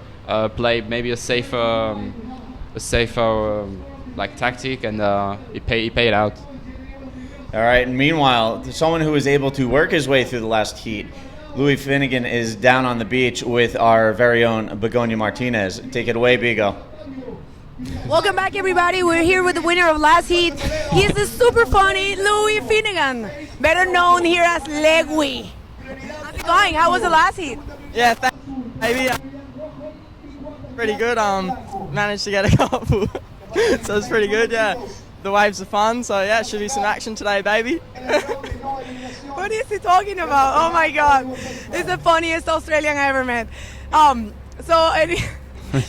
played maybe a safer tactic, and it paid out. All right, and meanwhile, someone who was able to work his way through the last heat, Louis Finnegan, is down on the beach with our very own Begonia Martinez. Take it away, Bigo. Welcome back, everybody. We're here with the winner of last heat. He's the super funny Louis Finnegan, better known here as Legui. How's it going? How was the last heat? Yeah, maybe pretty good. Managed to get a couple, so it's pretty good. Yeah, the waves are fun. So yeah, should be some action today, baby. What is he talking about? Oh my God, it's the funniest Australian I ever met.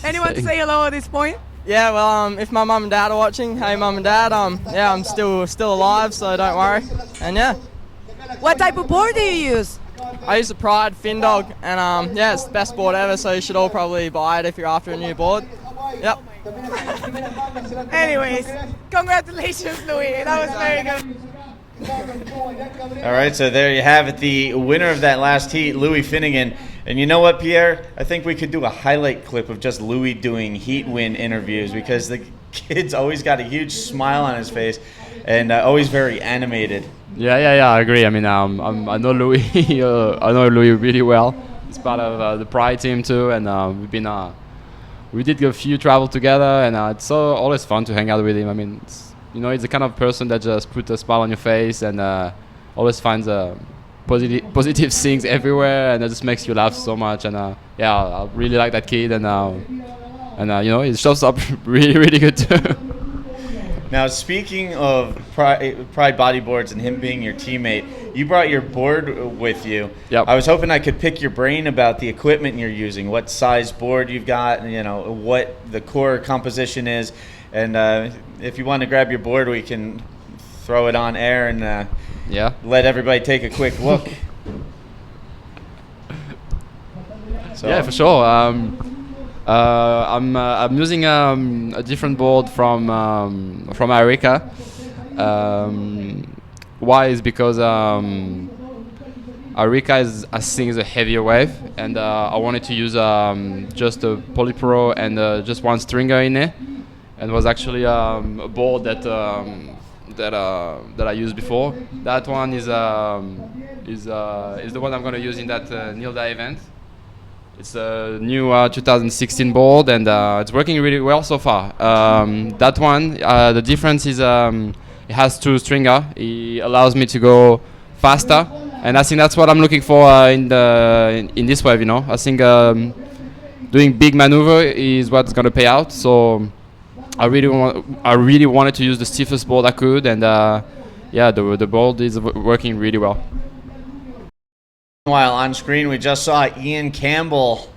Anyone to say hello at this point? Yeah, well, if my mum and dad are watching, hey mum and dad, I'm still alive, so don't worry. And yeah, What type of board do you use? I use the Pride Fin Dog, and yeah, it's the best board ever. So you should all probably buy it if you're after a new board. Yep. Anyways, congratulations, Louis. That was very good. All right, so there you have it, the winner of that last heat, Louis Finnegan. And you know what, Pierre? I think we could do a highlight clip of just Louis doing heat win interviews, because the kid's always got a huge smile on his face and always very animated. Yeah, I agree. I mean, I know Louis. I know Louis really well. He's part of the Pride team too, and we did a few travel together, and it's always fun to hang out with him. I mean, he's the kind of person that just puts a smile on your face and always finds positive things everywhere, and it just makes you laugh so much. And I really like that kid, and he shows up really good too. Now, speaking of Pride Bodyboards and him being your teammate, you brought your board with you. Yep. I was hoping I could pick your brain about the equipment you're using, what size board you've got, what the core composition is. And if you want to grab your board, we can throw it on air and let everybody take a quick look. Yeah, for sure. I'm using a different board from Arica. Why is because Arica is a heavier wave, and I wanted to use just a Polypro and just one stringer in it, and was actually a board that I used before. That one is the one I'm going to use in that Nilda event. It's a new 2016 board, and it's working really well so far. That one, the difference is it has two stringer. It allows me to go faster, and I think that's what I'm looking for in this wave. I think doing big maneuver is what's gonna pay out. So I really wanted to use the stiffest board I could, and the board is working really well. Meanwhile, on screen, we just saw Ian Campbell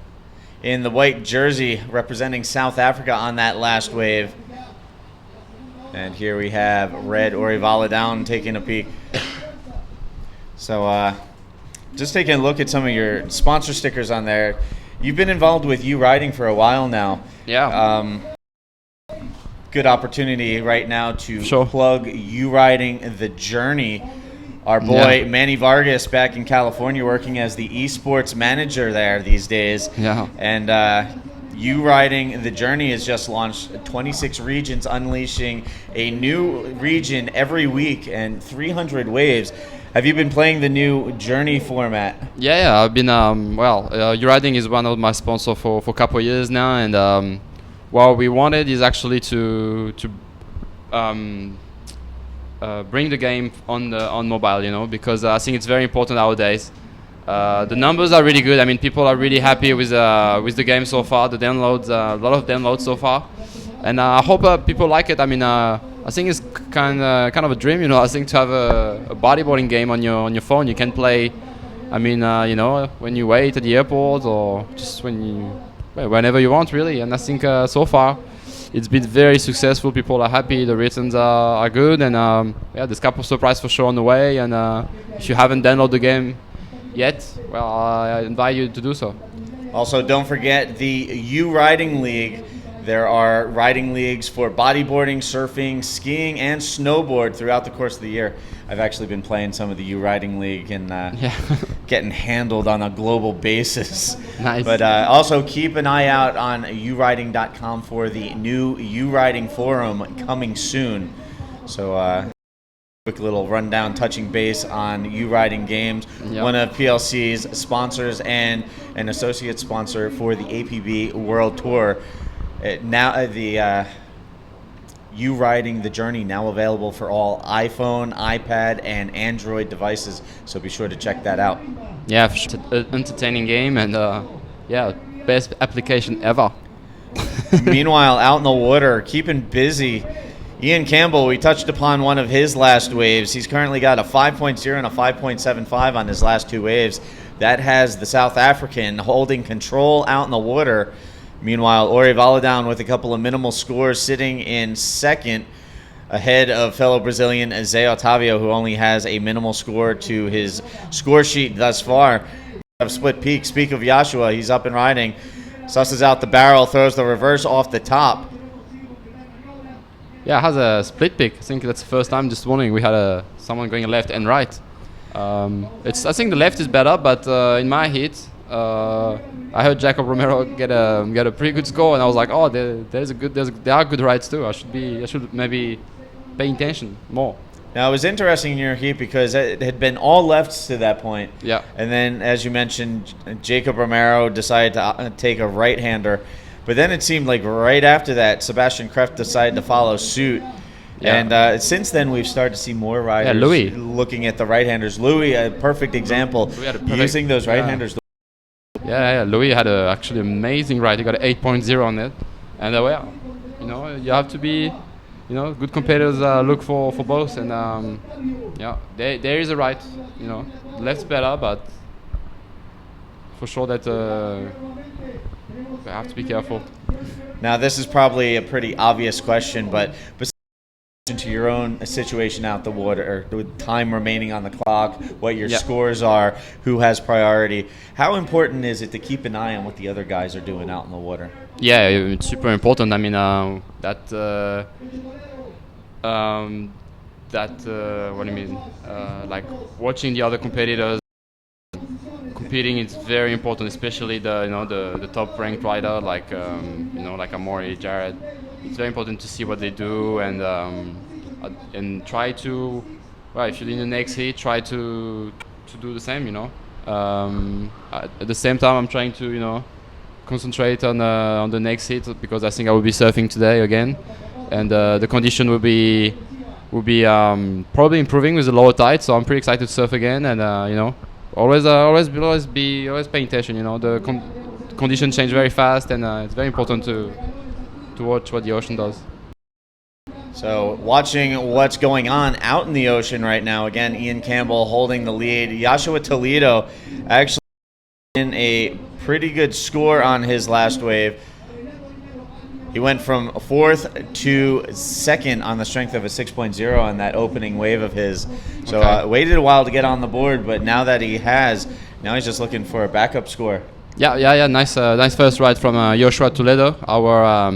in the white jersey representing South Africa on that last wave. And here we have Red Orivala down taking a peek. So just taking a look at some of your sponsor stickers on there. You've been involved with U Riding for a while now. Yeah. Good opportunity right now to plug U Riding The Journey. Our boy Manny Vargas back in California working as the esports manager there these days. Yeah. And U Riding The Journey has just launched 26 regions, unleashing a new region every week and 300 waves. Have you been playing the new Journey format? Yeah, I've been, U Riding is one of my sponsors for a couple of years now, and what we wanted is actually to bring the game on mobile, because I think it's very important nowadays. The numbers are really good. I mean, people are really happy with the game so far. The downloads, a lot of downloads so far, and I hope people like it. I mean, I think it's kind of a dream, I think to have a bodyboarding game on your phone. You can play. I mean, when you wait at the airport or just whenever you want, really. And I think so far, it's been very successful. People are happy. The returns are good, and there's a couple of surprises for sure on the way. And if you haven't downloaded the game yet, well, I invite you to do so. Also, don't forget the U Riding League. There are riding leagues for bodyboarding, surfing, skiing, and snowboard throughout the course of the year. I've actually been playing some of the U Riding League and getting handled on a global basis. Nice. But also keep an eye out on uriding.com for the new U Riding forum coming soon. So quick little rundown, touching base on U Riding Games, one of PLC's sponsors and an associate sponsor for the APB World Tour. Now the U Riding The Journey now available for all iPhone, iPad, and Android devices. So be sure to check that out. Yeah, entertaining game, and best application ever. Meanwhile, out in the water, keeping busy, Ian Campbell, we touched upon one of his last waves. He's currently got a 5.0 and a 5.75 on his last two waves. That has the South African holding control out in the water. Meanwhile, Ori Valadown with a couple of minimal scores sitting in second. ahead of fellow Brazilian Zé Otávio, who only has a minimal score to his score sheet thus far. Of split peak. Speak of Joshua, he's up and riding. Susses out the barrel, throws the reverse off the top. Yeah, it has a split pick. I think that's the first time this morning we had someone going left and right. I think the left is better, but in my heat, I heard Jacob Romero get a pretty good score, and I was like, oh, there are good rides too. I should maybe pay attention more. Now, it was interesting in your heat because it had been all lefts to that point. Yeah. And then, as you mentioned, Jacob Romero decided to take a right-hander. But then it seemed like right after that, Sebastian Kreft decided to follow suit. Yeah. And since then, we've started to see more riders Louis. looking at the right-handers. Louis, a perfect example, using those right-handers. Yeah, Louis had actually amazing ride. He got an 8.0 on it. And you have to be... good competitors look for both, and there is a right. Left's better, but for sure that we have to be careful. Now, this is probably a pretty obvious question, but to your own situation out the water, or with time remaining on the clock, what your scores are, who has priority, how important is it to keep an eye on what the other guys are doing out in the water? Yeah, it's super important. I mean, what do you mean? Like watching the other competitors competing is very important, especially the top ranked rider like like Amori, Jared. It's very important to see what they do and try to, if you're in the next heat, try to do the same. At the same time, I'm trying to concentrate on the next heat because I think I will be surfing today again, and the condition will be probably improving with the lower tide. So I'm pretty excited to surf again, and always paying attention. The conditions change very fast, and it's very important to watch what the ocean does. So watching what's going on out in the ocean right now. Again, Ian Campbell holding the lead. Joshua Toledo actually in a pretty good score on his last wave. He went from 4th to 2nd on the strength of a 6.0 on that opening wave of his. So waited a while to get on the board, but now that he has, now he's just looking for a backup score. Yeah. Nice first ride from Joshua Toledo, our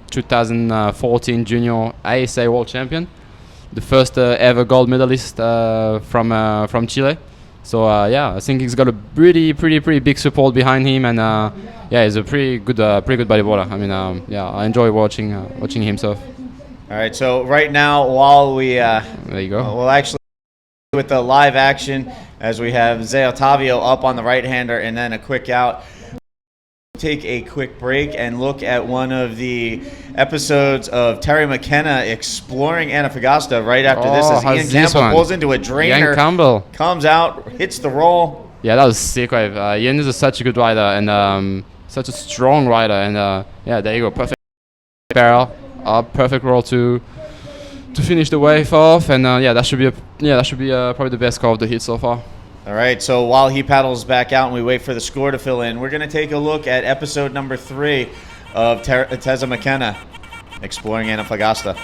2014 Junior ASA World Champion, the first ever gold medalist from Chile. So I think he's got a pretty big support behind him, and he's a pretty good bodyboarder. I mean, I enjoy watching him surf. All right, so right now, while we there you go, we'll actually with the live action as we have Zé Otávio up on the right-hander and then a quick out. Take a quick break and look at one of the episodes of Terry McKenna exploring Antofagasta right after this as Ian Campbell pulls into a drainer, comes out, hits the roll. Yeah, that was sick wave. Ian is such a good rider and such a strong rider, and there you go, perfect barrel, perfect roll to finish the wave off, and that should be probably the best score of the heat so far. All right, so while he paddles back out and we wait for the score to fill in, we're going to take a look at episode number 3 of Teza McKenna, exploring Antofagasta.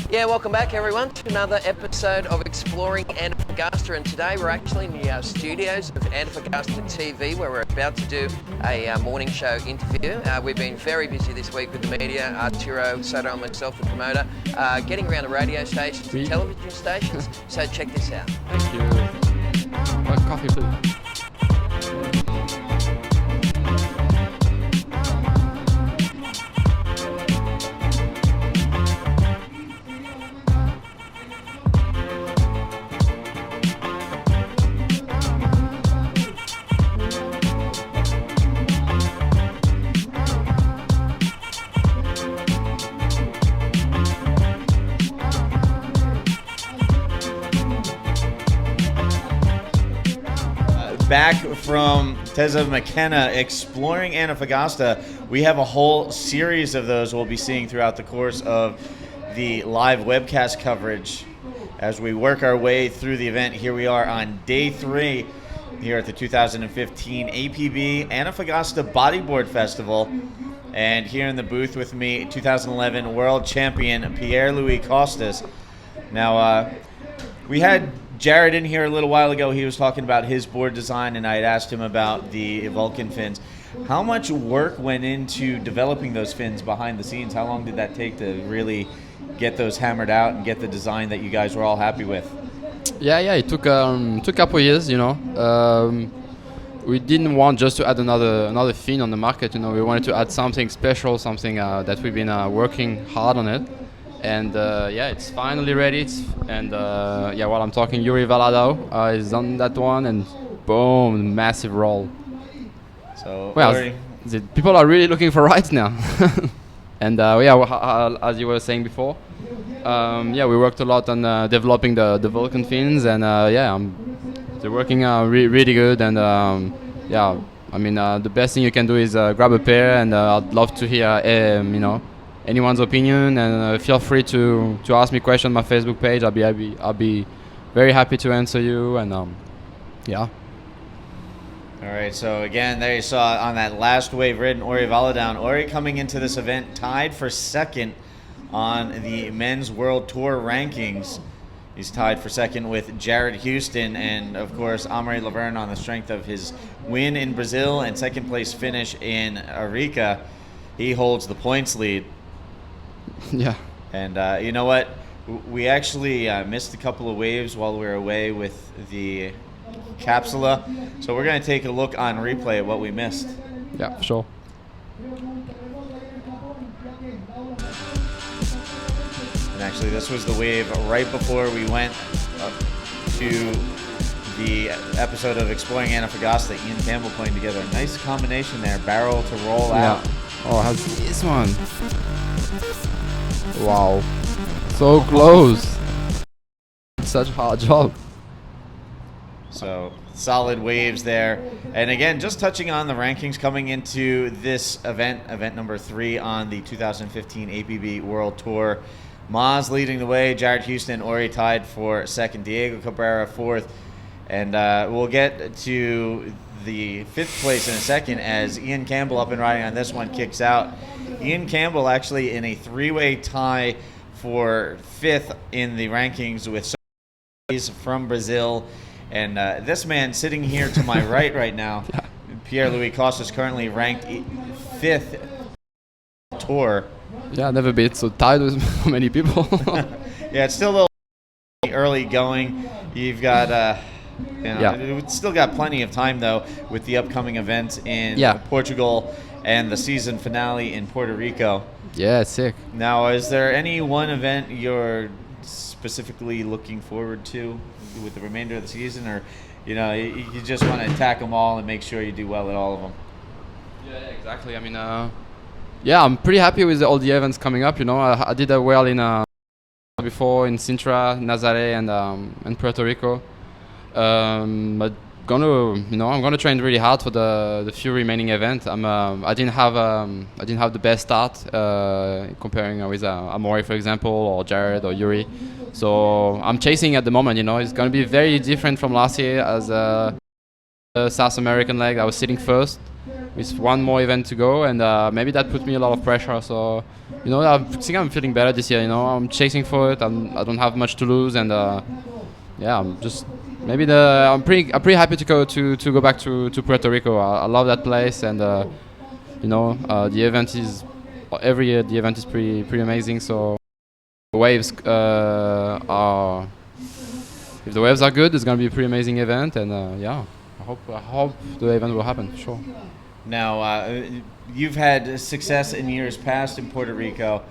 Yeah, welcome back everyone to another episode of Exploring Antofagasta, and today we're actually in the studios of Antofagasta TV where we're about to do a morning show interview. We've been very busy this week with the media, Arturo, Soto and myself, the promoter, getting around the radio stations and television stations, so check this out. Thank you. Coffee please. Back from Teza McKenna exploring Antofagasta. We have a whole series of those we'll be seeing throughout the course of the live webcast coverage as we work our way through the event. Here we are on day 3 here at the 2015 APB Antofagasta Bodyboard Festival. And here in the booth with me, 2011 World Champion Pierre-Louis Costas. Now, we had Jared in here a little while ago. He was talking about his board design, and I had asked him about the Vulcan fins. How much work went into developing those fins behind the scenes? How long did that take to really get those hammered out and get the design that you guys were all happy with? Yeah, it took a couple of years, we didn't want just to add another fin on the market, we wanted to add something special, something that we've been working hard on it. And it's finally ready. While I'm talking, Yuri Valadao is on that one, and boom, massive roll. So, people are really looking for rides now. And as you were saying before, we worked a lot on developing the Vulcan fins, and they're working really good. And the best thing you can do is grab a pair, and I'd love to hear anyone's opinion, and feel free to ask me questions on my Facebook page. I'll be very happy to answer you, and All right, so again, there you saw on that last wave ridden Ori Valadown. Ori coming into this event tied for second on the men's world tour rankings. He's tied for second with Jared Houston and, of course, Amaury Laverne on the strength of his win in Brazil and second place finish in Arica. He holds the points lead. Yeah. And you know what? We actually missed a couple of waves while we were away with the Capsula. So we're going to take a look on replay at what we missed. Yeah, for sure. And actually, this was the wave right before we went up to the episode of Exploring Antofagasta. Ian Campbell playing together. A nice combination there. Barrel to roll out. Oh, how's this one? Wow. So close. Such a hard job. So solid waves there. And again, just touching on the rankings coming into this event number 3 on the 2015 APB World Tour. Maz leading the way, Jared Houston, Ori tied for second, Diego Cabrera fourth. And we'll get to the 5th place in a second as Ian Campbell up and riding on this one kicks out. Ian Campbell actually in a 3-way tie for 5th in the rankings with from Brazil. And this man sitting here to my right now, Pierre-Louis Costas, currently ranked 5th tour. Yeah, never been so tied with so many people. Yeah, it's still a little early going. You've got, it's still got plenty of time though with the upcoming events in Portugal and the season finale in Puerto Rico. Yeah, it's sick. Now, is there any one event you're specifically looking forward to with the remainder of the season, or you just want to attack them all and make sure you do well at all of them? Yeah, exactly. I mean, I'm pretty happy with all the events coming up. I did well in before in Sintra, Nazare, and Puerto Rico. But I'm gonna train really hard for the few remaining events. I didn't have the best start comparing with Amaury, for example, or Jared or Yuri. So I'm chasing at the moment. It's gonna be very different from last year as the South American leg. I was sitting first with one more event to go, and maybe that put me a lot of pressure. So I think I'm feeling better this year. I'm chasing for it. I don't have much to lose, and I'm just. Maybe I'm pretty happy to go back to Puerto Rico. I love that place, and the event is every year the event is pretty amazing. So the waves are if the waves are good, it's gonna be a pretty amazing event, and I hope the event will happen for sure. Now you've had success in years past in Puerto Rico.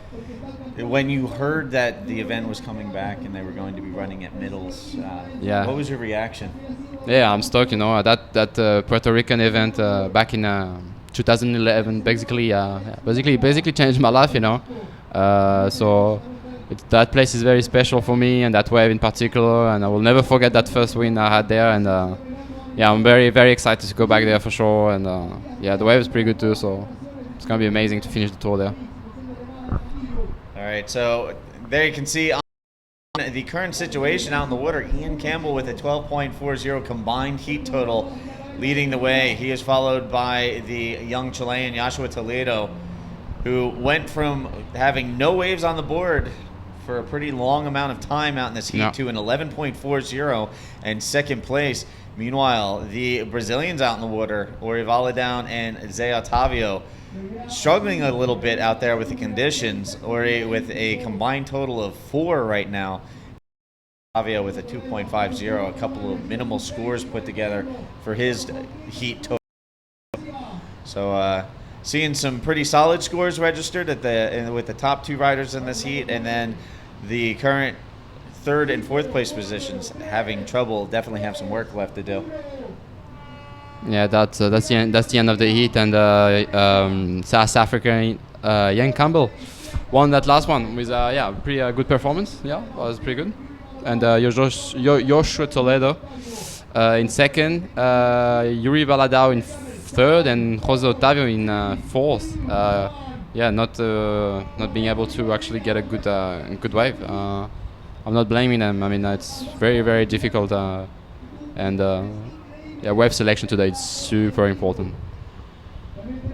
When you heard that the event was coming back and they were going to be running at middles, what was your reaction? Yeah, I'm stoked. That Puerto Rican event back in 2011 basically changed my life. So that place is very special for me, and that wave in particular. And I will never forget that first win I had there. And I'm very, very excited to go back there for sure. And the wave is pretty good too. So it's gonna be amazing to finish the tour there. All right, so there you can see The current situation out in the water, Ian Campbell with a 12.40 combined heat total leading the way. He is followed by the young Chilean Joshua Toledo, who went from having no waves on the board for a pretty long amount of time out in this heat to an 11.40 and second place. Meanwhile, the Brazilians out in the water, Orivala down and Zé Otávio, struggling a little bit out there with the conditions. Ori with a combined total of 4 right now. Otávio with a 2.50, a couple of minimal scores put together for his heat total. So seeing some pretty solid scores registered with the top 2 riders in this heat, and then the current 3rd and 4th place positions having trouble, definitely have some work left to do. Yeah, that's the end of the heat, and South African Ian Campbell won that last one with pretty good performance. Yeah, was pretty good. And Joshua Toledo in second, Yuri Baladao in third, and Jose Otávio in fourth. Not being able to actually get a good wave. I'm not blaming them. I mean, it's very, very difficult, wave selection today is super important.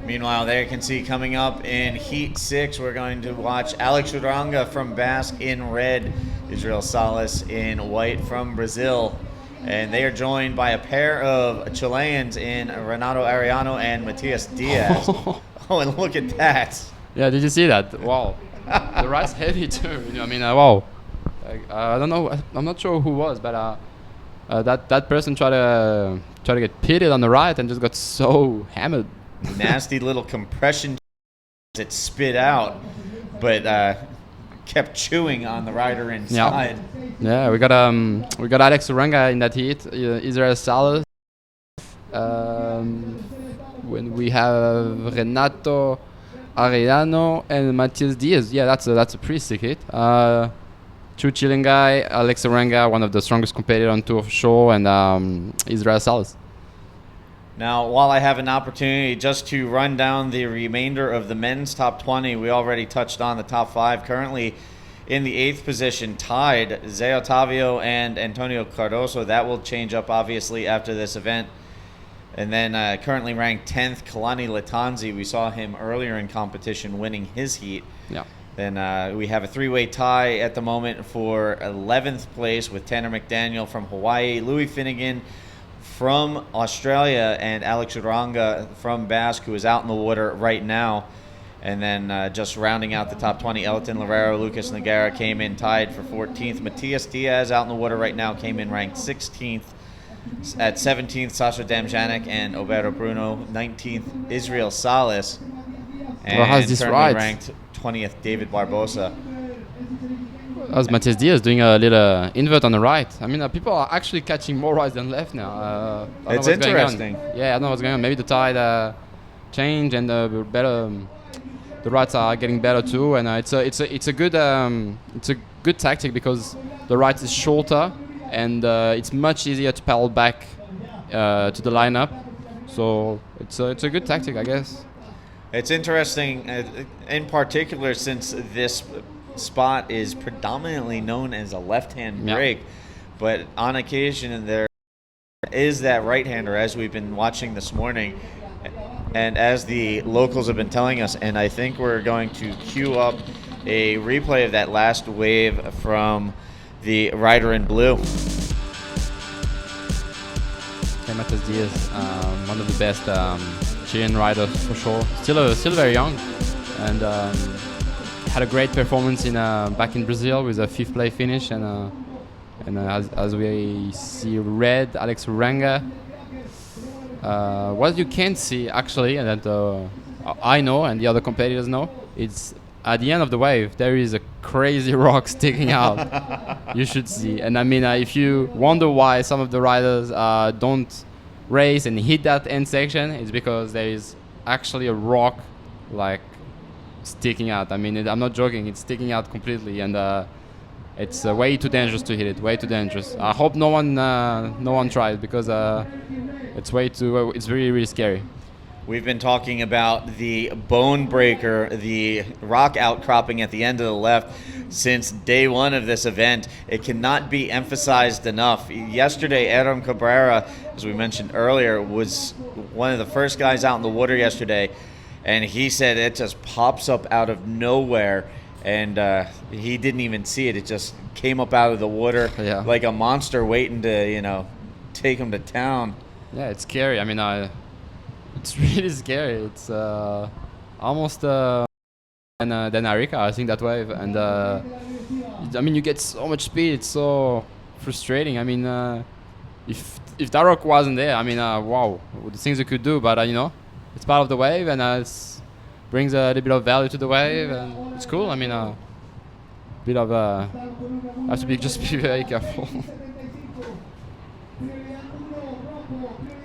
Meanwhile, there you can see coming up in Heat 6, we're going to watch Alex Uranga from Basque in red, Israel Salas in white from Brazil. And they are joined by a pair of Chileans in Renato Ariano and Matias Diaz. Oh, and look at that. Yeah, did you see that? Wow. The ride's heavy too. I mean, wow. I don't know. I'm not sure who was, but that person tried to get pitted on the ride and just got so hammered. Nasty little compression that spit out, but kept chewing on the rider inside. Yeah, we got Alex Uranga in that heat. Israel Salas. When we have Renato Arellano and Matias Diaz. Yeah, that's a pretty sick hit. 2 Chilean guy, Alex Uranga, one of the strongest competitors on Tour of Shore, and Israel Salas. Now, while I have an opportunity just to run down the remainder of the men's top 20, we already touched on the top 5. Currently in the 8th position, tied, Zé Otávio and Antonio Cardoso. That will change up, obviously, after this event. And then currently ranked 10th, Kalani Latanzi. We saw him earlier in competition winning his heat. Yeah. Then we have a 3-way tie at the moment for 11th place with Tanner McDaniel from Hawaii, Louis Finnegan from Australia, and Alex Uranga from Basque, who is out in the water right now. And then just rounding out the top 20, Elton Loureiro, Lucas Nogueira came in tied for 14th. Matias Diaz out in the water right now came in ranked 16th. At 17th, Sasha Damjanek and Oberto Bruno. 19th, Israel Salas. And currently ranked 20th, David Barbosa. That was Matias Diaz doing a little invert on the right. I mean, people are actually catching more rights than left now. It's interesting. Yeah, I don't know what's going on. Maybe the tide changed and the rights are getting better too. And it's a good tactic because the right is shorter and it's much easier to paddle back to the lineup. So it's a good tactic, I guess. It's interesting, in particular, since this spot is predominantly known as a left-hand break, but on occasion there is that right-hander, as we've been watching this morning, and as the locals have been telling us, and I think we're going to queue up a replay of that last wave from the rider in blue. Matias Diaz, one of the best Chilean riders for sure. Still very young, and had a great performance in back in Brazil with a 5th place finish, and as we see red, Alex Uranga. What you can see actually, and that I know and the other competitors know, it's at the end of the wave there is a crazy rock sticking out. You should see. And I mean, if you wonder why some of the riders don't race and hit that end section, it's because there is actually a rock like sticking out. I mean, I'm not joking, it's sticking out completely, and it's way too dangerous to hit it, way too dangerous. I hope no one tried, because it's really, really scary. We've been talking about the bone breaker, the rock outcropping at the end of the left since day one of this event. It cannot be emphasized enough. Yesterday, Adam Cabrera, as we mentioned earlier, was one of the first guys out in the water yesterday, and he said it just pops up out of nowhere, and he didn't even see it. It just came up out of the water like a monster waiting to, take him to town. Yeah, it's scary. I mean, it's really scary. It's almost than Arica, I think, that wave. And I mean, you get so much speed. It's so frustrating. I mean, if that rock wasn't there, I mean, wow, the things you could do. But it's part of the wave, and it brings a little bit of value to the wave, and it's cool. I mean, bit of have to just be very careful.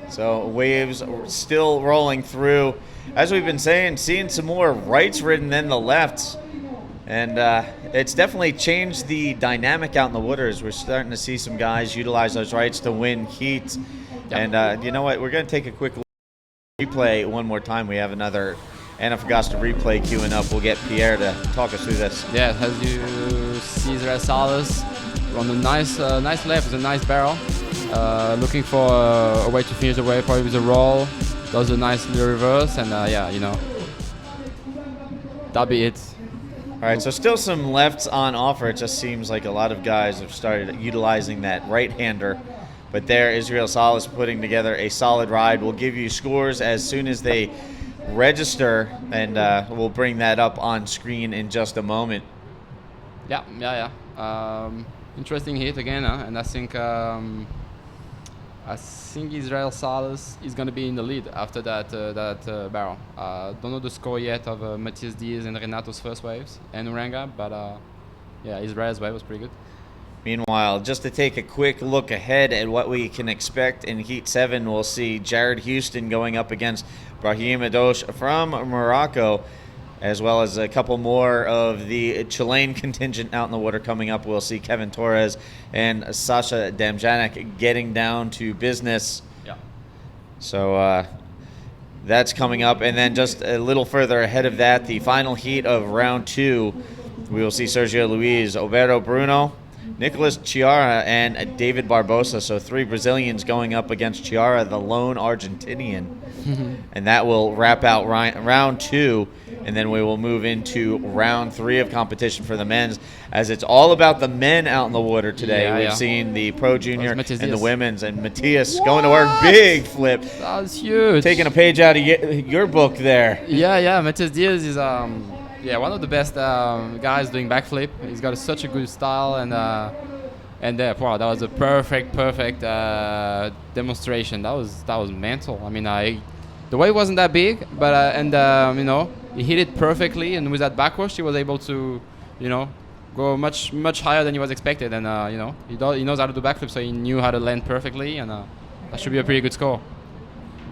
So waves still rolling through. As we've been saying, seeing some more rights ridden than the lefts. And it's definitely changed the dynamic out in the waters. We're starting to see some guys utilize those rights to win heats. Yep. And you know what? We're going to take a quick replay one more time. We have another Antofagasta replay queuing up. We'll get Pierre to talk us through this. Yeah, as you see, Israel Salas on a nice left with a nice barrel. Looking for a way to finish the wave, probably with a roll. Does a nice little reverse, and that'll be it. All right, so still some lefts on offer. It just seems like a lot of guys have started utilizing that right-hander. But there, Israel Salas putting together a solid ride. We'll give you scores as soon as they register, and we'll bring that up on screen in just a moment. Yeah. Interesting hit again, and I think Israel Salas is going to be in the lead after that barrel. Don't know the score yet of Matthias Diaz and Renato's first waves and Uranga, but Israel's wave was pretty good. Meanwhile, just to take a quick look ahead at what we can expect in Heat 7, we'll see Jared Houston going up against Brahim Adosh from Morocco, as well as a couple more of the Chilean contingent out in the water coming up. We'll see Kevin Torres and Sasha Damjanek getting down to business. Yeah. So that's coming up. And then just a little further ahead of that, the final heat of round 2, we will see Sergio Luis, Alberto Bruno, Nicolas Chiara, and David Barbosa. So 3 Brazilians going up against Chiara, the lone Argentinian. And that will wrap out round 2. And then we will move into round 3 of competition for the men's, as it's all about the men out in the water today. We've seen the Pro Junior and the women's, and Matthias going to work. Big flip. That was huge. Taking a page out of your book there. Yeah. Matthias Diaz is one of the best guys doing backflip. He's got such a good style, and that was a perfect demonstration. That was mental. I mean, the wave wasn't that big, but he hit it perfectly, and with that backwash, he was able to, go much higher than he was expected. And he knows how to do backflip, so he knew how to land perfectly, and that should be a pretty good score.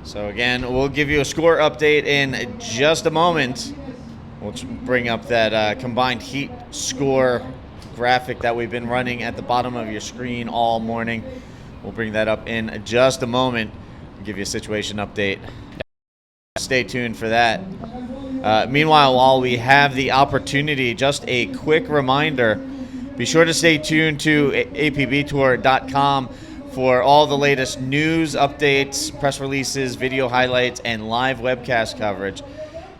So again, we'll give you a score update in just a moment. We'll bring up that combined heat score graphic that we've been running at the bottom of your screen all morning. We'll bring that up in just a moment and give you a situation update. Stay tuned for that. Meanwhile, while we have the opportunity, just a quick reminder, be sure to stay tuned to apbtour.com for all the latest news, updates, press releases, video highlights, and live webcast coverage.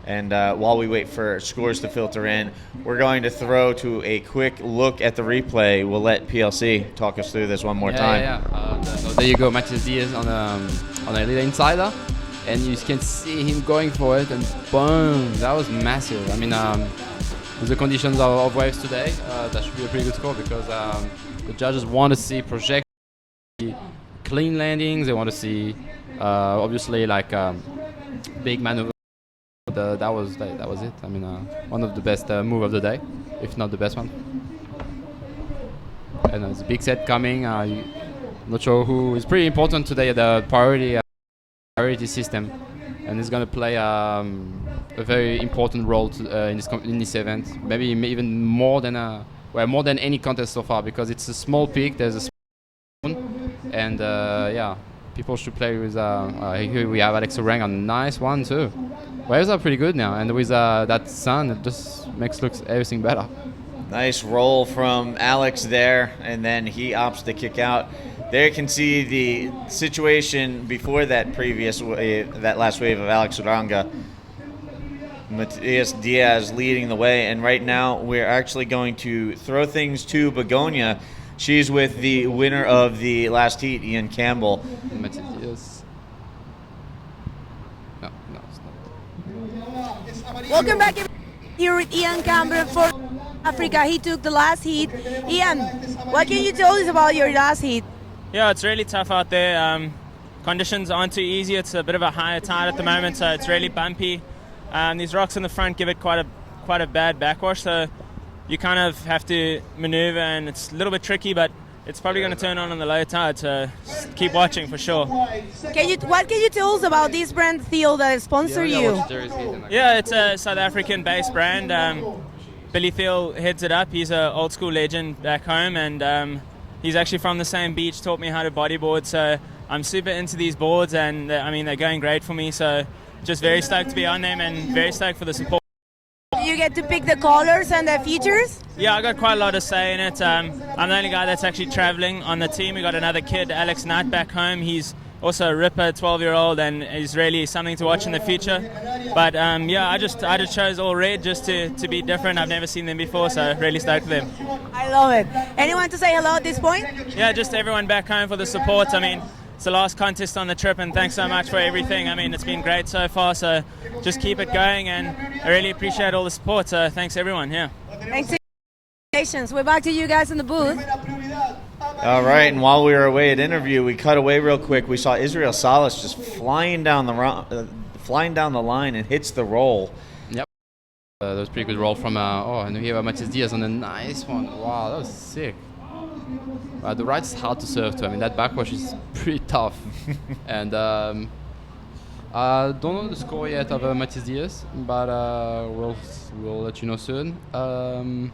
And while we wait for scores to filter in, we're going to throw to a quick look at the replay. We'll let PLC talk us through this one more time. So there you go, Matthias Diaz on a little insider. And you can see him going for it, and boom, that was massive. I mean, with the conditions of waves today, that should be a pretty good score, because the judges want to see projection, clean landings. They want to see, obviously, big maneuver. That was it. I mean, one of the best move of the day, if not the best one. And there's a big set coming. Not sure who is pretty important today. The priority system, and it's going to play a very important role in this event. Maybe even more than any contest so far, because it's a small peak. There's a spoon, and people should play with. Here we have Alex Orang, a nice one too. Waves are pretty good now, and with that sun, it just looks everything better. Nice roll from Alex there, and then he opts to kick out. There you can see the situation before that previous wave, that last wave of Alex Uranga. Matias Diaz leading the way, and right now we're actually going to throw things to Begonia. She's with the winner of the last heat, Ian Campbell. Matias Diaz. No, it's not. Welcome back here with Ian Campbell for Africa. He took the last heat. Ian, what can you tell us about your last heat? Yeah, it's really tough out there. Conditions aren't too easy. It's a bit of a higher tide at the moment, so it's really bumpy. These rocks in the front give it quite a bad backwash, so you kind of have to maneuver, and it's a little bit tricky, but it's probably going to turn on the low tide, so keep watching for sure. What can you tell us about this brand Thiel that sponsor you? Yeah, it's a South African-based brand. Billy Thiel heads it up. He's an old school legend back home, and he's actually from the same beach, taught me how to bodyboard, so I'm super into these boards, and they're going great for me, so just very stoked to be on them and very stoked for the support. You get to pick the colors and the features? Yeah, I got quite a lot of say in it. I'm the only guy that's actually traveling on the team. We got another kid, Alex Nutt, back home. He's also a ripper, 12-year-old, and he's really something to watch in the future. But I just chose all red just to be different. I've never seen them before, so really stoked with them. I love it. Anyone to say hello at this point? Yeah, just everyone back home for the support. It's the last contest on the trip, and thanks so much for everything. It's been great so far, so just keep it going, and I really appreciate all the support, so thanks everyone. Yeah. Thanks. We're back to you guys in the booth. All right, and while we were away at interview, we cut away real quick. We saw Israel Salas just flying down the line and hits the roll. Yep. That was a pretty good roll from, and we have Matias Diaz on a nice one. Wow, that was sick. The right is hard to serve to. That backwash is pretty tough. And I don't know the score yet of Matias Diaz, but we'll let you know soon. And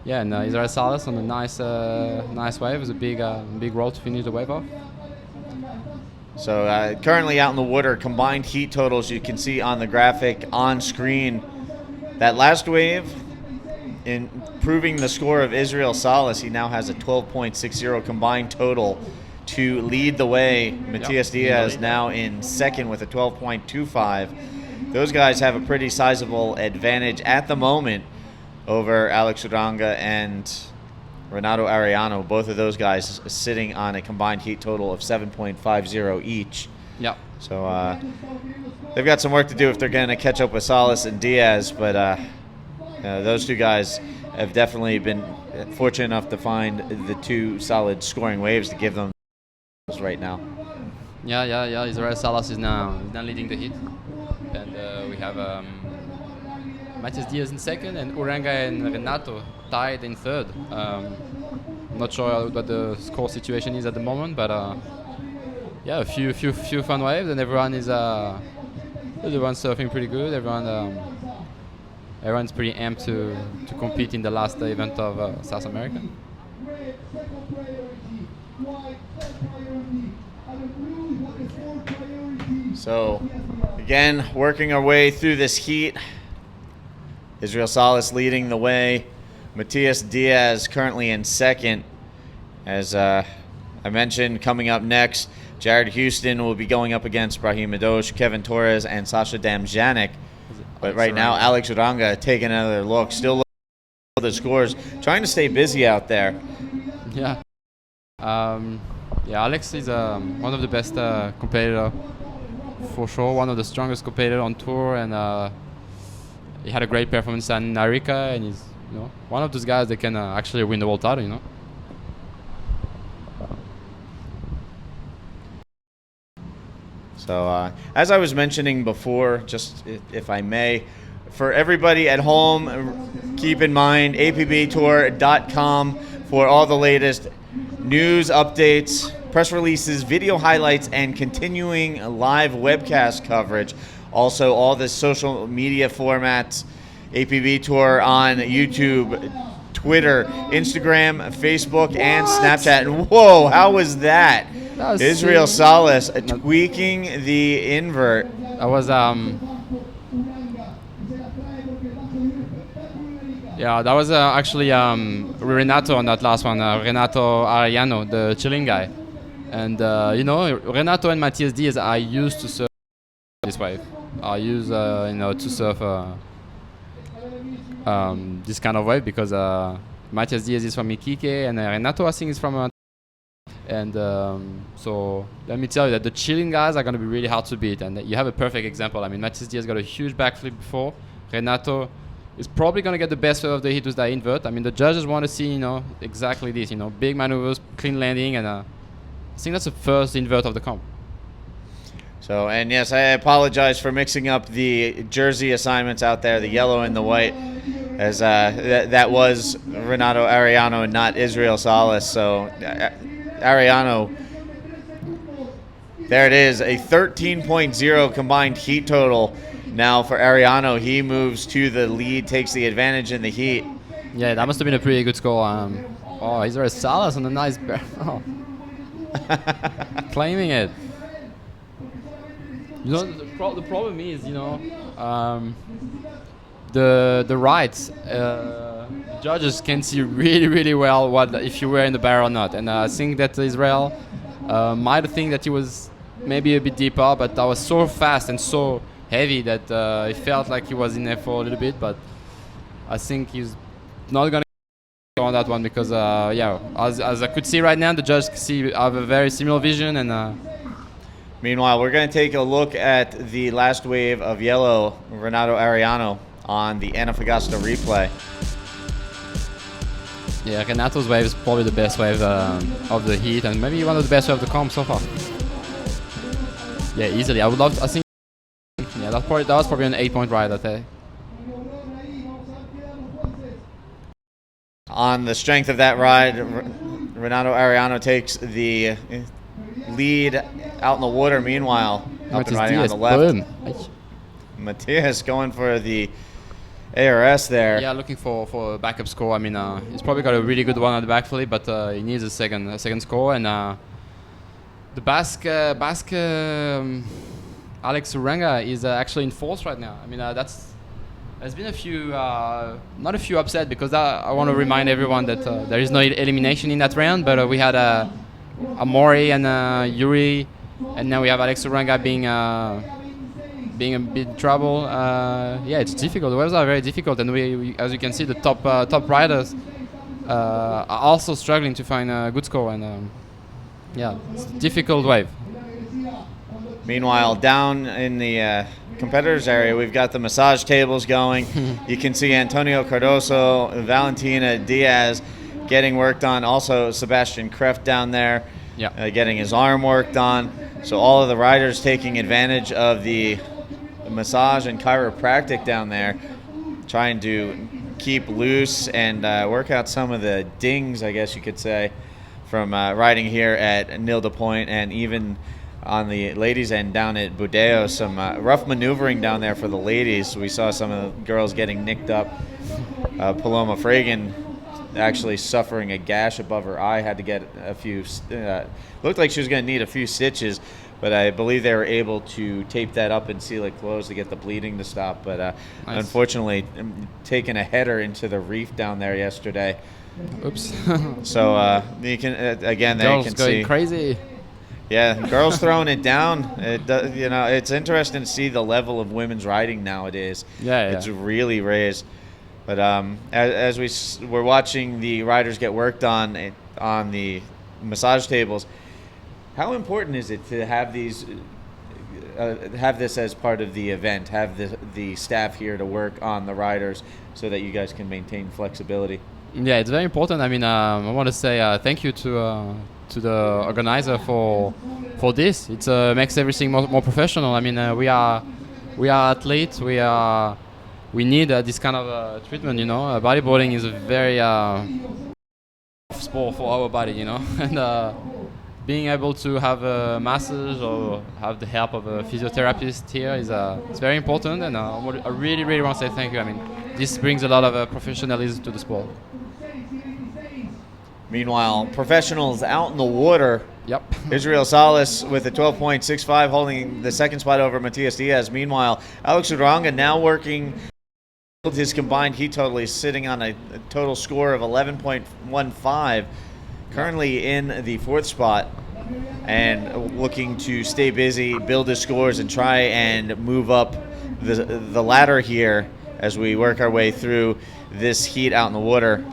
Israel Salas on a nice wave. It was a big roll to finish the wave off. So currently out in the water, combined heat totals you can see on the graphic on screen. That last wave, improving the score of Israel Salas, he now has a 12.60 combined total to lead the way. Matias Diaz now in second with a 12.25. Those guys have a pretty sizable advantage at the moment over Alex Uranga and Renato Ariano. Both of those guys sitting on a combined heat total of 7.50 each. Yep. So they've got some work to do if they're going to catch up with Salas and Diaz, but those two guys have definitely been fortunate enough to find the two solid scoring waves to give them right now. Yeah. Israel Salas is now leading the heat, and we have Matias Diaz in second, and Uranga and Renato tied in third. I'm not sure what the score situation is at the moment, but a few fun waves, and everyone's surfing pretty good. Everyone's pretty amped to compete in the last event of South America. So, again, working our way through this heat. Israel Salas leading the way. Matias Diaz currently in second. As I mentioned, coming up next, Jared Houston will be going up against Brahim Madosh, Kevin Torres, and Sasha Damjanik. But right now, Alex Uranga taking another look, still looking at the scores, trying to stay busy out there. Yeah. Alex is one of the best competitor, for sure. One of the strongest competitor on tour, and he had a great performance in Arica, and he's one of those guys that can actually win the world title. So as I was mentioning before, just if I may, for everybody at home, keep in mind apbtour.com for all the latest news, updates, press releases, video highlights, and continuing live webcast coverage. Also, all the social media formats, APB Tour on YouTube, Twitter, Instagram, Facebook, and Snapchat. And whoa, how was that? Israel Salas tweaking the invert. I was yeah, that was actually Renato on that last one. Renato Arellano, the Chilean guy, and you know, Renato and Matias Diaz are used to surf this wave. Are used you know, to surf this kind of wave because Matias Diaz is from Iquique and Renato I think is from and so let me tell you that the Chilean guys are going to be really hard to beat, and you have a perfect example. I mean, Matias Diaz got a huge backflip before. Renato is probably going to get the best of the heat with that invert. I mean, the judges want to see, you know, exactly this, you know, big maneuvers, clean landing, and I think that's the first invert of the comp. So, and yes, I apologize for mixing up the jersey assignments out there, the yellow and the white, as that was Renato Arellano and not Israel Salas. So, Arellano, there it is, a 13.0 combined heat total. Now for Arellano, he moves to the lead, takes the advantage in the heat. Yeah, that must have been a pretty good score. Oh, Israel Salas on a nice barrel. Claiming it. You know, the problem is, you know, the rights. Judges can see really well what if you were in the barrel or not. And I think that Israel might think that he was maybe a bit deeper, but that was so fast and so heavy that it felt like he was in there for a little bit. But I think he's not going to go on that one because, yeah, as I could see right now, the judges have a very similar vision. And meanwhile, we're going to take a look at the last wave of yellow, Renato Arellano, on the Antofagasta replay. Yeah, Renato's wave is probably the best wave of the heat, and maybe one of the best wave of the comp so far. Yeah, easily. I would love. I think. Yeah, that was probably an 8-point ride that day. On the strength of that ride, Renato Arellano takes the lead out in the water. Meanwhile, up and riding on the left. Matias going for the ARS there. Yeah, looking for a backup score. I mean, he's probably got a really good one at the backflip, but he needs a second score. And the Basque Alex Uranga is actually in fourth right now. I mean, there's been a few, not a few upset because I want to remind everyone that there is no elimination in that round. But we had Amori and Yuri, and now we have Alex Uranga being a bit in trouble. Yeah, it's difficult. The waves are very difficult, and we as you can see, the top riders are also struggling to find a good score. And yeah, it's a difficult wave. Meanwhile, down in the competitors area, we've got the massage tables going. You can see Antonio Cardoso, Valentina Diaz getting worked on. Also, Sebastian Kreft down there, getting his arm worked on. So all of the riders taking advantage of the massage and chiropractic down there, trying to keep loose and work out some of the dings, I guess you could say, from riding here at Nil de Point, and even on the ladies' end down at Budeo, some rough maneuvering down there for the ladies. We saw some of the girls getting nicked up. Paloma Fragan actually suffering a gash above her eye, had to get a few, looked like she was going to need a few stitches, but I believe they were able to tape that up and seal it closed to get the bleeding to stop. But nice. Unfortunately, taking a header into the reef down there yesterday. Oops. So you can, again, there you can see. Going crazy. Yeah, girls throwing it down. You know, it's interesting to see the level of women's riding nowadays. Yeah. It's really raised. But as we're watching the riders get worked on the massage tables, how important is it to have these, have this as part of the event, have the staff here to work on the riders so that you guys can maintain flexibility? Yeah, it's very important. I mean, I want to say thank you to the organizer for this. It makes everything more professional. I mean, we are athletes. We need this kind of treatment. You know, bodyboarding is a very sport for our body. You know, and being able to have a massage or have the help of a physiotherapist here is it's very important. And I really want to say thank you. I mean, this brings a lot of professionalism to the sport. Meanwhile, professionals out in the water. Yep. Israel Salas with a 12.65 holding the second spot over Matias Diaz. Meanwhile, Alex Uranga now working his combined heat total. He's sitting on a total score of 11.15, currently in the fourth spot and looking to stay busy, build his scores, and try and move up the ladder here as we work our way through this heat out in the water.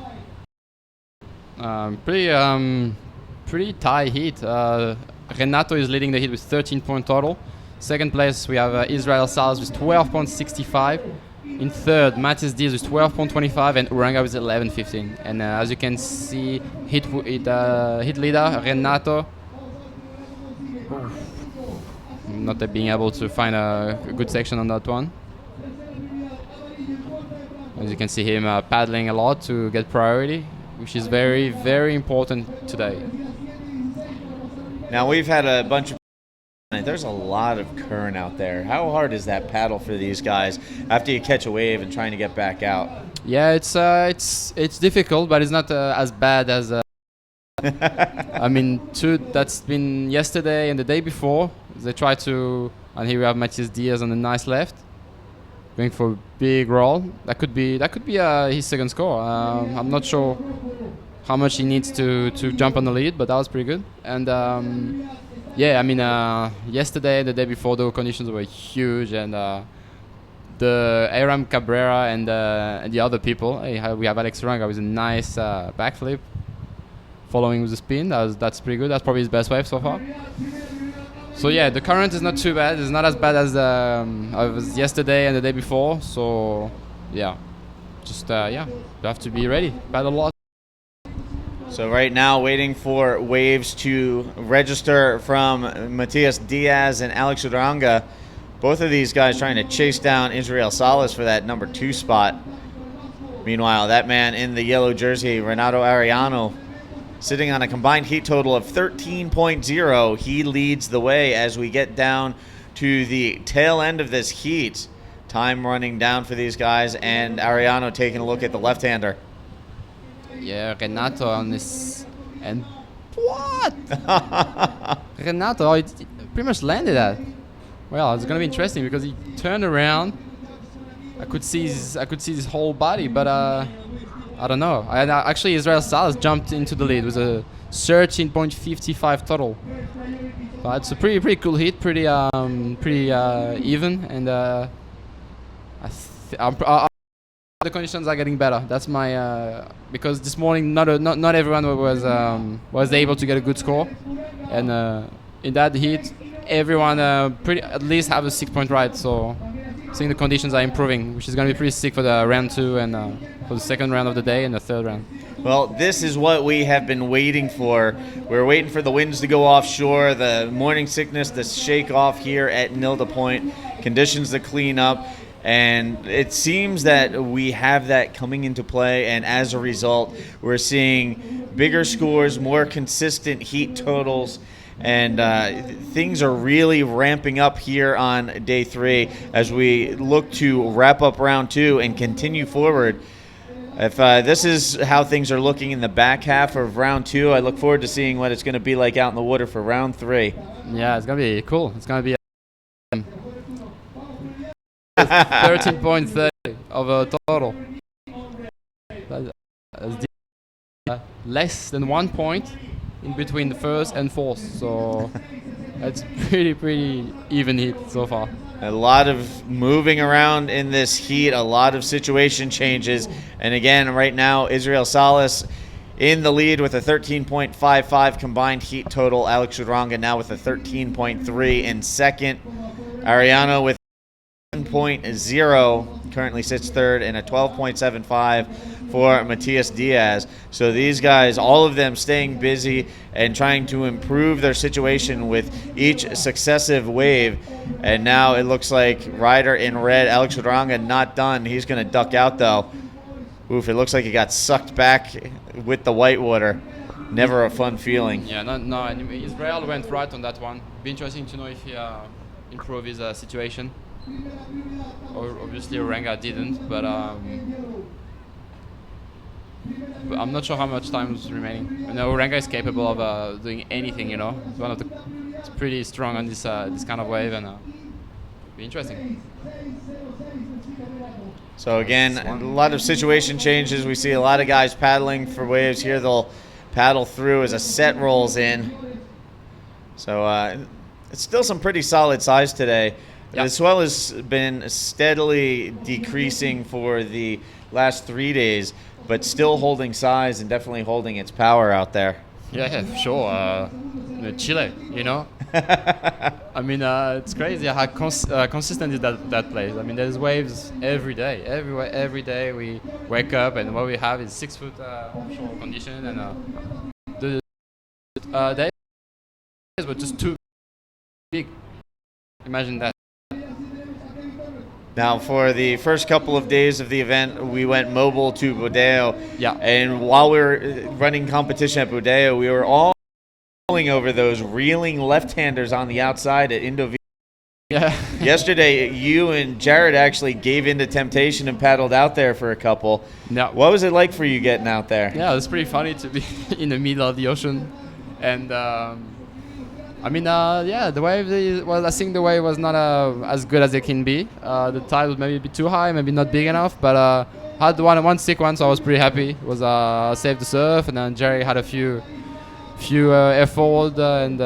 Pretty tight heat. Renato is leading the heat with 13 point total. Second place we have Israel Salas with 12.65. In third, Matias Diaz with 12.25 and Uranga with 11.15. And as you can see, hit leader Renato not being able to find a good section on that one. As you can see him paddling a lot to get priority, which is very, very important today. Now we've had a bunch of... There's a lot of current out there. How hard is that paddle for these guys after you catch a wave and trying to get back out? Yeah, it's difficult, but it's not as bad as... I mean, that's been yesterday and the day before. They try to... And here we have Matias Diaz on the nice left, going for a big roll. That could be his second score. I'm not sure how much he needs to jump on the lead, but that was pretty good. And yeah, I mean, yesterday, the day before, the conditions were huge, and the Aram Cabrera and the other people. We have Alex Uranga with a nice backflip, following with the spin. That's pretty good. That's probably his best wave so far. So yeah, the current is not too bad. It's not as bad as was yesterday and the day before. So yeah, just you have to be ready. Paddle a lot. So right now, waiting for waves to register from Matias Diaz and Alex Uranga. Both of these guys trying to chase down Israel Salas for that number 2 spot. Meanwhile, that man in the yellow jersey, Renato Arellano, sitting on a combined heat total of 13.0. He leads the way as we get down to the tail end of this heat. Time running down for these guys, and Arellano taking a look at the left-hander. Yeah, Renato on this, and what? Renato, he pretty much landed that. Well, it's gonna be interesting because he turned around. I could see his whole body, but I don't know. Actually, Israel Salas jumped into the lead with a 13.55 total. But it's a pretty cool hit, pretty even, and the conditions are getting better. That's my because this morning not everyone was able to get a good score, and in that heat everyone at least have a 6-point ride. So I think the conditions are improving, which is going to be pretty sick for the round 2 and for the second round of the day and the third round. Well, this is what we have been waiting for. We're waiting for the winds to go offshore, the morning sickness to shake off here at Nilda Point, conditions to clean up. And it seems that we have that coming into play, and as a result, we're seeing bigger scores, more consistent heat totals, and things are really ramping up here on day 3 as we look to wrap up round 2 and continue forward. If this is how things are looking in the back half of round 2, I look forward to seeing what it's going to be like out in the water for round 3. Yeah, it's going to be cool. It's going to be 13.30 of a total. Less than 1 point in between the first and fourth, so it's pretty even heat so far. A lot of moving around in this heat, a lot of situation changes, and again, right now, Israel Salas in the lead with a 13.55 combined heat total. Alex Uranga now with a 13.3 in second. Arellano with 7.0 currently sits third, and a 12.75 for Matias Diaz. So these guys, all of them staying busy and trying to improve their situation with each successive wave. And now it looks like rider in red, Alex Uranga, not done. He's going to duck out though. Oof, it looks like he got sucked back with the whitewater. Never a fun feeling. Yeah, no, and Israel went right on that one. Be interesting to know if he improved his situation. Obviously Uranga didn't, but But I'm not sure how much time is remaining. I know Uranga is capable of doing anything, you know. It's one of the, it's pretty strong on this this kind of wave, and be interesting. So again, a lot of situation changes. We see a lot of guys paddling for waves here. They'll paddle through as a set rolls in. So it's still some pretty solid size today. Yep. The swell has been steadily decreasing for the last 3 days, but still holding size and definitely holding its power out there. Yeah, for sure. Chile, you know. I mean, it's crazy how consistent is that place. I mean, there's waves every day, everywhere, every day. We wake up and what we have is 6 foot offshore condition, and the days were just too big. Imagine that. Now, for the first couple of days of the event, we went mobile to Bodeo. Yeah. And while we were running competition at Bodeo, we were all rolling over those reeling left-handers on the outside at Antofagasta. Yeah. Yesterday, you and Jared actually gave in to temptation and paddled out there for a couple. Yeah. What was it like for you getting out there? Yeah, it was pretty funny to be in the middle of the ocean. And I mean, yeah, the wave, well, I think the wave was not as good as it can be. The tide was maybe a bit too high, maybe not big enough, but had one sequence, so I was pretty happy. It was saved the surf, and then Jerry had a few air forward, and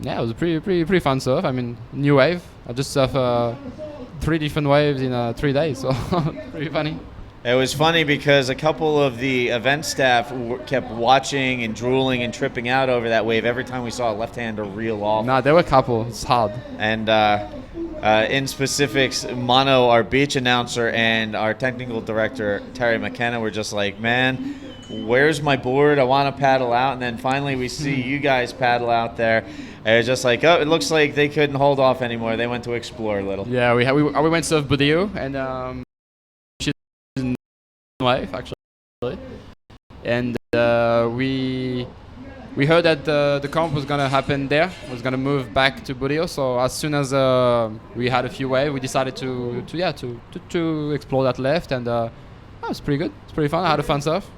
yeah, it was a pretty fun surf. I mean, new wave. I just surfed 3 different waves in 3 days, so pretty funny. It was funny because a couple of the event staff kept watching and drooling and tripping out over that wave every time we saw a left-hander reel off. Nah, there were a couple. It's hard. And in specifics, Mono, our beach announcer, and our technical director, Terry McKenna, were just like, man, where's my board? I want to paddle out. And then finally we see you guys paddle out there. And it's just like, oh, it looks like they couldn't hold off anymore. They went to explore a little. Yeah, we went surf Bodeo, and wave actually, and we heard that the comp was gonna happen there, was gonna move back to Bodeo. So as soon as we had a few waves, we decided to explore that left, and it was pretty good. It's pretty fun. I had a fun surf,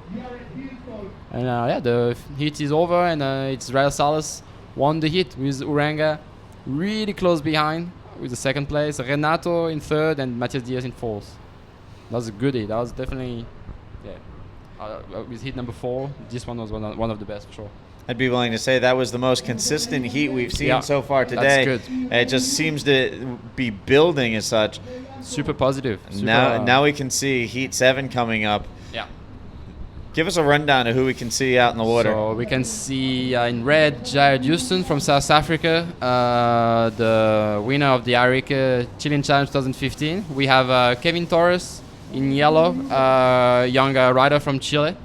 and yeah, the heat is over, and it's Israel Salas won the heat with Uranga really close behind with the second place, Renato in third, and Matias Diaz in fourth. That was a goodie. That was definitely, yeah. With heat number 4, this one was one of the best for sure. I'd be willing to say that was the most consistent heat we've seen so far today. That's good. It just seems to be building as such. Super positive. Now we can see Heat 7 coming up. Yeah. Give us a rundown of who we can see out in the water. So we can see in red Jared Houston from South Africa, the winner of the Arica Chilean Challenge 2015. We have Kevin Torres in yellow, young rider from Chile,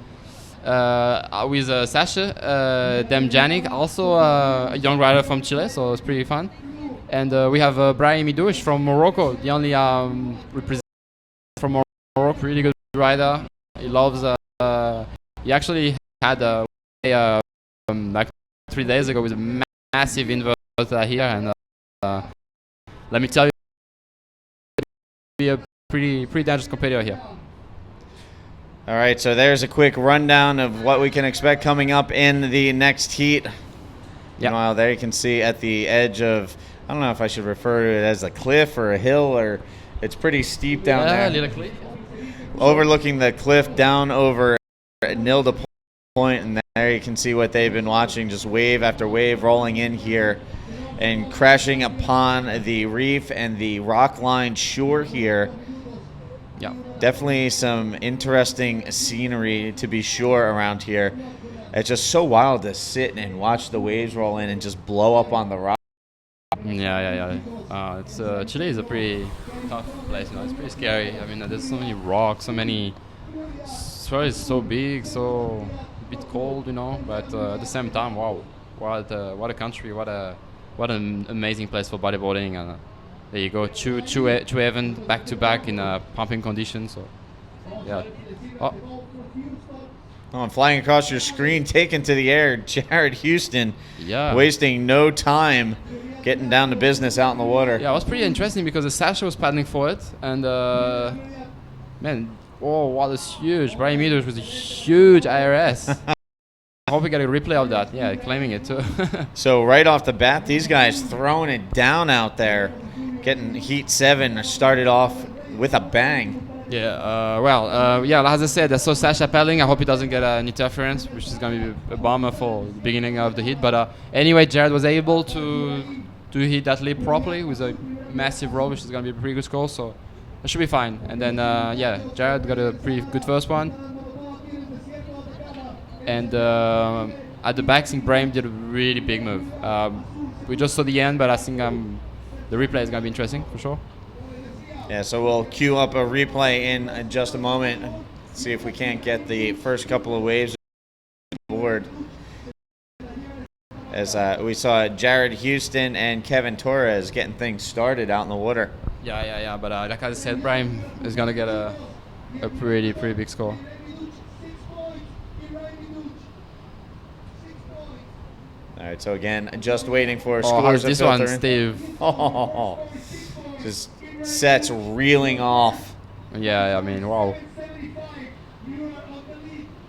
with Sasha Demjanic, also a young rider from Chile, so it's pretty fun. And we have Brahim Idouche from Morocco, the only representative from Morocco, really good rider. He loves, he actually had like 3 days ago with a massive inverter here, and let me tell you, be a pretty dangerous competitor here. All right, so there's a quick rundown of what we can expect coming up in the next heat. Yeah. Meanwhile, there you can see at the edge of, I don't know if I should refer to it as a cliff or a hill, or it's pretty steep down there. Yeah, little cliff. Overlooking the cliff down over Nilda Point, and there you can see what they've been watching, just wave after wave rolling in here and crashing upon the reef and the rock-lined shore here. Yeah. Definitely some interesting scenery to be sure around here. It's just so wild to sit and watch the waves roll in and just blow up on the rock. Yeah. It's Chile is a pretty tough place. You know, it's pretty scary. I mean, there's so many rocks, so many. It's so big, so a bit cold, you know. But at the same time, wow, what a country, what an amazing place for bodyboarding. And there you go, two events back to back in pumping conditions. So yeah. Oh, I'm flying across your screen, taken to the air, Jared Houston. Yeah. Wasting no time getting down to business out in the water. Yeah, it was pretty interesting because Sasha was paddling for it, and man, Oh, wow, that's huge. Brian Meters was a huge IRS. I hope we get a replay of that. Yeah, claiming it too. So right off the bat, these guys throwing it down out there, getting Heat 7 started off with a bang. Yeah, as I said, I saw Sasha paddling. I hope he doesn't get an interference, which is going to be a bummer for the beginning of the heat. But anyway, Jared was able to hit that leap properly with a massive roll, which is going to be a pretty good score. So it should be fine. And then, Jared got a pretty good first one. And at the back, I think Brahim did a really big move. We just saw the end, but I think the replay is going to be interesting for sure. Yeah, so we'll queue up a replay in just a moment. See if we can't get the first couple of waves board. As we saw Jared Houston and Kevin Torres getting things started out in the water. Yeah. But like I said, Brahim is going to get a pretty big score. All right, so again, just waiting for scores to filter in. This one, Steve. Oh, just sets reeling off. Yeah, I mean, wow.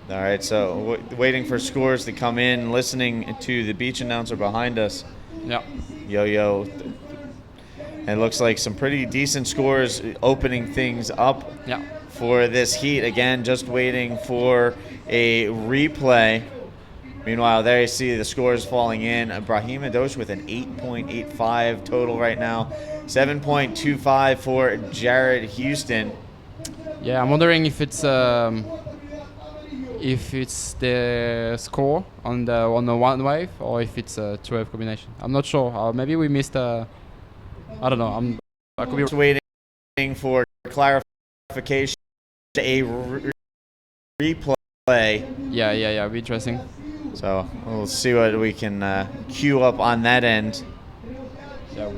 All right, so waiting for scores to come in, listening to the beach announcer behind us. Yeah. Yo. And it looks like some pretty decent scores opening things up for this heat. Again, just waiting for a replay. Meanwhile, there you see the scores falling in. Brahim Adosh with an 8.85 total right now. 7.25 for Jared Houston. Yeah, I'm wondering if it's the score on the one wave or if it's a two wave combination. I'm not sure. Maybe we missed I don't know. I could be waiting for clarification. A replay. Yeah. It'll be interesting. So we'll see what we can queue up on that end. Yeah.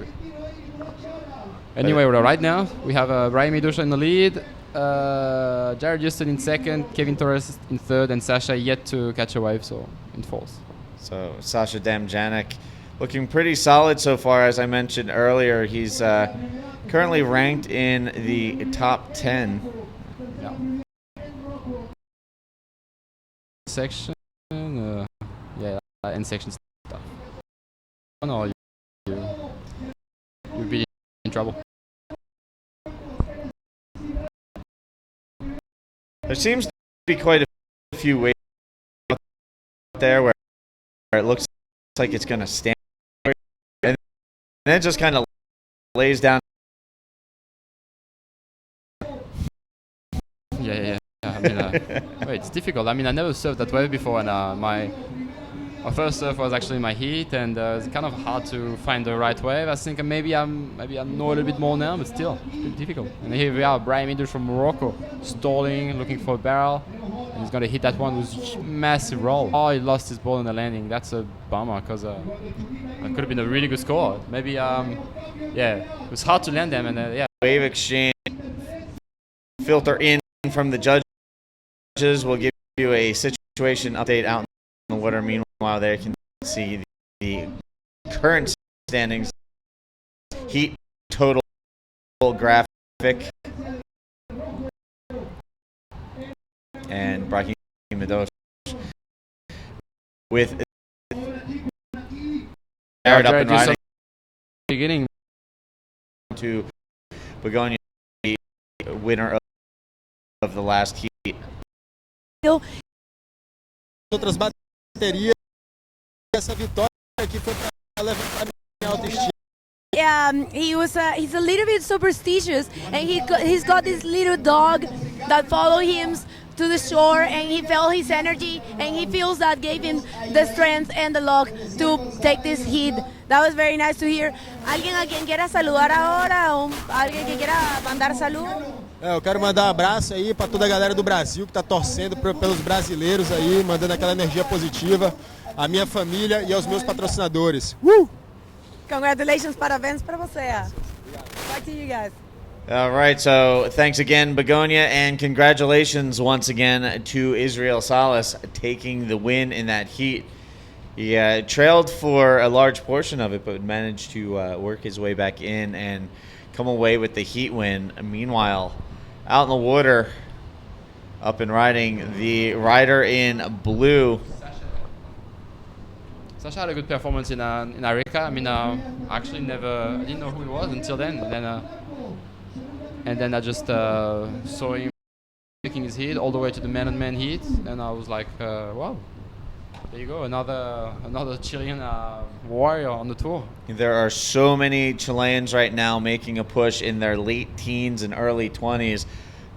Anyway, right now we have Brahim Idusha in the lead, Jared Houston in second, Kevin Torres in third, and Sasha yet to catch a wave, so in fourth. So Sasha Damjanic looking pretty solid so far. As I mentioned earlier, he's currently ranked in the top 10. Yeah. Section, and section stuff. Oh no, you'll be in trouble. There seems to be quite a few waves out there where it looks like it's going to stand, and then it just kind of lays down. Yeah. I mean, it's difficult. I mean, I never surfed that wave before, and my first surf was actually my heat, and it's kind of hard to find the right wave. I think maybe I know a little bit more now, but still, it's pretty difficult. And here we are, Brahim Idus from Morocco, stalling, looking for a barrel, and he's going to hit that one with a massive roll. Oh, he lost his ball in the landing. That's a bummer, because it could have been a really good score. Maybe, it was hard to land them, and Wave exchange filter in from the judges. We'll give you a situation update out in the water. Meanwhile, there you can see the current standings, heat total graphic, and Brahim Adosh with Jared up and riding. Beginning to Begonia, the winner of the last heat. Outras baterias, essa vitória aqui foi para levantar minha autoestima. He's a little bit superstitious, and he's got this little dog that follow him to the shore, and he felt his energy, and he feels that gave him the strength and the luck to take this heat. That was very nice to hear. ¿Alguien a quien quiera saludar ahora? ¿O alguien que quiera mandar saludos? Eu quero mandar um abraço aí para toda a galera do Brasil que está torcendo pelos brasileiros aí, mandando aquela energia positiva, a minha família e aos meus patrocinadores. Congratulations, parabéns para você. Back to you guys. All right, so thanks again, Begonia, and congratulations once again to Israel Salas taking the win in that heat. He trailed for a large portion of it, but managed to work his way back in and come away with the heat win. Meanwhile, out in the water, up and riding. The rider in blue. Sasha had a good performance in Arica. I mean, actually I didn't know who he was until then. And then I just saw him taking his heat all the way to the man-on-man heat, and I was like, wow, there you go, another Chilean warrior on the tour. There are so many Chileans right now making a push in their late teens and early 20s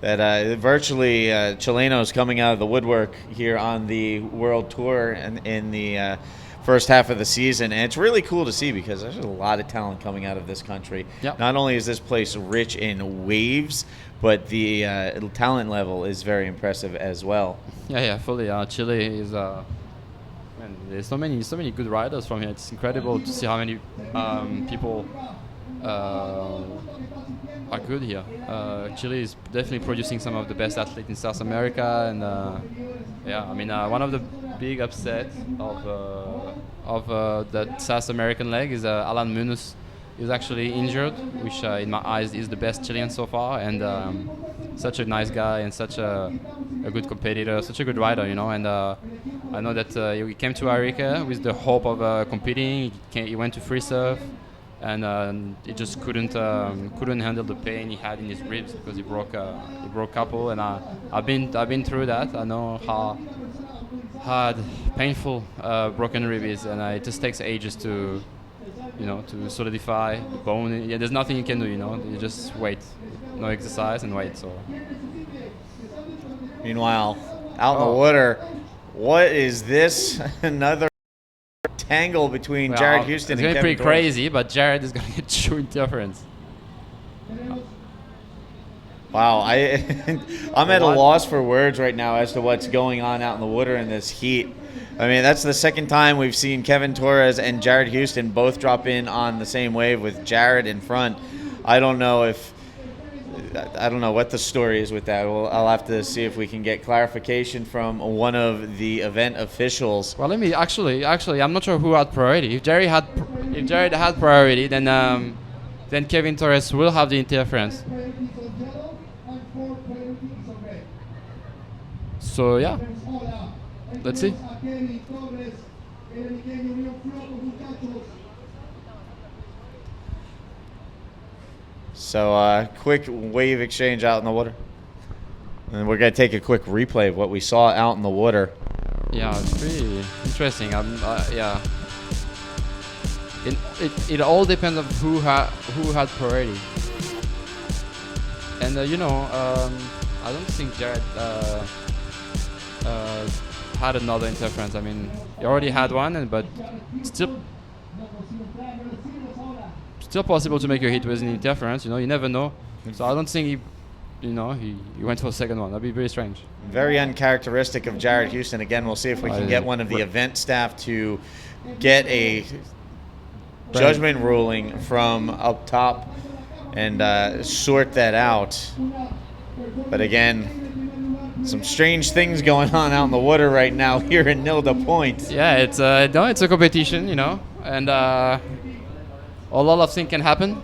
that virtually Chilenos coming out of the woodwork here on the World Tour and in the first half of the season. And it's really cool to see because there's a lot of talent coming out of this country. Yep. Not only is this place rich in waves, but the talent level is very impressive as well. Yeah, fully. Chile is. Man, there's so many good riders from here. It's incredible to see how many people are good here. Chile is definitely producing some of the best athletes in South America, and I mean, one of the big upsets of that South American leg is Alan Munoz. He was actually injured, which in my eyes is the best Chilean so far, and such a nice guy and such a good competitor, such a good rider, you know. And I know that he came to Arica with the hope of competing. He went to free surf, and he just couldn't handle the pain he had in his ribs because he broke a couple. And I've been through that. I know how hard, painful broken rib is, and it just takes ages to solidify the bone. Yeah, there's nothing you can do, you know. You just wait, no exercise and wait. So. Meanwhile, out in the water, what is this? Another tangle between Jared Houston and Kevin It's going Torres. pretty crazy, but Jared is going to get true interference. Wow, I'm at a loss for words right now as to what's going on out in the water in this heat. I mean, that's the second time we've seen Kevin Torres and Jared Houston both drop in on the same wave with Jared in front. I don't know what the story is with that. I'll have to see if we can get clarification from one of the event officials. Well, let me actually, I'm not sure who had priority. If Jared had priority, then Kevin Torres will have the interference. So yeah, let's see. So quick wave exchange out in the water. And we're going to take a quick replay of what we saw out in the water. Yeah, it's pretty interesting. Yeah. It all depends on who had priority. And I don't think Jared had another interference. I mean, he already had one, but still possible to make a hit with an interference. You know, you never know. So I don't think he went for a second one. That'd be very strange. Very uncharacteristic of Jared Houston. Again, we'll see if we can get one of the event staff to get a judgment ruling from up top and sort that out. But again, some strange things going on out in the water right now here in Nilda Point. Yeah, it's a competition, you know, and a lot of things can happen.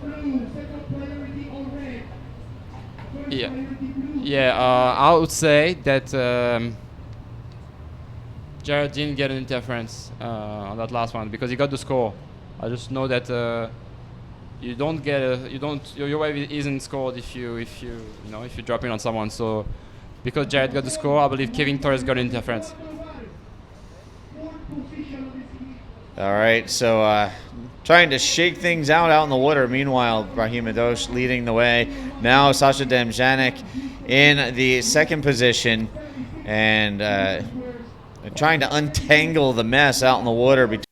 Yeah. I would say that Jared didn't get an interference on that last one because he got the score. I just know that your wave isn't scored if you drop in on someone. So because Jared got the score, I believe Kevin Torres got an interference. All right, so trying to shake things out in the water. Meanwhile, Brahim Adosh leading the way. Now Sasha Demjanek in the second position and trying to untangle the mess out in the water between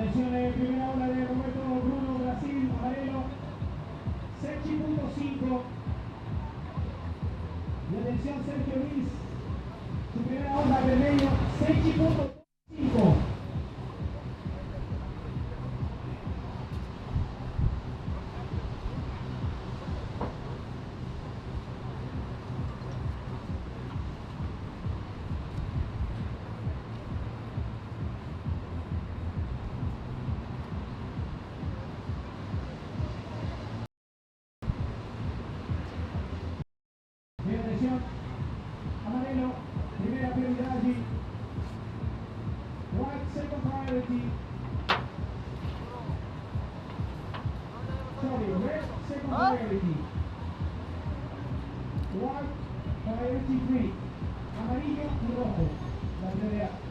Atención, primera ola de Roberto Bruno, Brasil, amarelo, 6.5. Y atención, Sergio Luis, su primera ola de medio, 6.5. Amarelo, primera prioridad allí. White, second priority. Sorry, red, second priority. White, priority 3. Amarillo y rojo. La prioridad.